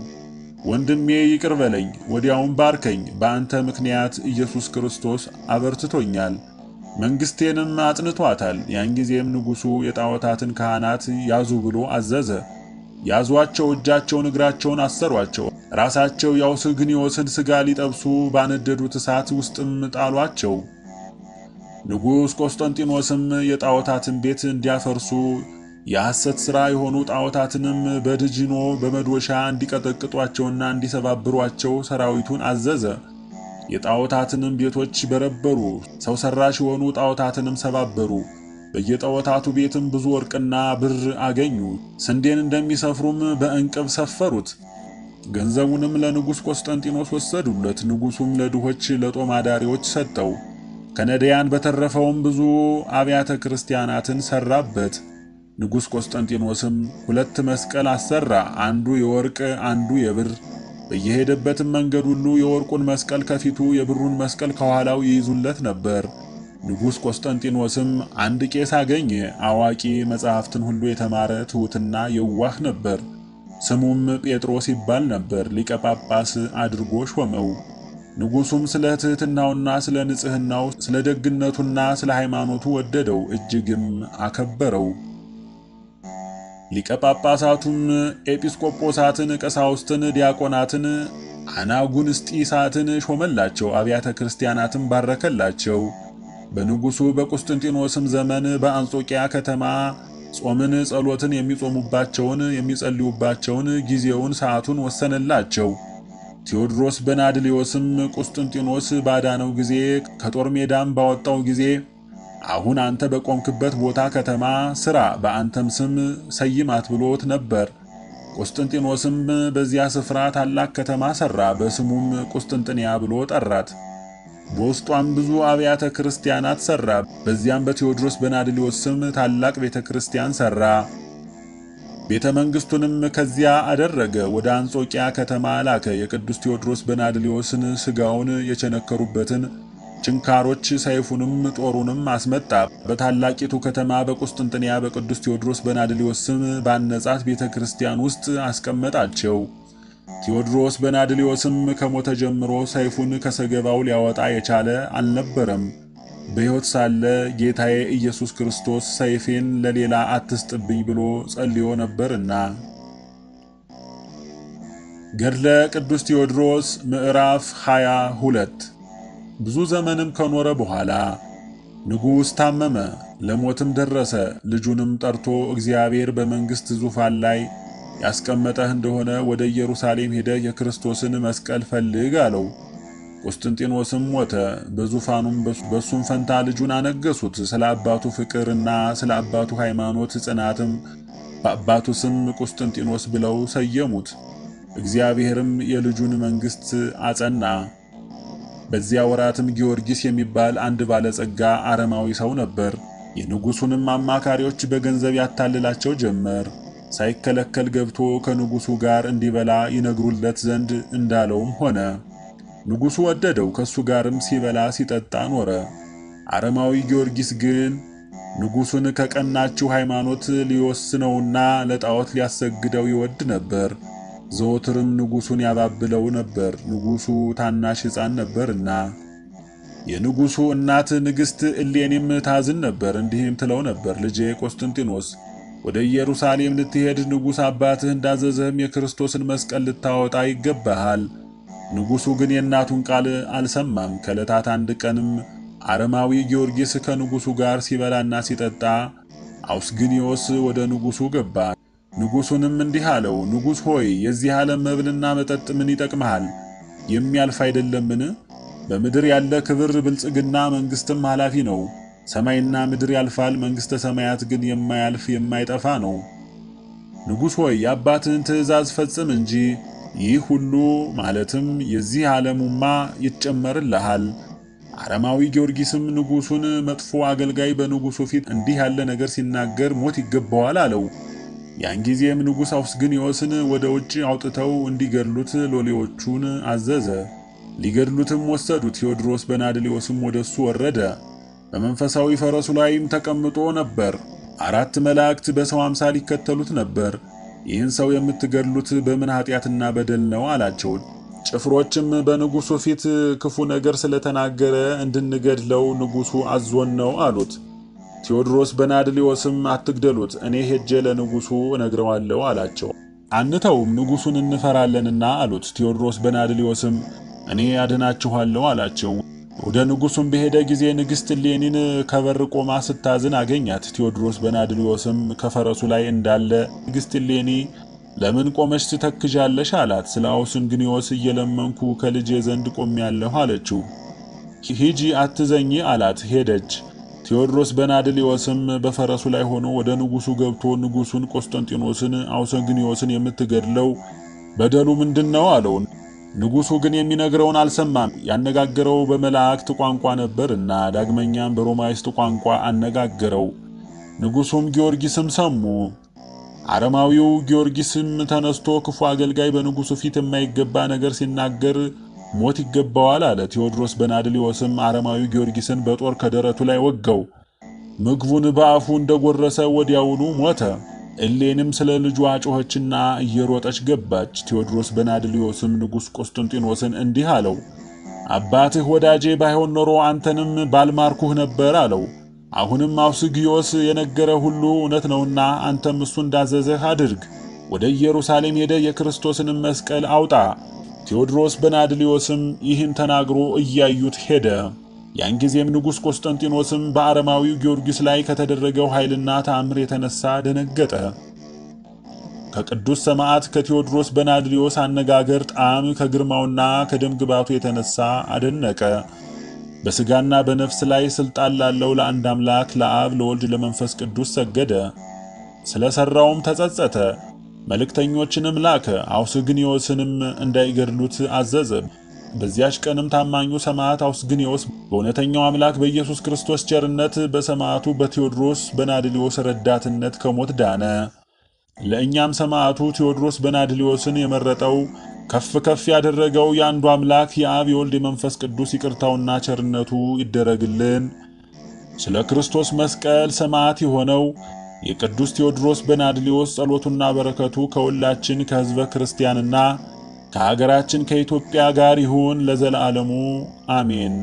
ወንድሜ ይቅር በለኝ፣ ወዲያውም ባርከኝ። በአንተ ምክንያት ኢየሱስ ክርስቶስ አበርትቶኛል፣ መንግሥቴንም አጽንቷታል። ያን ጊዜም ንጉሡ የጣዖታትን ካህናት ያዙ ብሎ አዘዘ። ያዟቸው፣ እጃቸውን እግራቸውን አሰሯቸው። ራሳቸው የአውስንግኒዮስን ሥጋ ሊጠብሱ ባነደዱት እሳት ውስጥም ጣሏቸው። ንጉሥ ቆስጠንጢኖስም የጣዖታትን ቤት እንዲያፈርሱ የሐሰት ሥራ የሆኑ ጣዖታትንም በድጅኖ በመዶሻ እንዲቀጠቅጧቸውና እንዲሰባብሯቸው ሰራዊቱን አዘዘ። የጣዖታትንም ቤቶች በረበሩ፣ ሰው ሠራሽ የሆኑ ጣዖታትንም ሰባበሩ። በየጣዖታቱ ቤትም ብዙ ወርቅና ብር አገኙ። ስንዴን እንደሚሰፍሩም በእንቅብ ሰፈሩት። ገንዘቡንም ለንጉሥ ቆስጠንጢኖስ ወሰዱለት። ንጉሡም ለድሆች ለጦም አዳሪዎች ሰጠው። ከነዳያን በተረፈውም ብዙ አብያተ ክርስቲያናትን ሠራበት። ንጉሥ ቆስጠንጢኖስም 2 መስቀል አሰራ፣ አንዱ የወርቅ አንዱ የብር። በየሄደበትም መንገድ ሁሉ የወርቁን መስቀል ከፊቱ የብሩን መስቀል ከኋላው ይይዙለት ነበር። ንጉሥ ቆስጠንጢኖስም አንድ ቄስ አገኘ። አዋቂ፣ መጻሕፍትን ሁሉ የተማረ፣ ትሑትና የዋህ ነበር። ስሙም ጴጥሮስ ይባል ነበር። ሊቀ ጳጳስ አድርጎ ሾመው። ንጉሡም ስለ ትሕትናውና ስለ ንጽሕናው፣ ስለ ደግነቱና ስለ ሃይማኖቱ ወደደው፣ እጅግም አከበረው። ሊቀ ጳጳሳቱም ኤጲስቆጶሳትን፣ ቀሳውስትን፣ ዲያቆናትን፣ አናጉንስጢሳትን ሾመላቸው። አብያተ ክርስቲያናትም ባረከላቸው። በንጉሡ በቆስጠንጢኖስም ዘመን በአንጾኪያ ከተማ ጾምን፣ ጸሎትን የሚጾሙባቸውን የሚጸልዩባቸውን ጊዜውን፣ ሰዓቱን ወሰነላቸው። ቴዎድሮስ በናድሊዮስም ቆስጠንጢኖስ ባዳነው ጊዜ ከጦር ሜዳም ባወጣው ጊዜ አሁን አንተ በቆምክበት ቦታ ከተማ ሥራ፣ በአንተም ስም ሰይማት ብሎት ነበር። ቆስጠንጢኖስም በዚያ ስፍራ ታላቅ ከተማ ሠራ፣ በስሙም ቁስጥንጥንያ ብሎ ጠራት። በውስጧም ብዙ አብያተ ክርስቲያናት ሠራ። በዚያም በቴዎድሮስ በናድሊዮስ ስም ታላቅ ቤተ ክርስቲያን ሠራ። ቤተ መንግሥቱንም ከዚያ አደረገ። ወደ አንጾኪያ ከተማ ላከ። የቅዱስ ቴዎድሮስ በናድሊዮስን ሥጋውን የቸነከሩበትን ጭንካሮች፣ ሰይፉንም ጦሩንም አስመጣ። በታላቂቱ ከተማ በቁስጥንጥንያ በቅዱስ ቴዎድሮስ በናድሊዮስ ስም ባነጻት ቤተ ክርስቲያን ውስጥ አስቀመጣቸው። ቴዎድሮስ በናድሊዮስም ከሞተ ጀምሮ ሰይፉን ከሰገባው ሊያወጣ የቻለ አልነበረም። በሕይወት ሳለ ጌታዬ ኢየሱስ ክርስቶስ ሰይፌን ለሌላ አትስጥብኝ ብሎ ጸልዮ ነበርና። ገድለ ቅዱስ ቴዎድሮስ ምዕራፍ 22። ብዙ ዘመንም ከኖረ በኋላ ንጉሥ ታመመ፣ ለሞትም ደረሰ። ልጁንም ጠርቶ እግዚአብሔር በመንግሥት ዙፋን ላይ ያስቀመጠህ እንደሆነ ወደ ኢየሩሳሌም ሄደህ የክርስቶስን መስቀል ፈልግ አለው። ቆስጠንጢኖስም ሞተ። በዙፋኑም በሱም ፈንታ ልጁን አነገሱት። ስለ አባቱ ፍቅርና ስለ አባቱ ሃይማኖት ጽናትም በአባቱ ስም ቆስጠንጢኖስ ብለው ሰየሙት። እግዚአብሔርም የልጁን መንግሥት አጸና። በዚያ ወራትም ጊዮርጊስ የሚባል አንድ ባለጸጋ አረማዊ ሰው ነበር። የንጉሡንም አማካሪዎች በገንዘብ ያታልላቸው ጀመር። ሳይከለከል ገብቶ ከንጉሡ ጋር እንዲበላ ይነግሩለት ዘንድ እንዳለውም ሆነ። ንጉሡ ወደደው፣ ከሱ ጋርም ሲበላ ሲጠጣ ኖረ። አረማዊ ጊዮርጊስ ግን ንጉሡን ከቀናችው ሃይማኖት ሊወስነውና ለጣዖት ሊያሰግደው ይወድ ነበር። ዘወትርም ንጉሡን ያባብለው ነበር፣ ንጉሡ ታናሽ ሕፃን ነበርና። የንጉሡ እናት ንግሥት እሌኒም ታዝን ነበር፣ እንዲህም ትለው ነበር፣ ልጄ ቆስጠንጢኖስ ወደ ኢየሩሳሌም ልትሄድ ንጉሥ አባትህ እንዳዘዘህም የክርስቶስን መስቀል ልታወጣ ይገባሃል። ንጉሡ ግን የእናቱን ቃል አልሰማም። ከዕለታት አንድ ቀንም አረማዊ ጊዮርጊስ ከንጉሡ ጋር ሲበላና ሲጠጣ አውስግኒዮስ ወደ ንጉሡ ገባ። ንጉሡንም እንዲህ አለው፣ ንጉሥ ሆይ የዚህ ዓለም መብልና መጠጥ ምን ይጠቅምሃል? የሚያልፍ አይደለምን? በምድር ያለ ክብር፣ ብልጽግና፣ መንግሥትም ኃላፊ ነው። ሰማይና ምድር ያልፋል፣ መንግሥተ ሰማያት ግን የማያልፍ የማይጠፋ ነው። ንጉሥ ሆይ የአባትህን ትእዛዝ ፈጽም እንጂ ይህ ሁሉ ማለትም የዚህ ዓለሙማ ይጨመርልሃል። አረማዊ ጊዮርጊስም ንጉሡን መጥፎ አገልጋይ በንጉሡ ፊት እንዲህ ያለ ነገር ሲናገር ሞት ይገባዋል አለው። ያን ጊዜም ንጉሥ አውስግኒዮስን ወደ ውጭ አውጥተው እንዲገድሉት ሎሌዎቹን አዘዘ። ሊገድሉትም ወሰዱት። ቴዎድሮስ በናድሊዮስም ወደሱ ወረደ። በመንፈሳዊ ፈረሱ ላይም ተቀምጦ ነበር። 4 መላእክት በሰው አምሳል ይከተሉት ነበር። ይህን ሰው የምትገድሉት በምን ኃጢአትና በደል ነው አላቸው። ጭፍሮችም በንጉሡ ፊት ክፉ ነገር ስለተናገረ እንድንገድለው ንጉሡ አዞን ነው አሉት። ቴዎድሮስ በናድሊዮስም አትግደሉት፣ እኔ ሄጄ ለንጉሡ እነግረዋለሁ አላቸው። አንተውም ንጉሡን እንፈራለንና አሉት። ቴዎድሮስ በናድሊዮስም እኔ አድናችኋለሁ አላቸው። ወደ ንጉሡም በሄደ ጊዜ ንግሥት እሌኒን ከበር ቆማ ስታዝን አገኛት። ቴዎድሮስ በናድሊዮስም ከፈረሱ ላይ እንዳለ ንግሥት እሌኒ ለምን ቆመሽ ትተክዣለሽ አላት። ስለ አውስግኒዮስ እየለመንኩ ከልጄ ዘንድ ቆሜያለሁ አለችው። ሂጂ አትዘኚ አላት። ሄደች። ቴዎድሮስ በናድሊዮስም በፈረሱ ላይ ሆኖ ወደ ንጉሡ ገብቶ ንጉሡን ቆስጠንጢኖስን አውስግኒዮስን የምትገድለው በደሉ ምንድነው አለው። ንጉሡ ግን የሚነግረውን አልሰማም። ያነጋገረው በመላእክት ቋንቋ ነበርና ዳግመኛም በሮማይስጥ ቋንቋ አነጋገረው። ንጉሡም ጊዮርጊስም ሰሙ። አረማዊው ጊዮርጊስም ተነስቶ ክፉ አገልጋይ በንጉሡ ፊት የማይገባ ነገር ሲናገር ሞት ይገባዋል አለ። ቴዎድሮስ በናድሊዮስም አረማዊው ጊዮርጊስን በጦር ከደረቱ ላይ ወጋው። ምግቡን በአፉ እንደጎረሰ ወዲያውኑ ሞተ። እሌንም ስለ ልጇ ጮኸችና እየሮጠች ገባች። ቴዎድሮስ በናድሊዮስም ንጉሥ ቆስጠንጢኖስን እንዲህ አለው፣ አባትህ ወዳጄ ባይሆን ኖሮ አንተንም ባልማርኩህ ነበር አለው። አሁንም አውስግዮስ የነገረ ሁሉ እውነት ነውና አንተም እሱ እንዳዘዘህ አድርግ። ወደ ኢየሩሳሌም ሄደ የክርስቶስንም መስቀል አውጣ። ቴዎድሮስ በናድሊዮስም ይህን ተናግሮ እያዩት ሄደ። ያን ጊዜም ንጉሥ ቆስጠንጢኖስም በአረማዊው ጊዮርጊስ ላይ ከተደረገው ኃይልና ተአምር የተነሳ ደነገጠ። ከቅዱስ ሰማዕት ከቴዎድሮስ በናድሊዮስ አነጋገር ጣዕም ከግርማውና ከደምግባቱ የተነሳ አደነቀ። በሥጋና በነፍስ ላይ ሥልጣን ላለው ለአንድ አምላክ ለአብ ለወልድ ለመንፈስ ቅዱስ ሰገደ። ስለ ሠራውም ተጸጸተ። መልእክተኞችንም ላከ። አውስግኒዮስንም እንዳይገድሉት አዘዘ። በዚያች ቀንም ታማኙ ሰማዕት አውስግኒዮስ በእውነተኛው አምላክ በኢየሱስ ክርስቶስ ቸርነት በሰማዕቱ በቴዎድሮስ በናድሊዮስ ረዳትነት ከሞት ዳነ። ለእኛም ሰማዕቱ ቴዎድሮስ በናድሊዮስን የመረጠው ከፍ ከፍ ያደረገው የአንዱ አምላክ የአብ የወልድ የመንፈስ ቅዱስ ይቅርታውና ቸርነቱ ይደረግልን። ስለ ክርስቶስ መስቀል ሰማዕት የሆነው የቅዱስ ቴዎድሮስ በናድሊዮስ ጸሎቱና በረከቱ ከሁላችን ከሕዝበ ክርስቲያንና ከሀገራችን ከኢትዮጵያ ጋር ይሁን ለዘላለሙ አሜን።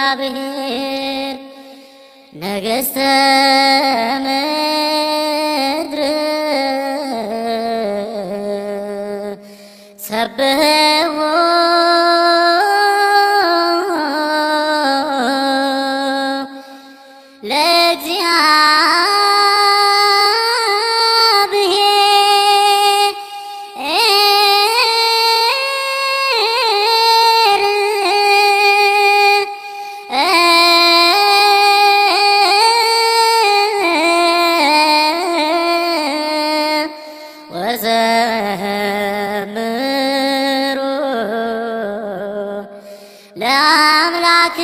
እግዚአብሔር ነገሥተ ምድር ሰብሕዎ ለአምላክ